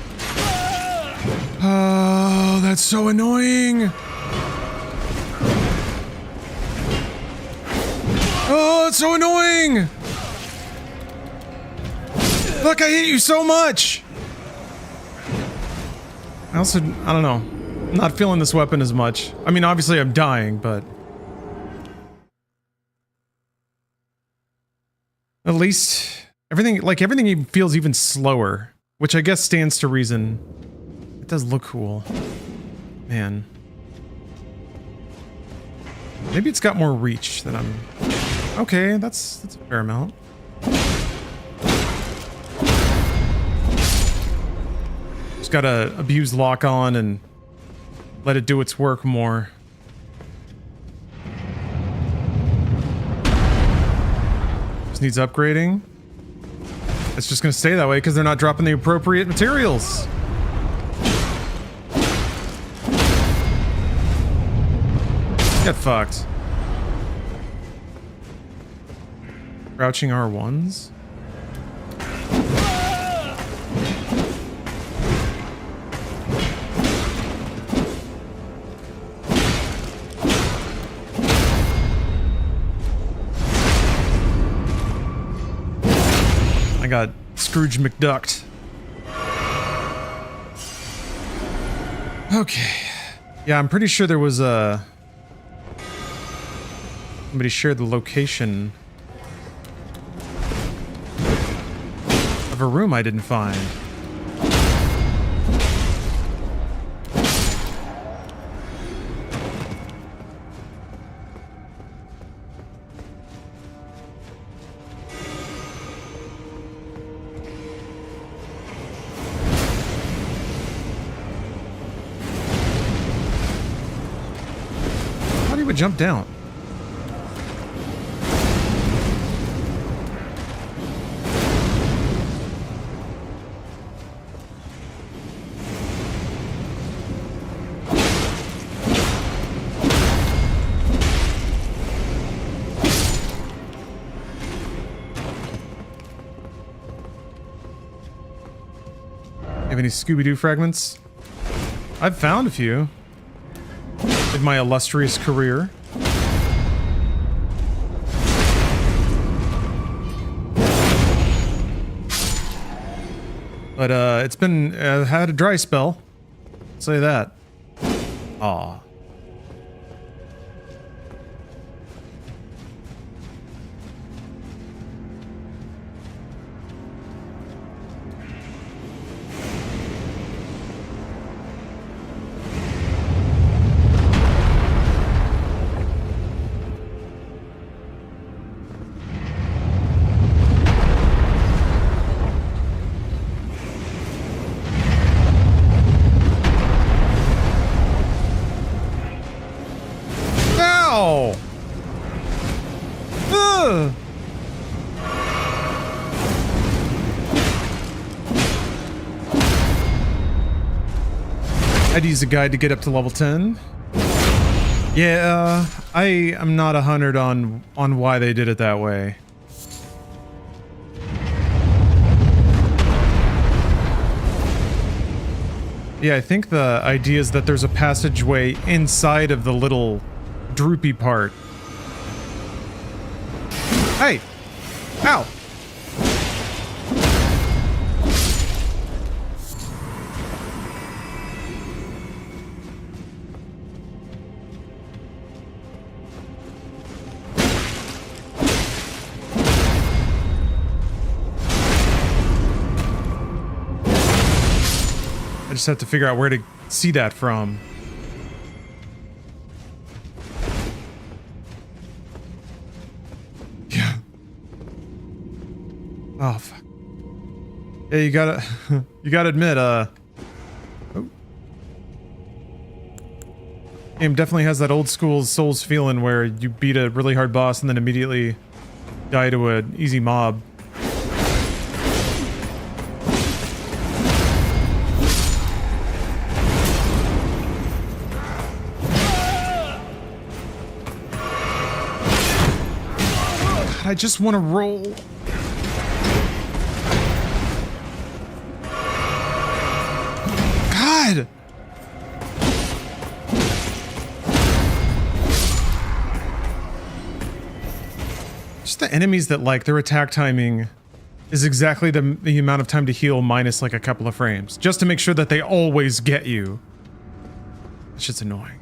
Oh, that's so annoying! Oh, it's so annoying! Look, I hate you so much! I don't know. I'm not feeling this weapon as much. I mean, obviously I'm dying, but... At least... Everything feels even slower. Which I guess stands to reason. It does look cool. Man. Maybe it's got more reach than I'm... Okay, that's a fair amount. Just gotta abuse lock on and let it do its work more. Just needs upgrading. It's just gonna stay that way because they're not dropping the appropriate materials. Get fucked. Crouching R1s? I got Scrooge McDucked. Okay. Yeah, I'm pretty sure there was a... Somebody shared the location of a room I didn't find. How do you jump down? Have any Scooby-Doo fragments? I've found a few in my illustrious career. But it's been had a dry spell. I'll say that. Aw. I'd use a guide to get up to level 10. Yeah, I am not 100 on why they did it that way. Yeah, I think the idea is that there's a passageway inside of the little droopy part. Hey! Ow! I just have to figure out where to see that from. Yeah. Oh, fuck. Yeah, you gotta... you gotta admit, oh. Game definitely has that old school Souls feeling where you beat a really hard boss and then immediately die to an easy mob. I just want to roll. God! Just the enemies that, like, their attack timing is exactly the amount of time to heal minus, like, a couple of frames. Just to make sure that they always get you. That shit's annoying.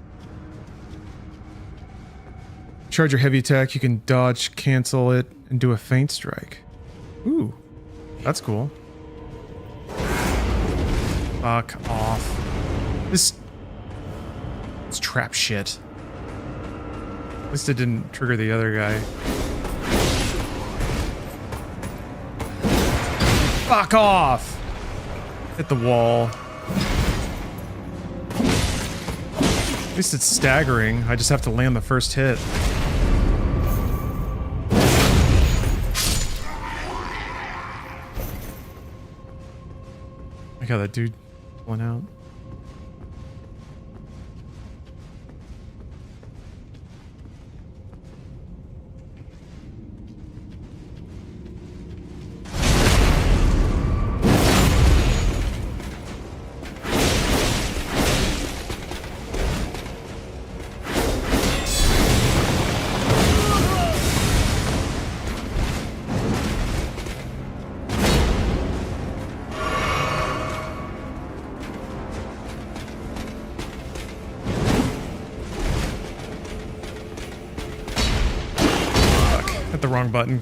Charge your heavy attack, you can dodge, cancel it, and do a feint strike. Ooh, that's cool. Fuck off. It's trap shit. At least it didn't trigger the other guy. Fuck off! Hit the wall. At least it's staggering. I just have to land the first hit. Look how that dude went out. Hit the wrong button.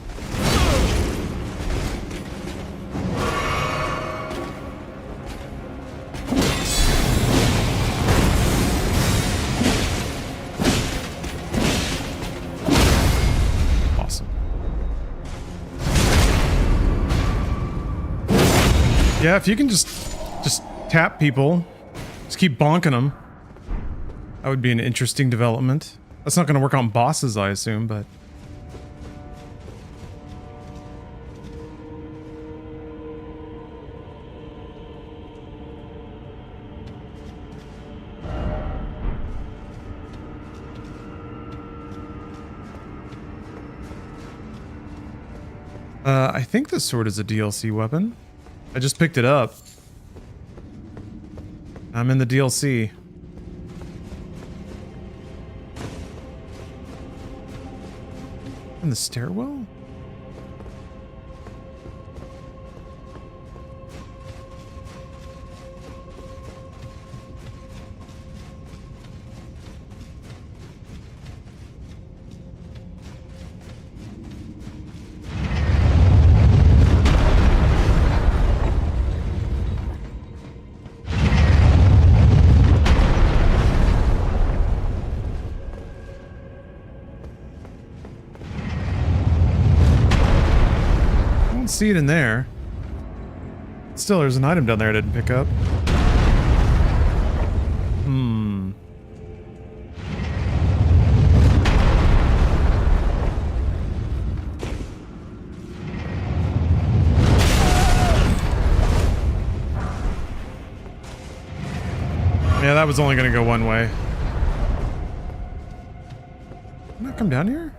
Awesome. Yeah, if you can just tap people, just keep bonking them, that would be an interesting development. That's not going to work on bosses, I assume, but... I think this sword is a DLC weapon. I just picked it up. I'm in the DLC. In the stairwell? See it in there. Still, there's an item down there I didn't pick up. Yeah, that was only gonna go one way. Can I come down here?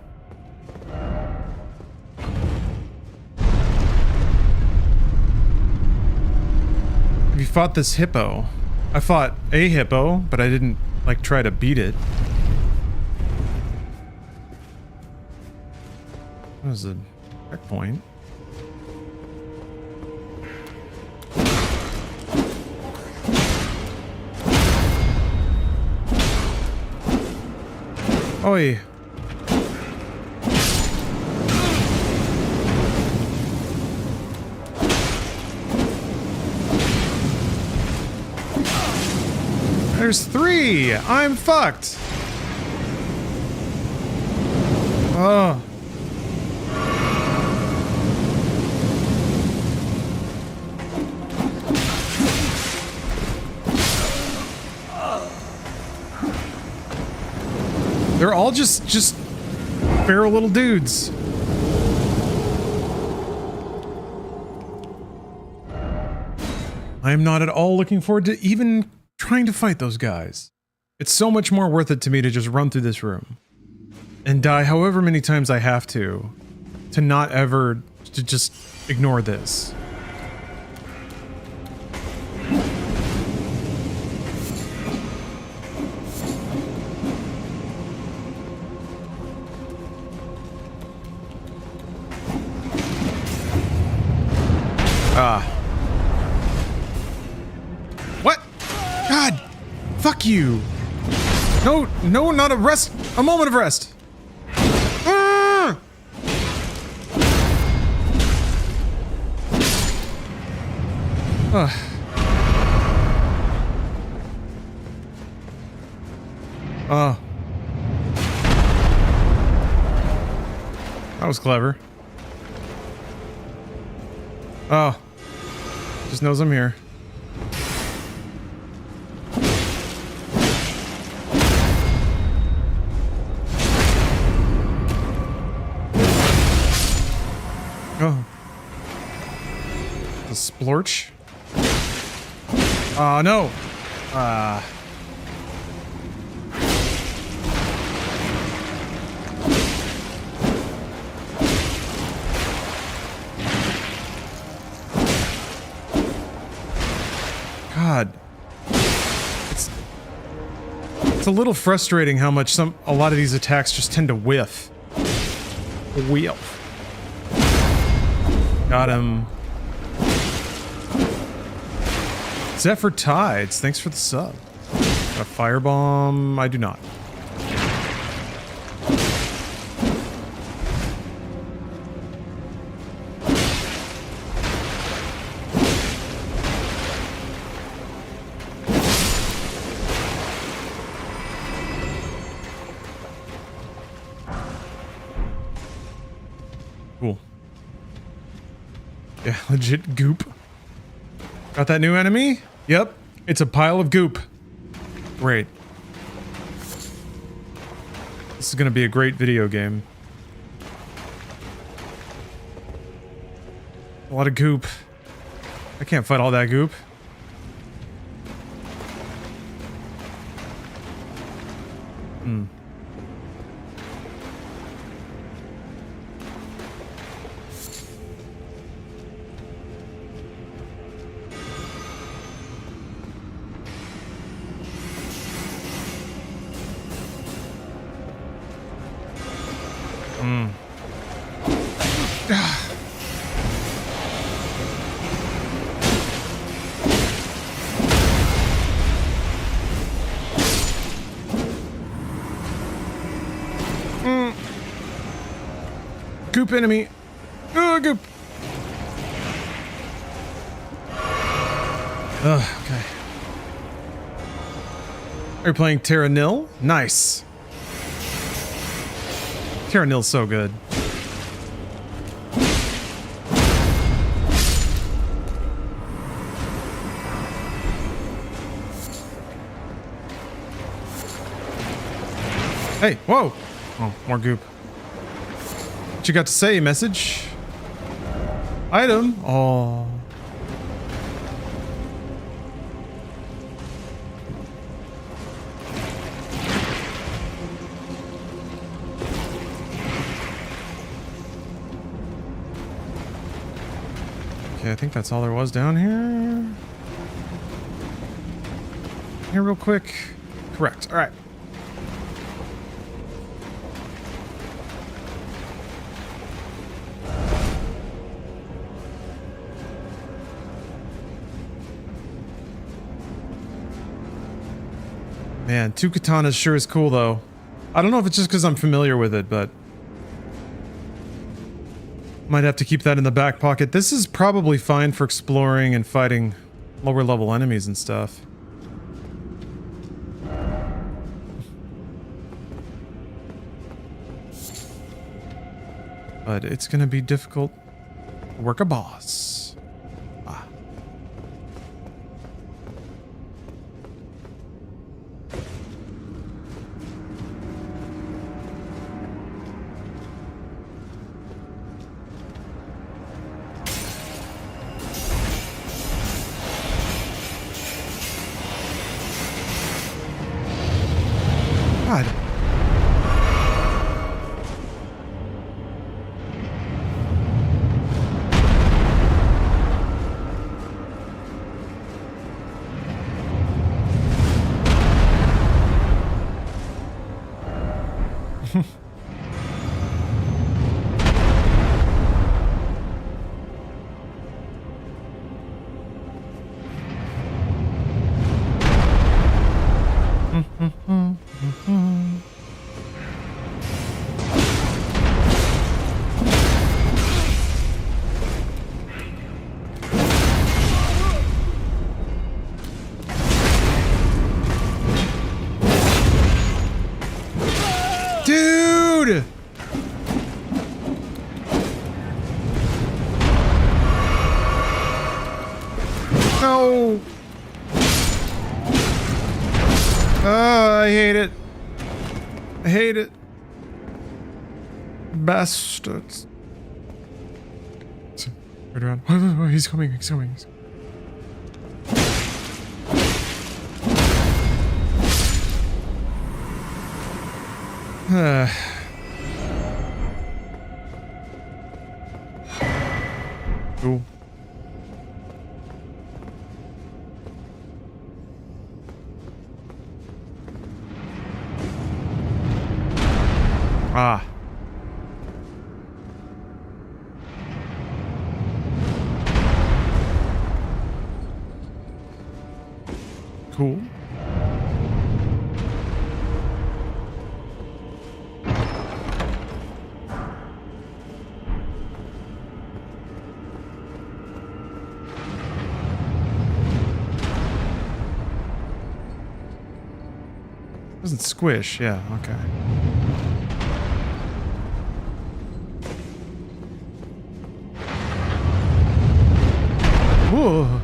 Have you fought this hippo? I fought a hippo, but I didn't, like, try to beat it. That was a checkpoint. Oi. There's 3! I'm fucked! Oh. They're all just feral little dudes. I am not at all looking forward to even trying to fight those guys. It's so much more worth it to me to just run through this room and die however many times I have to not ever to just ignore this. What? God! Fuck you! No, no, not a rest! A moment of rest! Ah! Oh. That was clever. Oh. Just knows I'm here. Oh. The splorch. No. God. It's a little frustrating how much a lot of these attacks just tend to whiff. Whiff. Got him. Zephyr Tides, thanks for the sub. Got a firebomb? I do not. Cool. Yeah, legit goop. Got that new enemy? Yep, it's a pile of goop. Great. This is gonna be a great video game. A lot of goop. I can't fight all that goop. Hmm. Goop enemy. Oh, goop. Okay. Are you playing Terra Nil? Nice. Terra Nil's so good. Hey, whoa! Oh, more goop. What you got to say, message? Item? Oh. Okay, I think that's all there was down here. Here real quick. Correct. All right. Man, 2 katanas sure is cool though. I don't know if it's just because I'm familiar with it, but might have to keep that in the back pocket. This is probably fine for exploring and fighting lower level enemies and stuff. But it's gonna be difficult to work a boss. Ah. God. Dude! No! Oh, I hate it. I hate it. Bastards. Right around. Oh, he's coming, he's coming. Cool. Ah. Cool. Doesn't squish, yeah, okay. Whoa.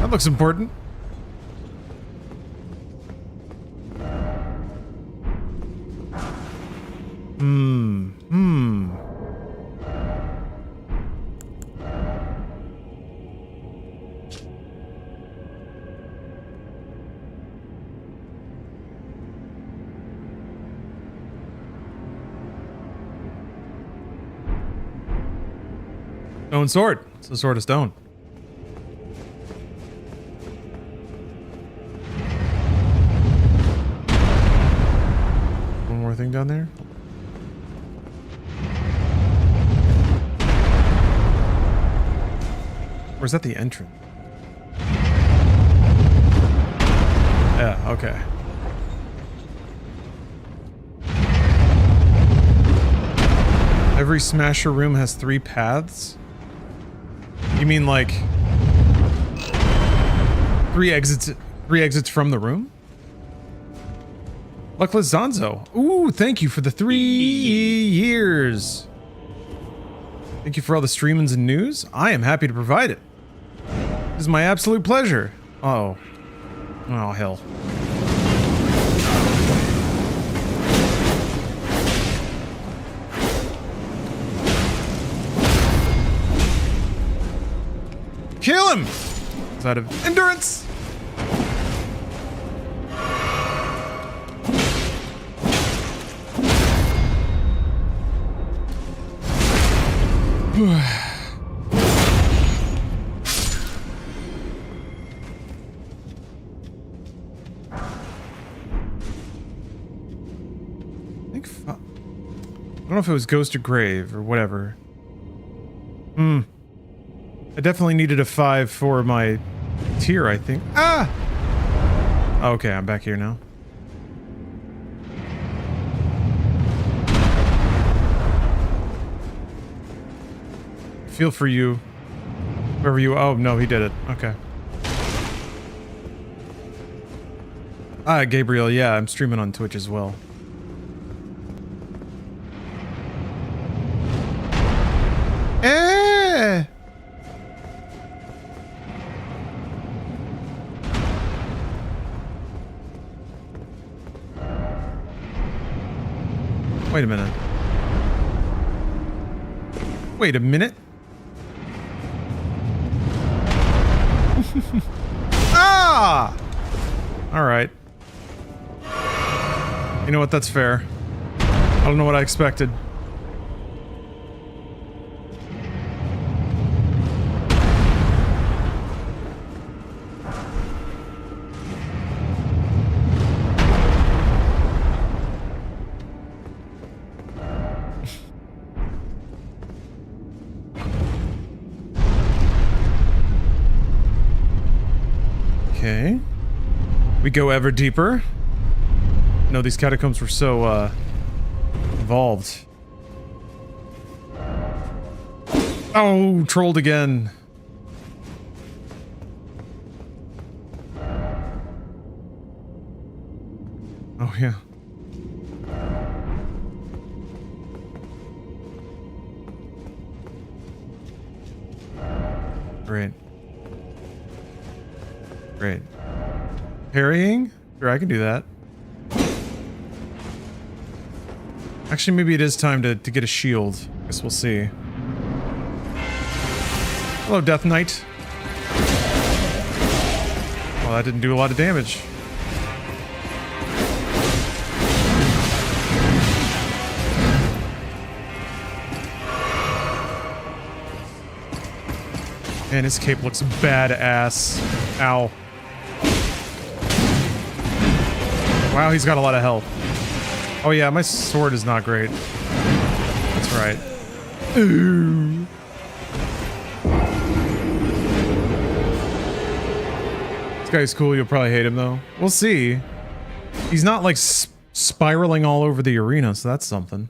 That looks important. Stone sword. It's a sword of stone. One more thing down there. Or is that the entrance? Yeah, okay. Every smasher room has 3 paths? You mean like 3 exits from the room? Luckless Zonzo. Ooh, thank you for the 3 years. Thank you for all the streamings and news. I am happy to provide it. This is my absolute pleasure. Uh-oh. Oh, hell. Kill him! It's out of endurance! I don't know if it was Ghost or Grave or whatever. I definitely needed a 5 for my tier, I think. Ah! Okay, I'm back here now. Feel for you. Whoever you... Oh, no, he did it. Okay. Ah, Gabriel, yeah, I'm streaming on Twitch as well. Eh! Wait a minute. Wait a minute. Ah! All right. You know what? That's fair. I don't know what I expected. Okay. We go ever deeper. No, these catacombs were so, involved. Oh, trolled again. Oh, yeah. Great. Great. Parrying? Sure, I can do that. Actually, maybe it is time to get a shield. Guess we'll see. Hello, Death Knight. Well, that didn't do a lot of damage. Man, his cape looks badass. Ow. Wow, he's got a lot of health. Oh yeah, my sword is not great. That's right. Ooh. This guy's cool, you'll probably hate him though. We'll see. He's not like spiraling all over the arena, so that's something.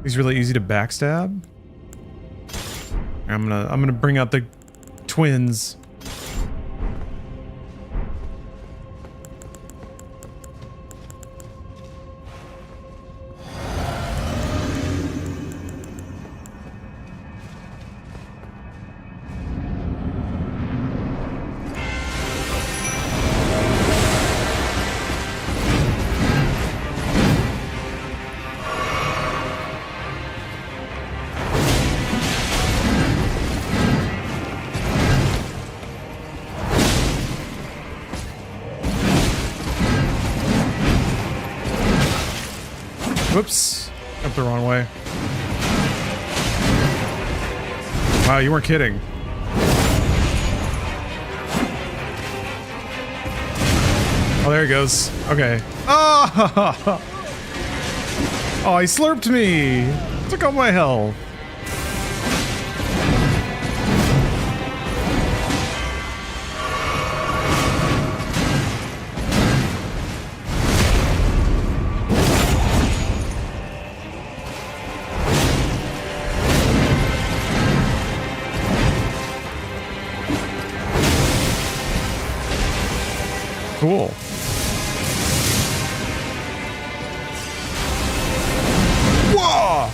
He's really easy to backstab. I'm gonna bring out the twins. Whoops. Up the wrong way. Wow, you weren't kidding. Oh, there he goes. Okay. Oh! Oh, he slurped me! Took all my health. Cool. Whoa!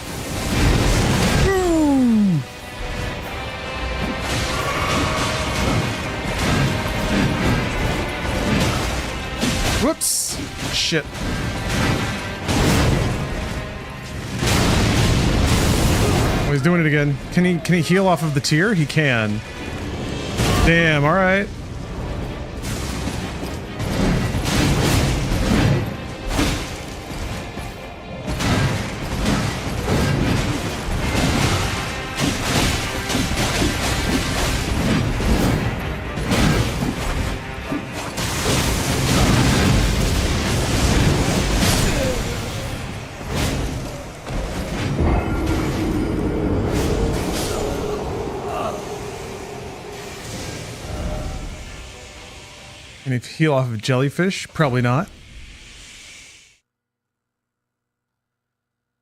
Ooh. Whoops! Shit. Oh, he's doing it again. Can he heal off of the tier? He can. Damn, alright. Can you heal off of jellyfish? Probably not.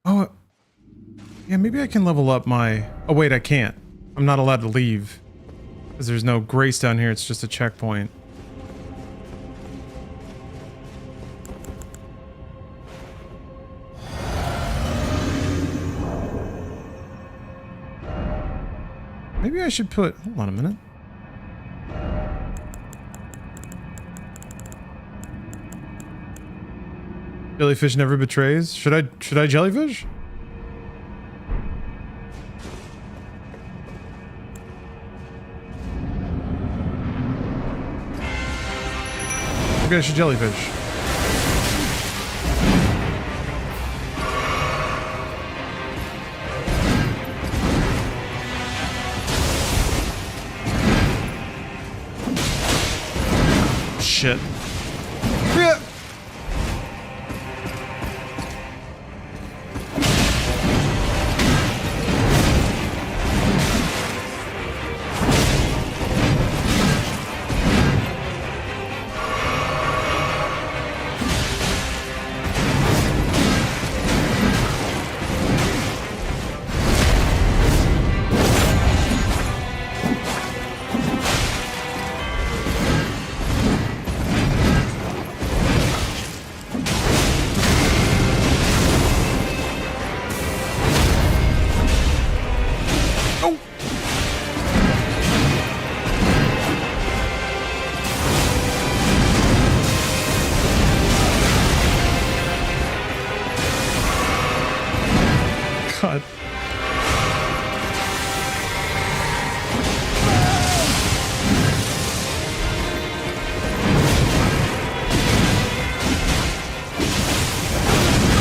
Oh, yeah, maybe I can level up my... Oh, wait, I can't. I'm not allowed to leave. Because there's no grace down here, it's just a checkpoint. Maybe I should put... Hold on a minute. Jellyfish never betrays. Should I jellyfish? Maybe I should jellyfish. Shit. Yeah. God.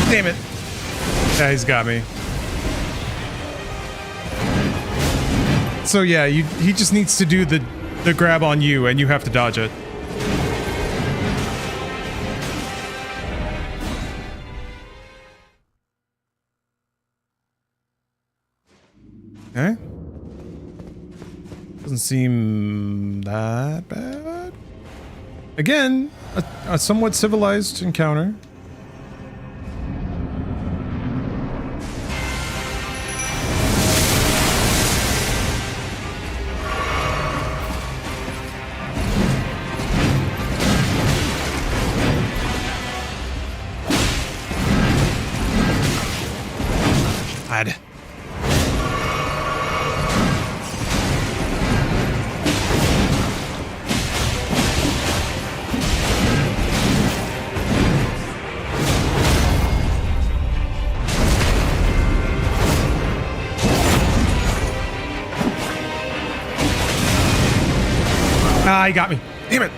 Damn it. Yeah, he's got me. So yeah, he just needs to do the grab on you and you have to dodge it. Okay. Doesn't seem that bad. Again, a somewhat civilized encounter. God. Ah, he got me. Damn it.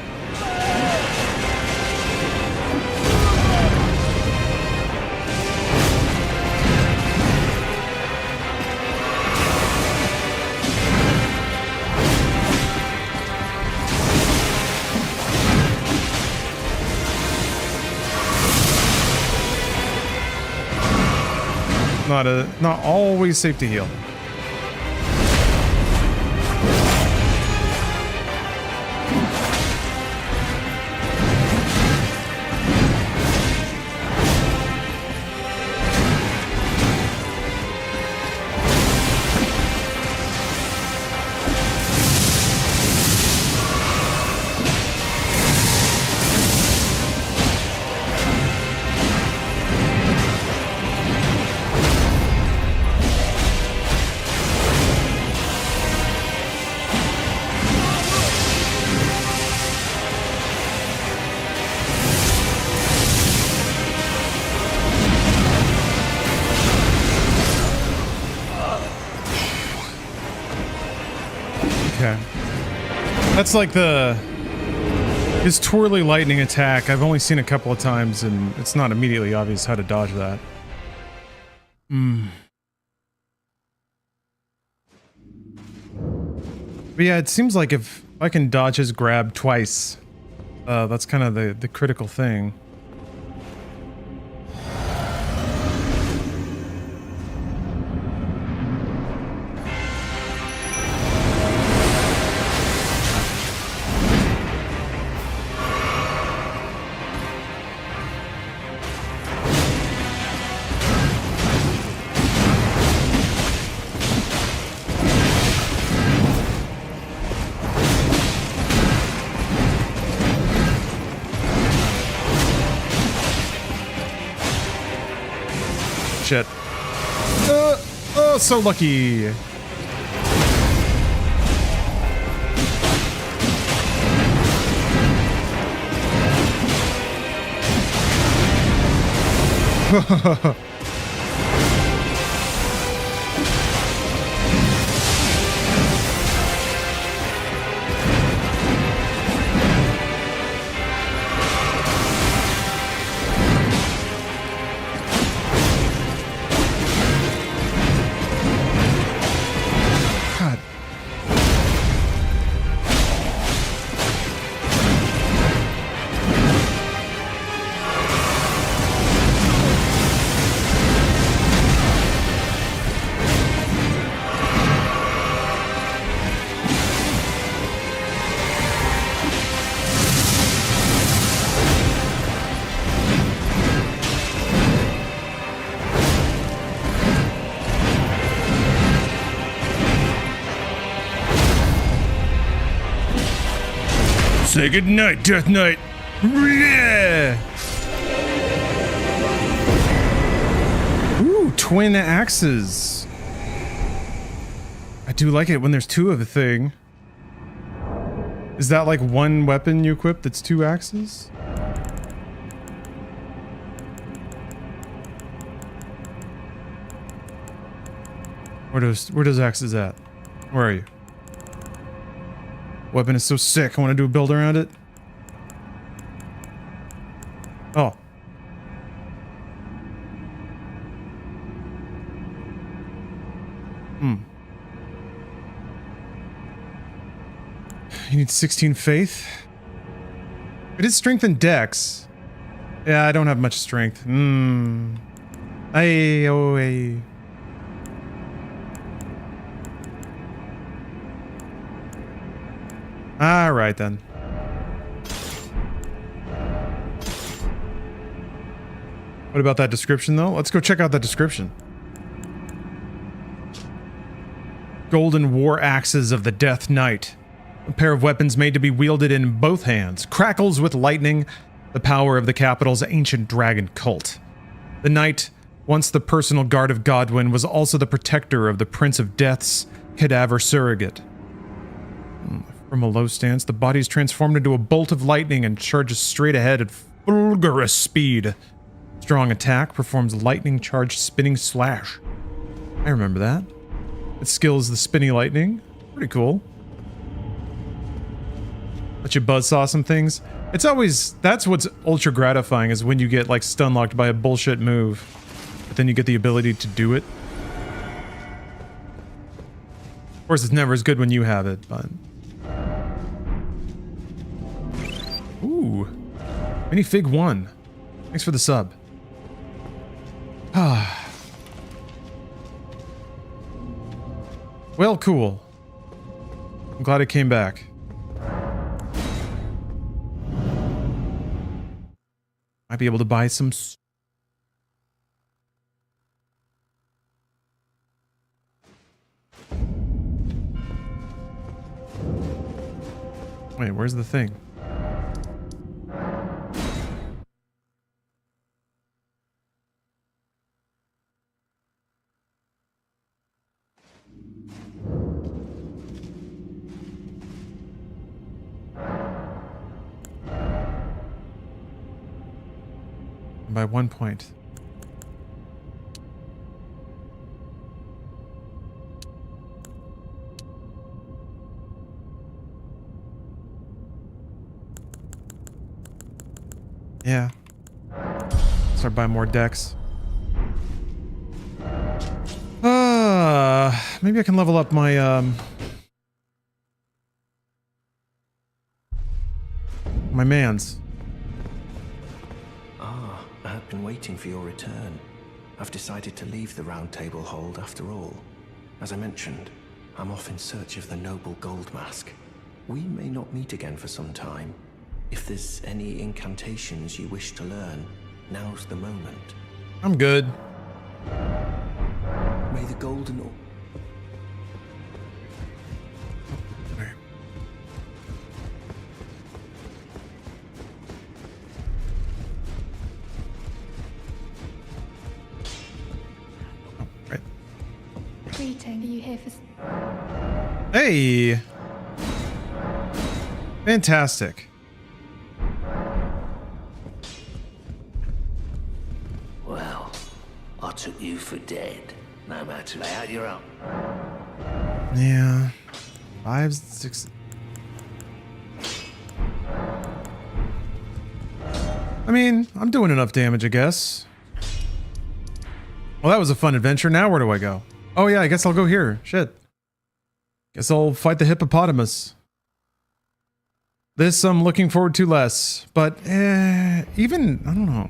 Not always safe to heal. Okay. That's like his twirly lightning attack. I've only seen a couple of times and it's not immediately obvious how to dodge that. But yeah, it seems like if I can dodge his grab twice, that's kind of the critical thing. Shit. Oh, so lucky. God. Say goodnight, Death Knight. Yeah. Ooh, twin axes. I do like it when there's two of a thing. Is that like one weapon you equip that's two axes? Where does axes at? Where are you? Weapon is so sick. I want to do a build around it. Oh. You need 16 faith? It is strength and dex. Yeah, I don't have much strength. Ay. Alright then. What about that description though? Let's go check out that description. Golden war axes of the Death Knight. A pair of weapons made to be wielded in both hands. Crackles with lightning, the power of the capital's ancient dragon cult. The knight, once the personal guard of Godwyn, was also the protector of the Prince of Death's cadaver surrogate. From a low stance, the body is transformed into a bolt of lightning and charges straight ahead at fulgurous speed. Strong attack performs lightning-charged spinning slash. I remember that. Its skill is the spinny lightning. Pretty cool. Let you buzzsaw some things. It's always... That's what's ultra gratifying, is when you get, like, stun-locked by a bullshit move. But then you get the ability to do it. Of course, it's never as good when you have it, but... Ooh. Minifig 1. Thanks for the sub. Ah. Well, cool. I'm glad it came back. Might be able to buy some... Wait, where's the thing? By 1 point. Yeah. Start buying more decks. Maybe I can level up my my mans. I've been waiting for your return. I've decided to leave the Round Table hold after all. As I mentioned, I'm off in search of the noble gold mask. We may not meet again for some time. If there's any incantations you wish to learn, now's the moment. I'm good. May the golden... you here for... Hey! Fantastic. Well, I took you for dead. No matter. Lay out your own. Yeah. 5, 6... I mean, I'm doing enough damage, I guess. Well, that was a fun adventure. Now where do I go? Oh yeah, I guess I'll go here. Shit. Guess I'll fight the hippopotamus. This I'm looking forward to less. But, even... I don't know.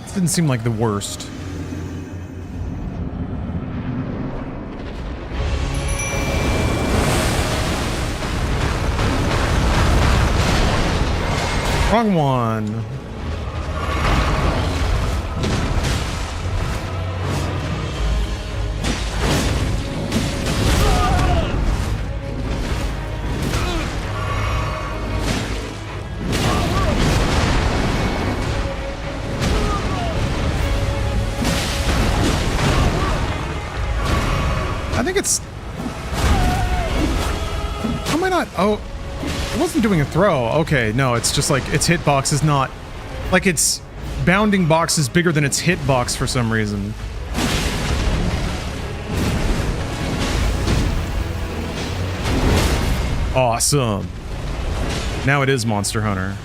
This didn't seem like the worst. Wrong one. I think it's... How am I not... Oh... It wasn't doing a throw. Okay, no, it's just like its hitbox is not... Like its bounding box is bigger than its hitbox for some reason. Awesome. Now it is Monster Hunter.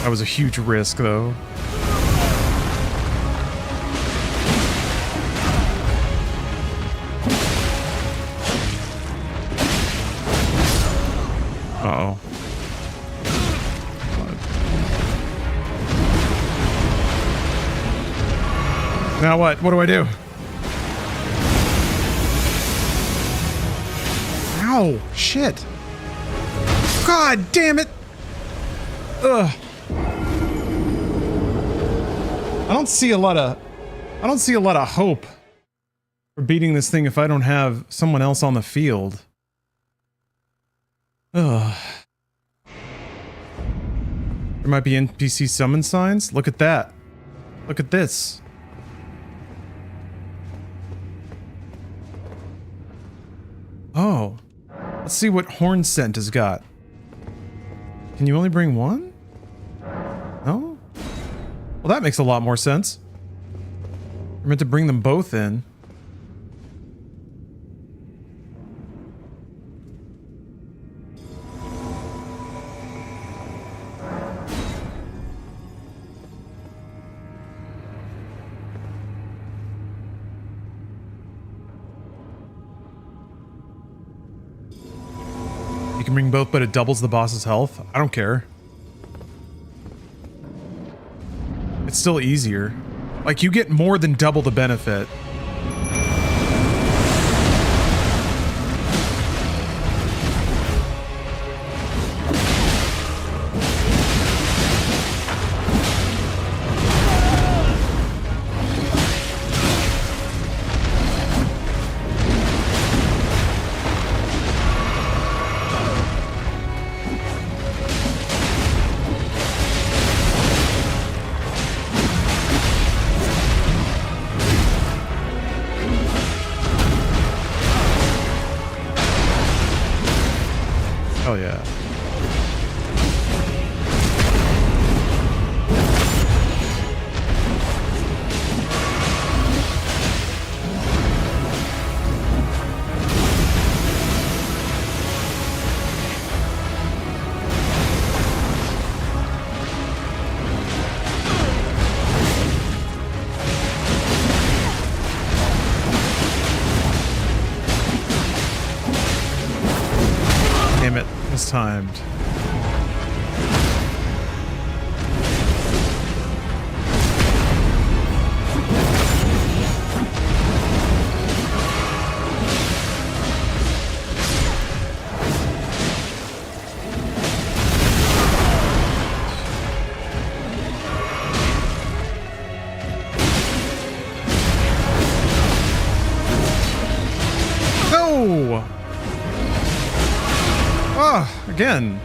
That was a huge risk, though. Uh-oh. Now what? What do I do? Ow! Shit! God damn it! Ugh. I don't see a lot of hope for beating this thing if I don't have someone else on the field. Ugh. There might be NPC summon signs. Look at that. Look at this. Oh. Let's see what Horn Scent has got. Can you only bring one? No? Well, that makes a lot more sense. We're meant to bring them both in. You can bring both, but it doubles the boss's health? I don't care. It's still easier. Like, you get more than double the benefit. Oh yeah. Damn it, mistimed. No! again.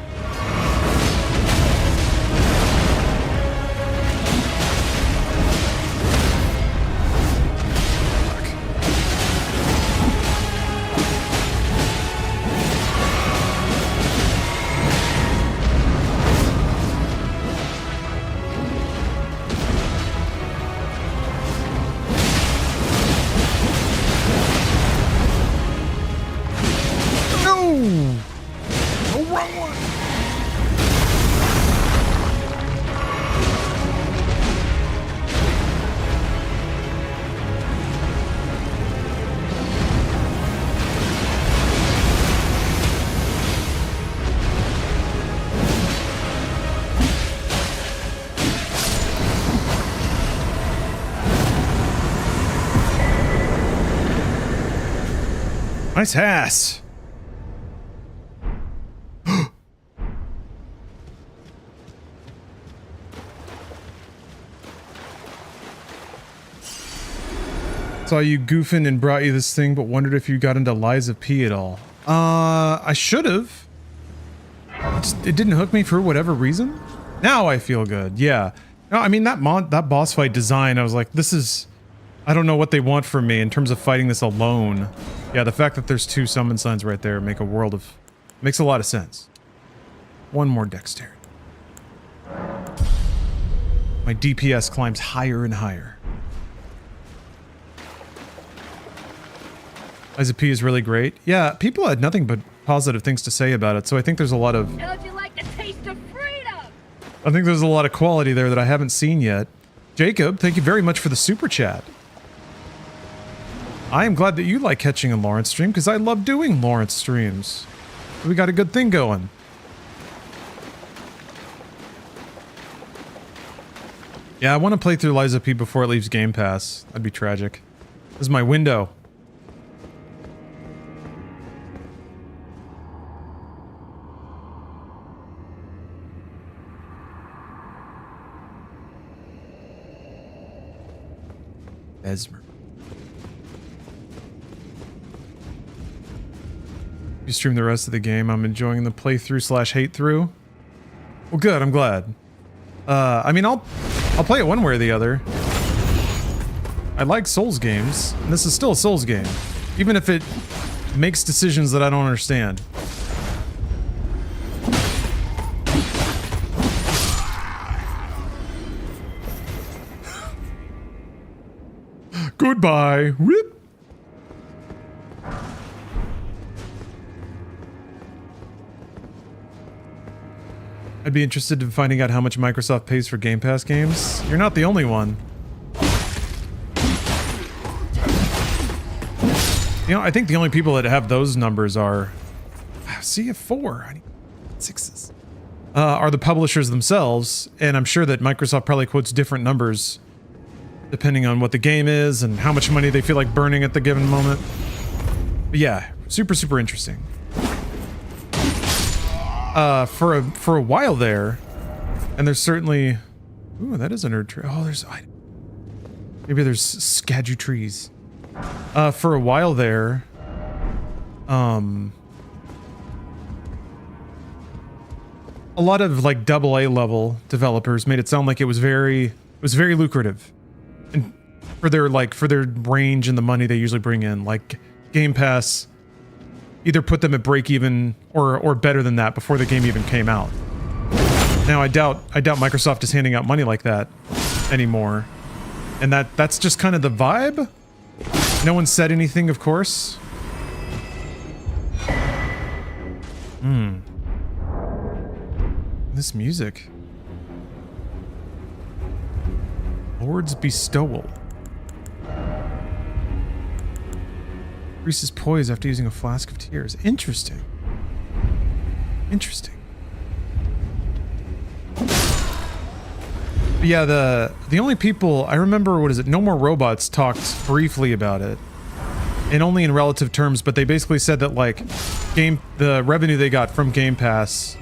Nice ass. Saw you goofing and brought you this thing, but wondered if you got into Liza P at all. I should have. It didn't hook me for whatever reason. Now I feel good. Yeah. No, I mean that boss fight design, I was like, this is, I don't know what they want from me in terms of fighting this alone. Yeah, the fact that there's 2 summon signs right there makes a lot of sense. One more dexterity. My DPS climbs higher and higher. Liza P is really great. Yeah, people had nothing but positive things to say about it, so I think there's a lot of... How'd you like the taste of freedom? I think there's a lot of quality there that I haven't seen yet. Jacob, thank you very much for the super chat. I am glad that you like catching a Lawrence stream, because I love doing Lawrence streams. We got a good thing going. Yeah, I want to play through Liza P before it leaves Game Pass. That'd be tragic. This is my window. Esmer. You stream the rest of the game. I'm enjoying the playthrough / hate through. Well, good. I'm glad. I mean, I'll play it one way or the other. I like Souls games, and this is still a Souls game, even if it makes decisions that I don't understand. Goodbye. Whoop. I'd be interested in finding out how much Microsoft pays for Game Pass games. You're not the only one. You know, I think the only people that have those numbers are... See, a 4. I need 6s. Are the publishers themselves, and I'm sure that Microsoft probably quotes different numbers depending on what the game is and how much money they feel like burning at the given moment. But yeah, super interesting. For a while there, and there's certainly... Ooh, that is an Erdtree. Oh, there's... Maybe there's Skadju trees. For a while there, a lot of like AA level developers made it sound like it was very lucrative, and for their range and the money they usually bring in, like Game Pass either put them at break even or better than that before the game even came out. Now I doubt Microsoft is handing out money like that anymore, and that's just kind of the vibe. No one said anything, of course. This music. Lord's Bestowal. Increases poise after using a flask of tears. Interesting. Interesting. But yeah, the only people I remember, what is it? No More Robots talked briefly about it, and only in relative terms. But they basically said that like the revenue they got from Game Pass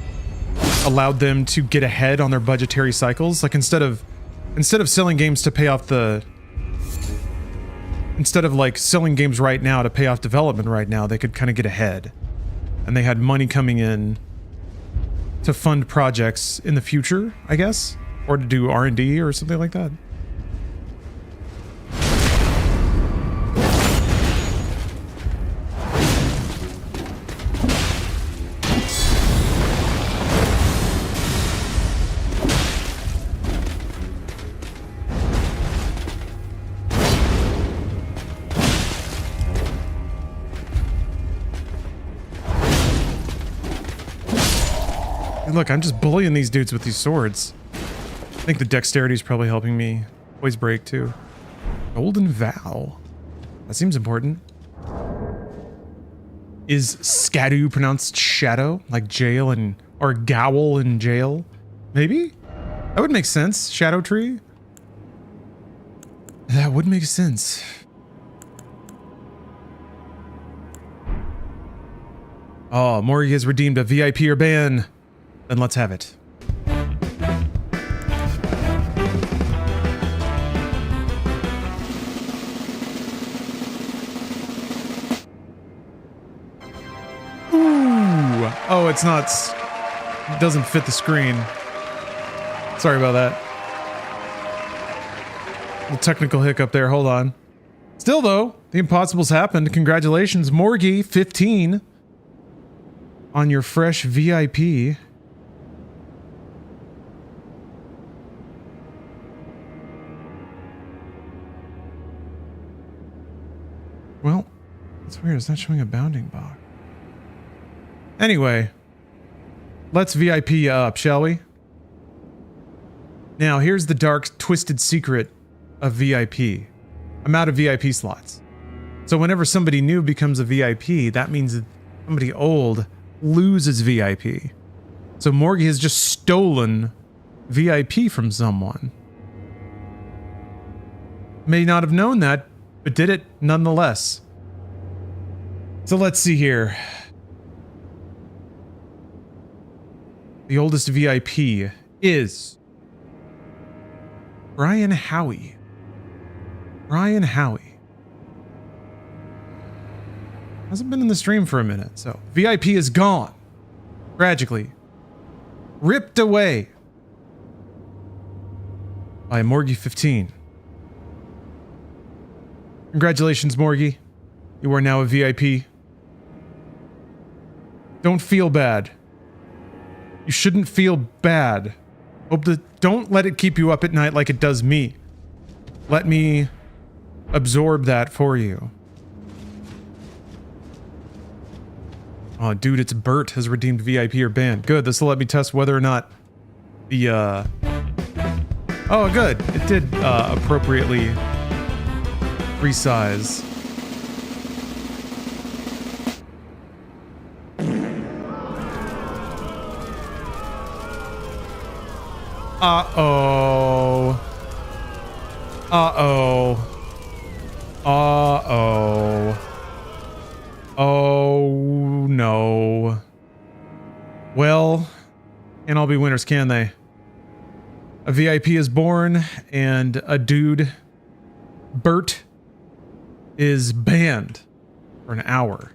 allowed them to get ahead on their budgetary cycles. Like instead of selling games to pay off instead of like selling games right now to pay off development right now, they could kind of get ahead, and they had money coming in to fund projects in the future, I guess, or to do R&D or something like that. Look, I'm just bullying these dudes with these swords. I think the dexterity is probably helping me. Poise break too. Golden Vow. That seems important. Is Scadu pronounced shadow? Like jail and or gowl in jail? Maybe? That would make sense. Shadow tree? That would make sense. Oh, Morgie has redeemed a VIP or ban. Then let's have it. Ooh. Oh, it's not. It doesn't fit the screen. Sorry about that. A little technical hiccup there. Hold on. Still, though, the impossible's happened. Congratulations, Morgie, 15. On your fresh VIP. Well, that's weird. It's not showing a bounding box. Anyway, let's VIP up, shall we? Now, here's the dark, twisted secret of VIP. I'm out of VIP slots. So whenever somebody new becomes a VIP, that means that somebody old loses VIP. So Morgie has just stolen VIP from someone. May not have known that, but did it nonetheless. So let's see here. The oldest VIP is Brian Howie. Brian Howie. Hasn't been in the stream for a minute, so VIP is gone. Tragically. Ripped away by Morgie 15. Congratulations, Morgie. You are now a VIP. Don't feel bad. You shouldn't feel bad. Don't let it keep you up at night like it does me. Let me absorb that for you. Oh, dude, it's Bert has redeemed VIP or ban. Good, this will let me test whether or not the, Oh, good. It did, appropriately resize. Uh-oh. Uh-oh. Uh-oh. Oh, no. Well, can't all be winners, can they? A VIP is born, and a dude, Bert, is banned for an hour.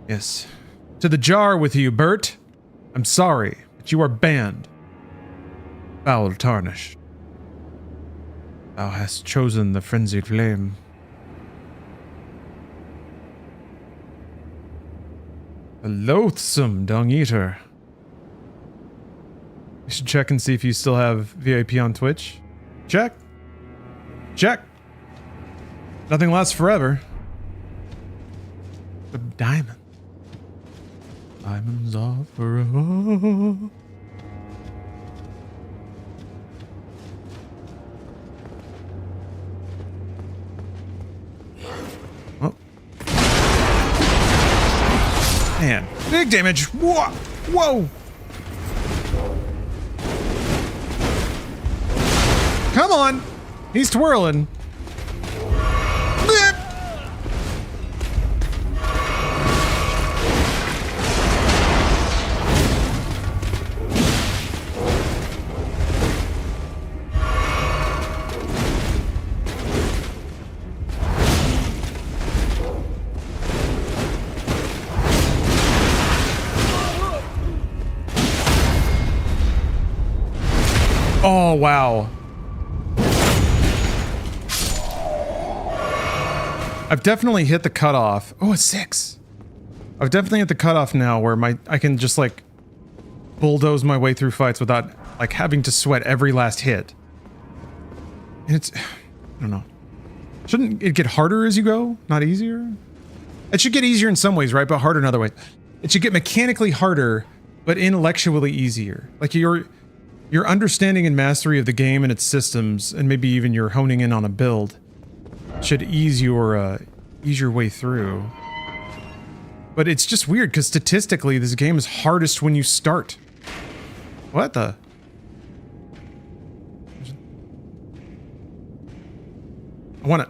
Yes. To the jar with you, Bert. I'm sorry, but you are banned. Foul tarnished. Thou hast chosen the frenzied flame. A loathsome dung eater. You should check and see if you still have VIP on Twitch. Check. Check. Nothing lasts forever. A diamond. Diamonds are forever. Oh. Man, big damage. Whoa. Whoa. Come on. He's twirling. wow. I've definitely hit the cutoff. Oh, it's 6. I've definitely hit the cutoff now where I can just like bulldoze my way through fights without like having to sweat every last hit. And it's, I don't know. Shouldn't it get harder as you go? Not easier? It should get easier in some ways, right? But harder in other ways. It should get mechanically harder, but intellectually easier. Like your understanding and mastery of the game and its systems, and maybe even your honing in on a build, should ease your way through. But it's just weird because statistically, this game is hardest when you start. What the? I want it.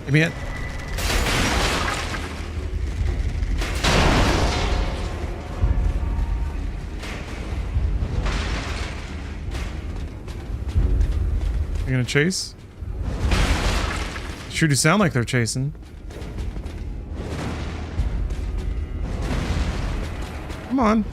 Give me it. You gonna chase? Sure do sound like they're chasing. Come on.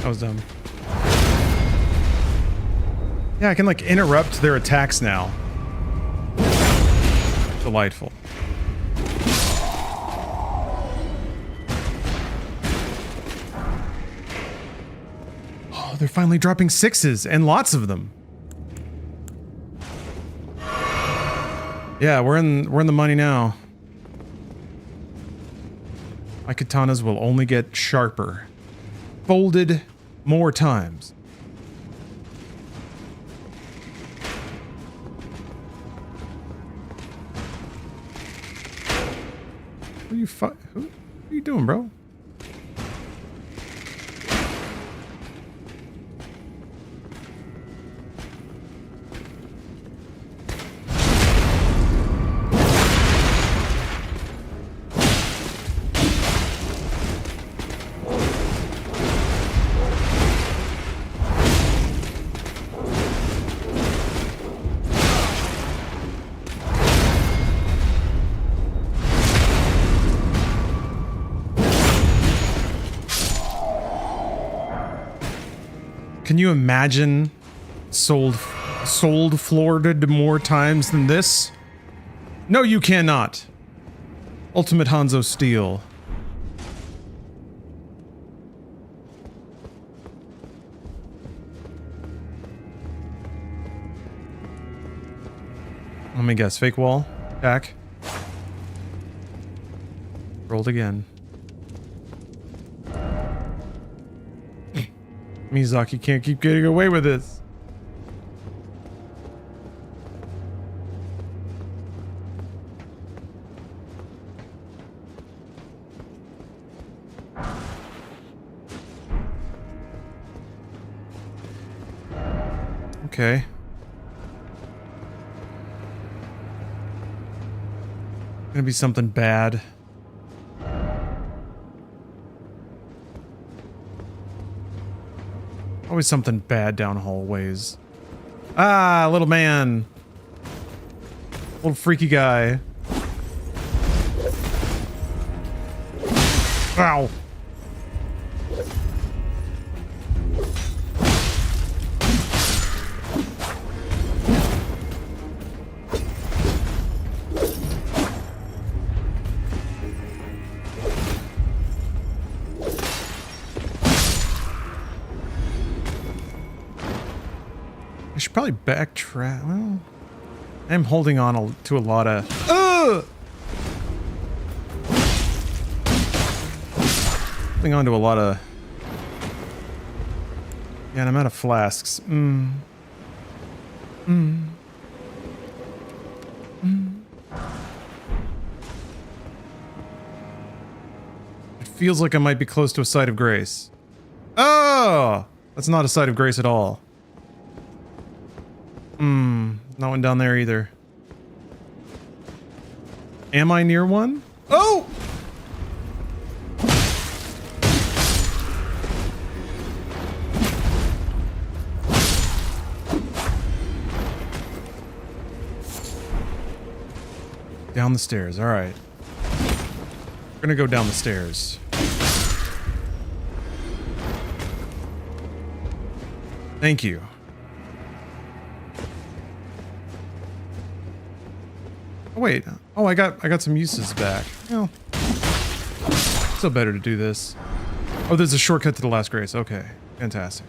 That was dumb. Yeah, I can like interrupt their attacks now. Delightful. Oh, they're finally dropping 6s and lots of them. Yeah, we're in the money now. My katanas will only get sharper. Folded more times. Who are you doing, bro? Can you imagine sold floored more times than this? No, you cannot. Ultimate Hanzo Steel. Let me guess. Fake wall. Back. Rolled again. Mizaki can't keep getting away with this. Okay. Gonna be something bad. Always something bad down hallways. Ah, little man. Little freaky guy. Ow. I should probably backtrack. Well, I'm holding on to a lot of... Holding on to a lot of... Yeah, and I'm out of flasks. It feels like I might be close to a site of grace. Oh! That's not a site of grace at all. Not one down there either. Am I near one? Oh! Down the stairs, alright. We're gonna go down the stairs. Thank you. Oh, wait. Oh, I got some uses back. Well, still better to do this. Oh, there's a shortcut to the last grace. Okay, fantastic.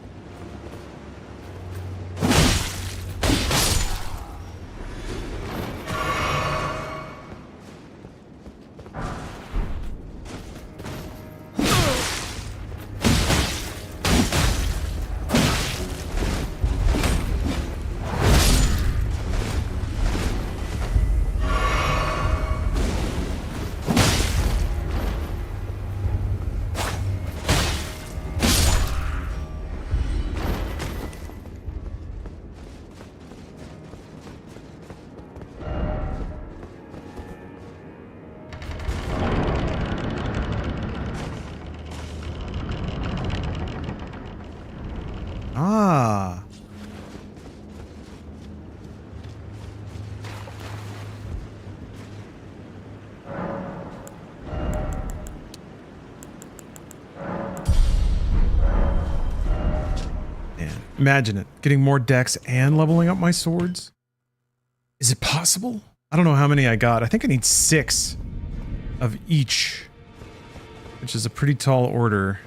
Ah. Man, imagine it. Getting more decks and leveling up my swords. Is it possible? I don't know how many I got. I think I need 6 of each, which is a pretty tall order.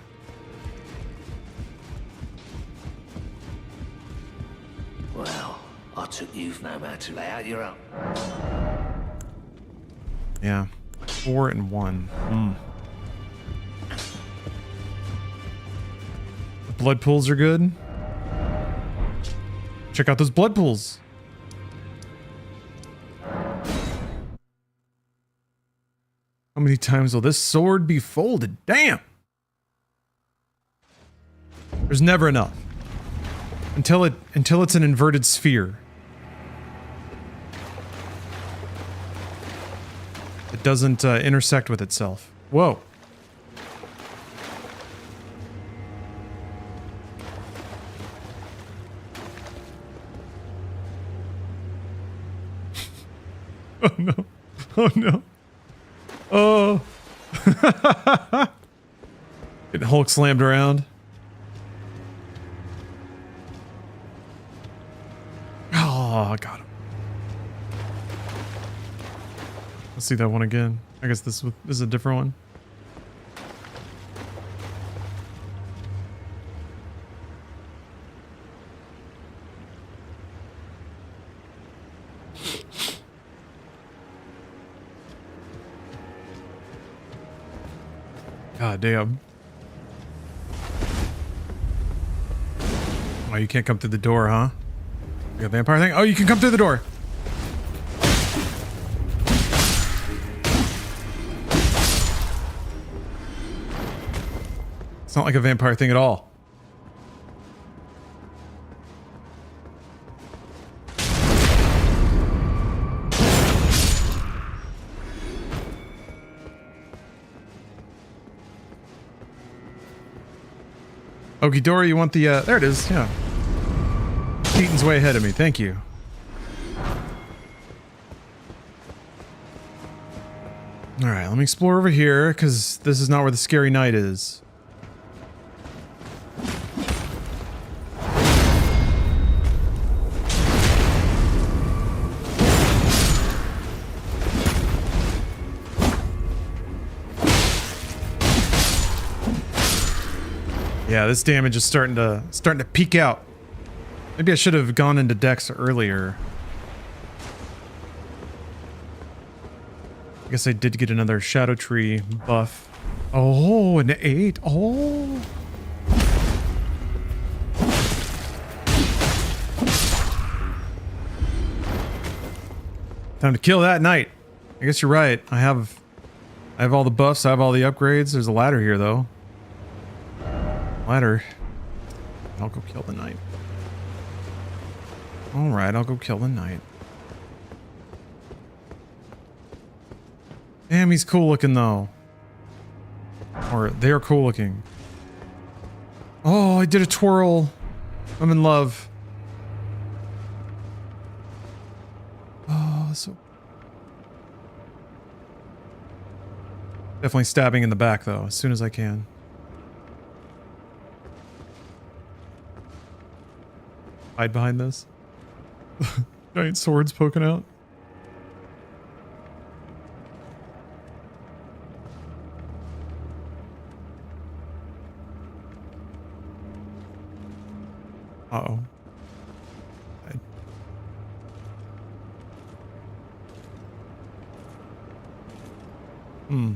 Well, I took you've known how to lay out your own. Yeah. 4 and 1. The blood pools are good. Check out those blood pools. How many times will this sword be folded? Damn! There's never enough. Until it's an inverted sphere. It doesn't intersect with itself. Whoa. Oh no. Oh no. Oh. Getting Hulk slammed around. Oh, I got him. Let's see that one again. I guess this is a different one. God damn. Oh, you can't come through the door, huh? You got a vampire thing? Oh, you can come through the door. It's not like a vampire thing at all. Okidori, you want the, there it is, yeah. Keaton's way ahead of me, thank you. Alright, let me explore over here, because this is not where the scary knight is. Yeah, this damage is starting to peak out. Maybe I should have gone into decks earlier. I guess I did get another Shadow Tree buff. Oh, an 8. Oh. Time to kill that knight. I guess you're right. I have I have all the buffs, I have all the upgrades. There's a ladder here, though. Ladder. I'll go kill the knight. Alright, I'll go kill the knight. Damn, he's cool looking, though. Or they're cool looking. Oh, I did a twirl. I'm in love. Oh, so... Definitely stabbing in the back, though, as soon as I can. Hide behind this. Giant swords poking out. Uh-oh. Hmm.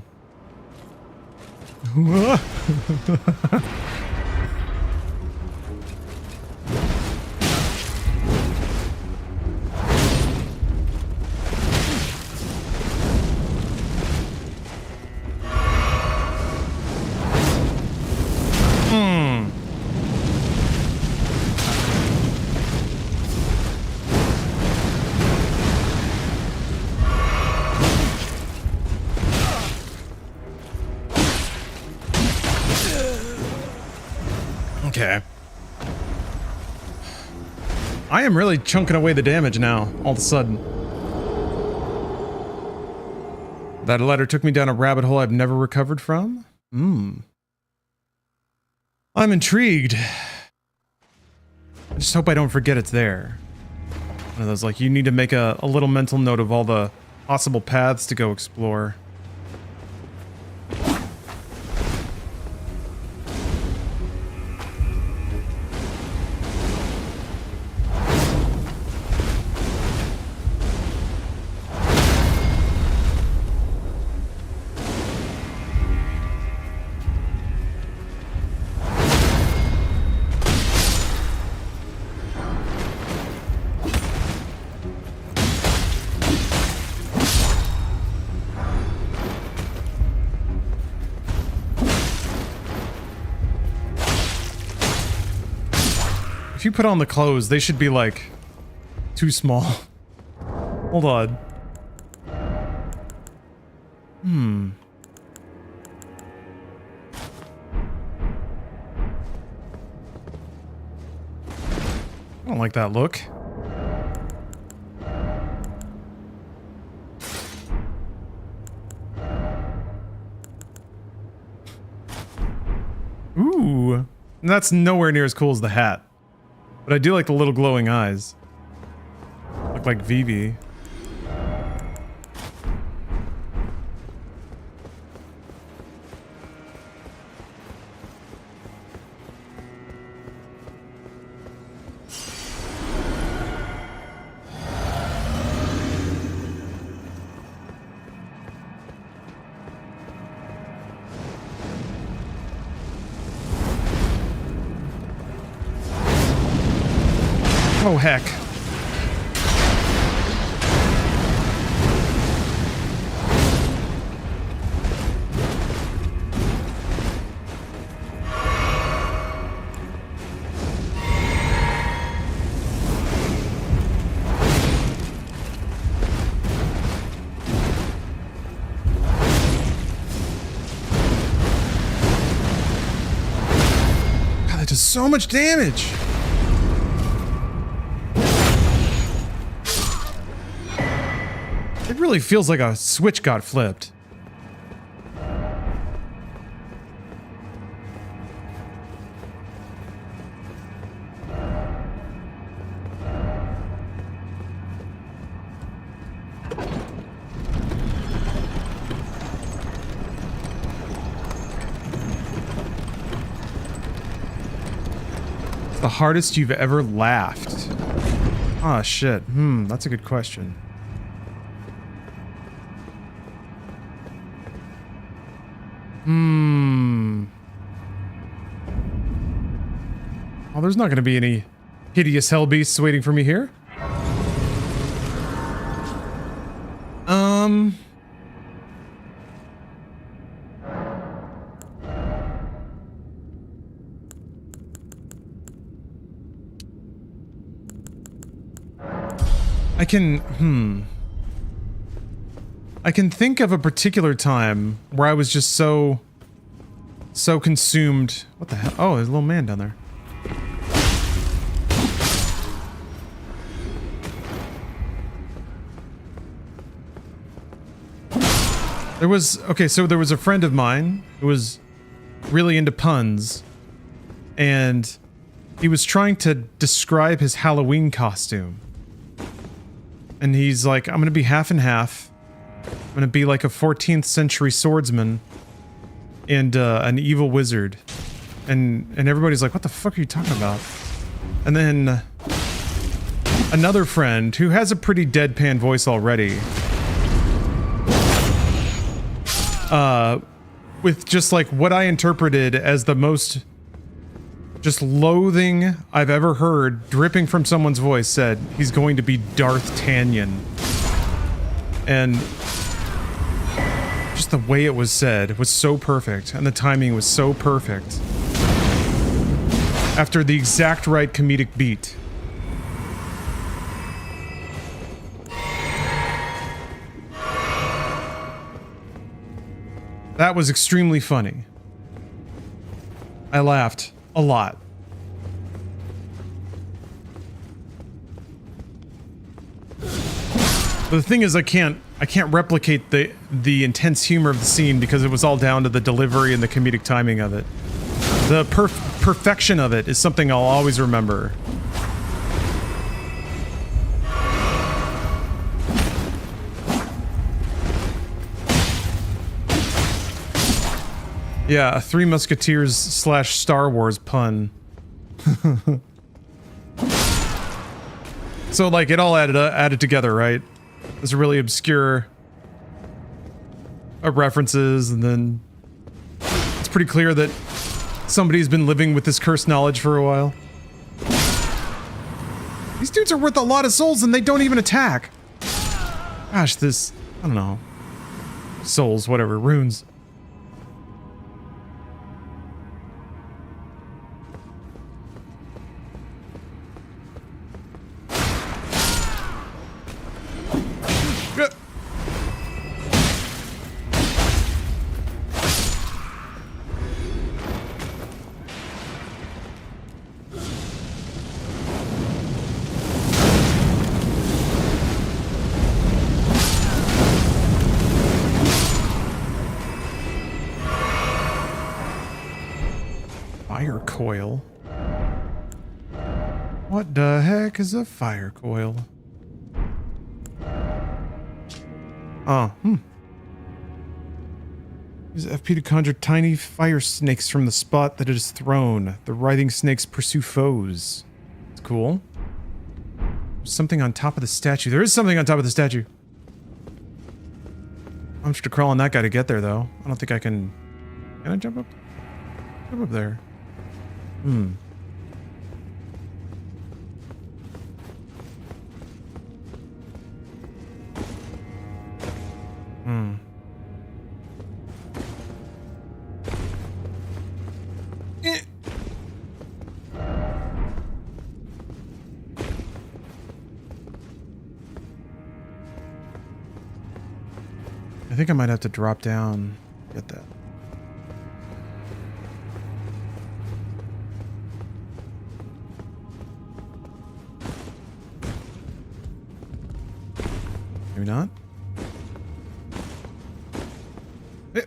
Okay. I am really chunking away the damage now, all of a sudden. That letter took me down a rabbit hole I've never recovered from? I'm intrigued. I just hope I don't forget it's there. One of those, like, you need to make a little mental note of all the possible paths to go explore. If you put on the clothes, they should be, like, too small. Hold on. I don't like that look. Ooh. That's nowhere near as cool as the hat. But I do like the little glowing eyes. Look like Vivi. Oh, heck. God, that does so much damage. It really feels like a switch got flipped. The hardest you've ever laughed? Ah, shit. That's a good question. Well, there's not going to be any hideous hell beasts waiting for me here. I can think of a particular time where I was just so consumed. What the hell? Oh, there's a little man down there. So there was a friend of mine who was really into puns, and he was trying to describe his Halloween costume. And he's like, I'm gonna be half and half. I'm gonna be like a 14th century swordsman and an evil wizard. And everybody's like, what the fuck are you talking about? And then another friend who has a pretty deadpan voice already, with just like what I interpreted as the most just loathing I've ever heard dripping from someone's voice, said he's going to be Darth Tanyan. And just the way it was said was so perfect, and the timing was so perfect. After the exact right comedic beat. That was extremely funny. I laughed a lot. But the thing is, I can't replicate the intense humor of the scene because it was all down to the delivery and the comedic timing of it. The perfection of it is something I'll always remember. Yeah, a Three Musketeers / Star Wars pun. So like it all added together, right? There's really obscure references, and then it's pretty clear that somebody's been living with this cursed knowledge for a while. These dudes are worth a lot of souls and they don't even attack. Gosh, this, I don't know. Souls, whatever, runes. Fire coil? What the heck is a fire coil? Oh, Use FP to conjure tiny fire snakes from the spot that it is thrown. The writhing snakes pursue foes. It's cool. There's something on top of the statue. There is something on top of the statue. I'm just gonna crawl on that guy to get there, though. I don't think I can... Can I jump up? Jump up there. Hmm. I think I might have to drop down. Get that. Maybe not. Eh.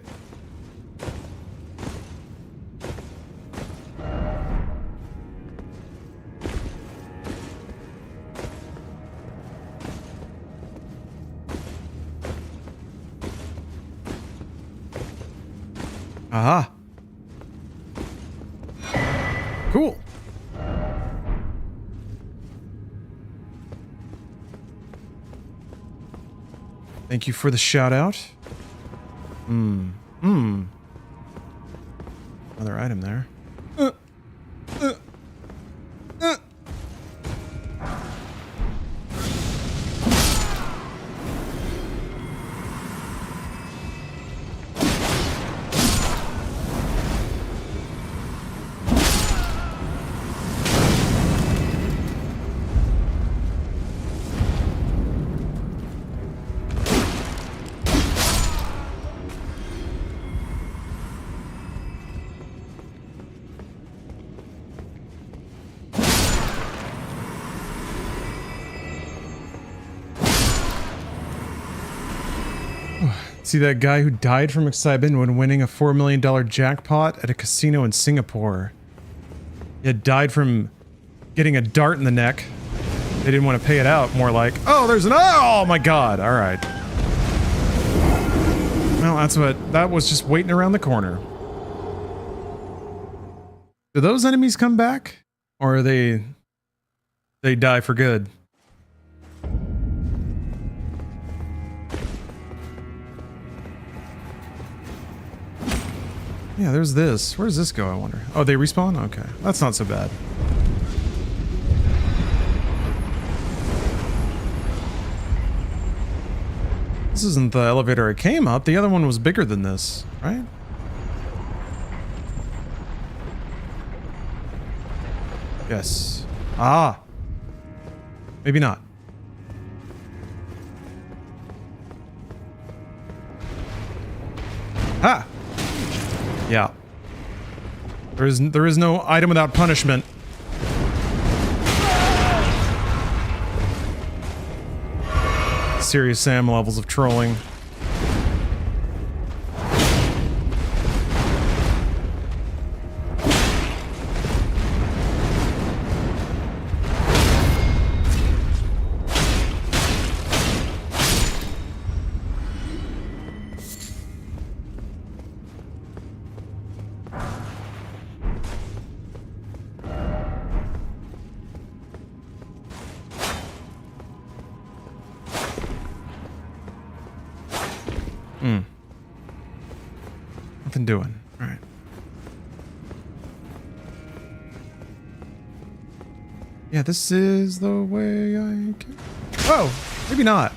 Aha. Cool. Thank you for the shout out. Another item there. see that guy who died from excitement when winning a $4 million jackpot at a casino in Singapore. He had died from getting a dart in the neck. They didn't want to pay it out. More like, oh, there's an... Oh, my God. All right. Well, that was just waiting around the corner. Do those enemies come back? Or are they die for good? Yeah, there's this. Where does this go, I wonder? Oh, they respawn? Okay. That's not so bad. This isn't the elevator I came up. The other one was bigger than this, right? Yes. Ah. Maybe not. Ha! Yeah. There is no item without punishment. Serious Sam levels of trolling. Nothing doing. All right. Yeah, this is the way I can... Oh, maybe not.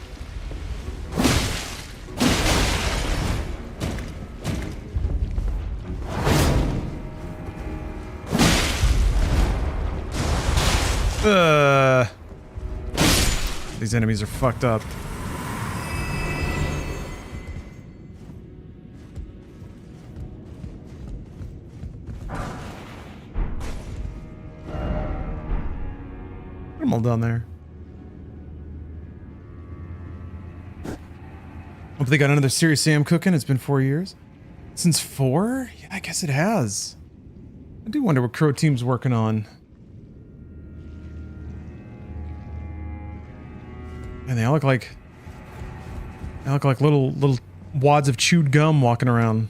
These enemies are fucked up. I'm all done there. Hope they got another Serious Sam cooking. It's been 4 years. Since 4? Yeah, I guess it has. I do wonder what Crow Team's working on. And they all look like little wads of chewed gum walking around.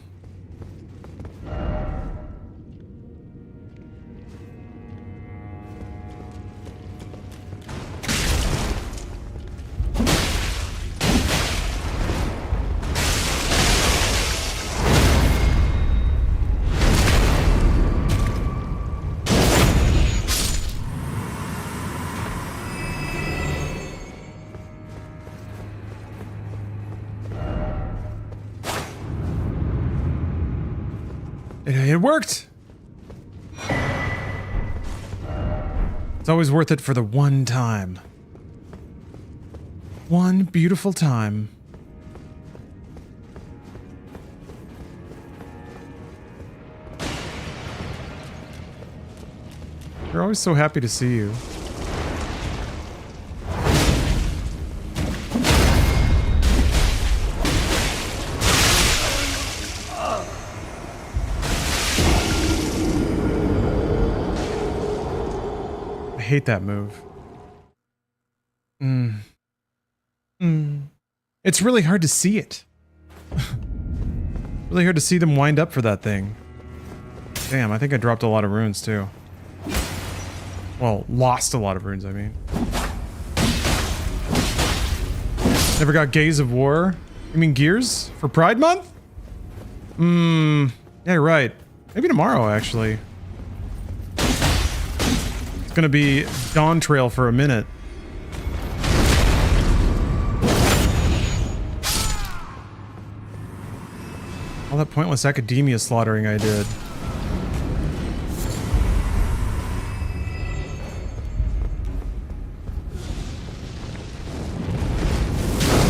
It worked! It's always worth it for the one time. One beautiful time. They're always so happy to see you. I hate that move. It's really hard to see it. Really hard to see them wind up for that thing. Damn, I think I dropped a lot of runes too. Well, lost a lot of runes, I mean. Never got Gaze of War? You mean Gears? For Pride Month? Yeah, you're right. Maybe tomorrow, actually. It's gonna be Dawn Trail for a minute. All that pointless academia slaughtering I did.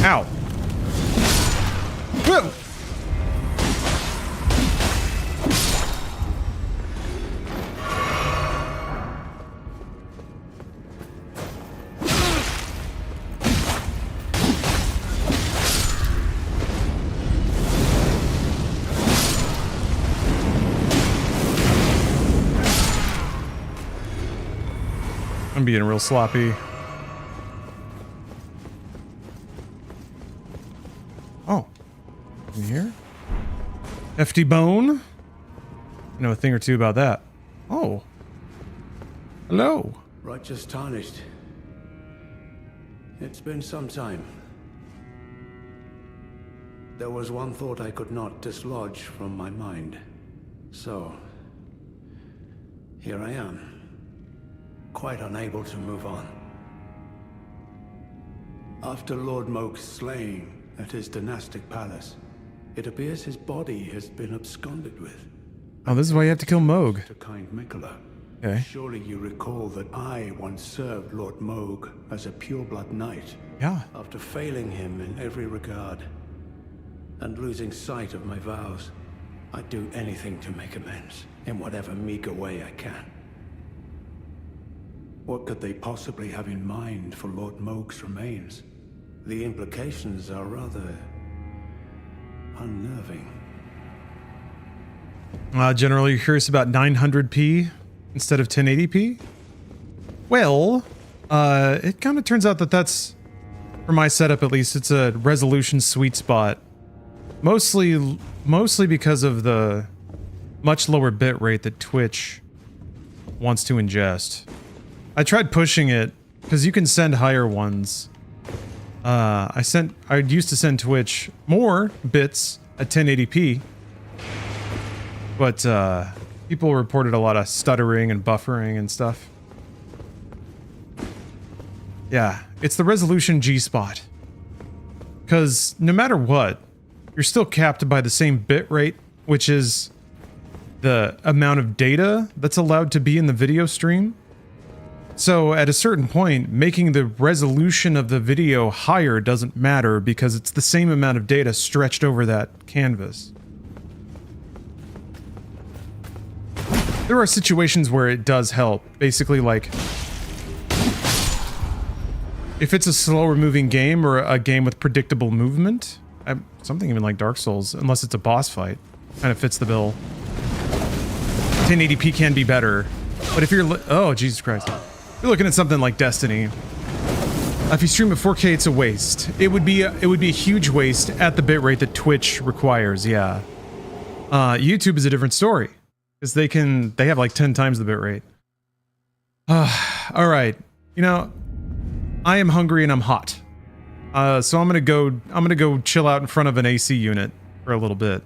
Ow. Whoa. I'm being real sloppy. Oh. In here? Hefty bone? I know a thing or two about that. Oh. Hello. Righteous tarnished. It's been some time. There was one thought I could not dislodge from my mind. So, here I am, quite unable to move on. After Lord Moke's slaying at his dynastic palace, it appears his body has been absconded with. Oh, this is why you have to kill Moog. To kind Mikola. Okay. Surely you recall that I once served Lord Moog as a pureblood knight. Yeah. After failing him in every regard, and losing sight of my vows, I'd do anything to make amends, in whatever meager way I can. What could they possibly have in mind for Lord Moog's remains? The implications are rather unnerving. Generally, you're curious about 900p instead of 1080p? Well, it kind of turns out that that's, for my setup at least, it's a resolution sweet spot. Mostly because of the much lower bit rate that Twitch wants to ingest. I tried pushing it because you can send higher ones. I used to send Twitch more bits at 1080p, but people reported a lot of stuttering and buffering and stuff. Yeah, it's the resolution G spot. Because no matter what, you're still capped by the same bit rate, which is the amount of data that's allowed to be in the video stream. So at a certain point, making the resolution of the video higher doesn't matter because it's the same amount of data stretched over that canvas. There are situations where it does help. Basically, like, if it's a slower moving game or a game with predictable movement, something even like Dark Souls, unless it's a boss fight, kind of fits the bill. 1080p can be better, but if you're oh Jesus Christ, if you're looking at something like Destiny, if you stream at 4K, it's a waste. It would be a huge waste at the bitrate that Twitch requires. Yeah, YouTube is a different story because they have like 10 times the bitrate. All right, you know, I am hungry and I'm hot. So I'm gonna go chill out in front of an AC unit for a little bit.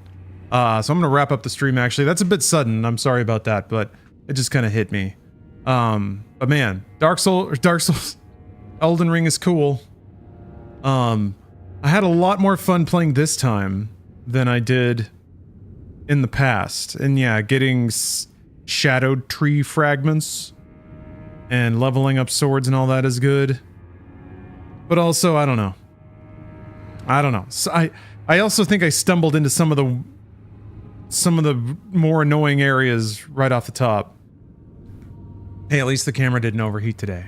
So I'm gonna wrap up the stream. Actually, that's a bit sudden. I'm sorry about that, but it just kind of hit me. But man, Dark Souls, Elden Ring is cool. I had a lot more fun playing this time than I did in the past, and yeah, getting shadowed tree fragments and leveling up swords and all that is good. But also, I don't know. So I also think I stumbled into some of the more annoying areas right off the top. Hey, at least the camera didn't overheat today.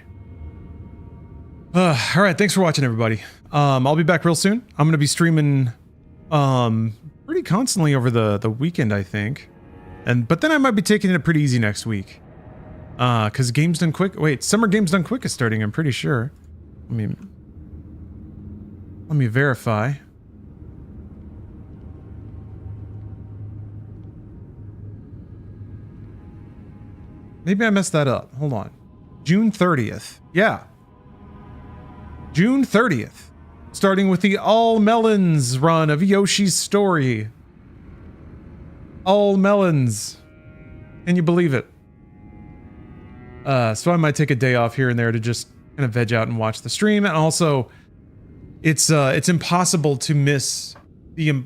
All right, thanks for watching, everybody. I'll be back real soon. I'm gonna be streaming pretty constantly over the weekend, I think. But then I might be taking it pretty easy next week. Cause Games Done Quick. Wait, Summer Games Done Quick is starting, I'm pretty sure. Let me verify. Maybe I messed that up. Hold on. June 30th. Yeah. June 30th. Starting with the All Melons run of Yoshi's Story. All Melons. Can you believe it? So I might take a day off here and there to just kind of veg out and watch the stream. And also, it's impossible to miss the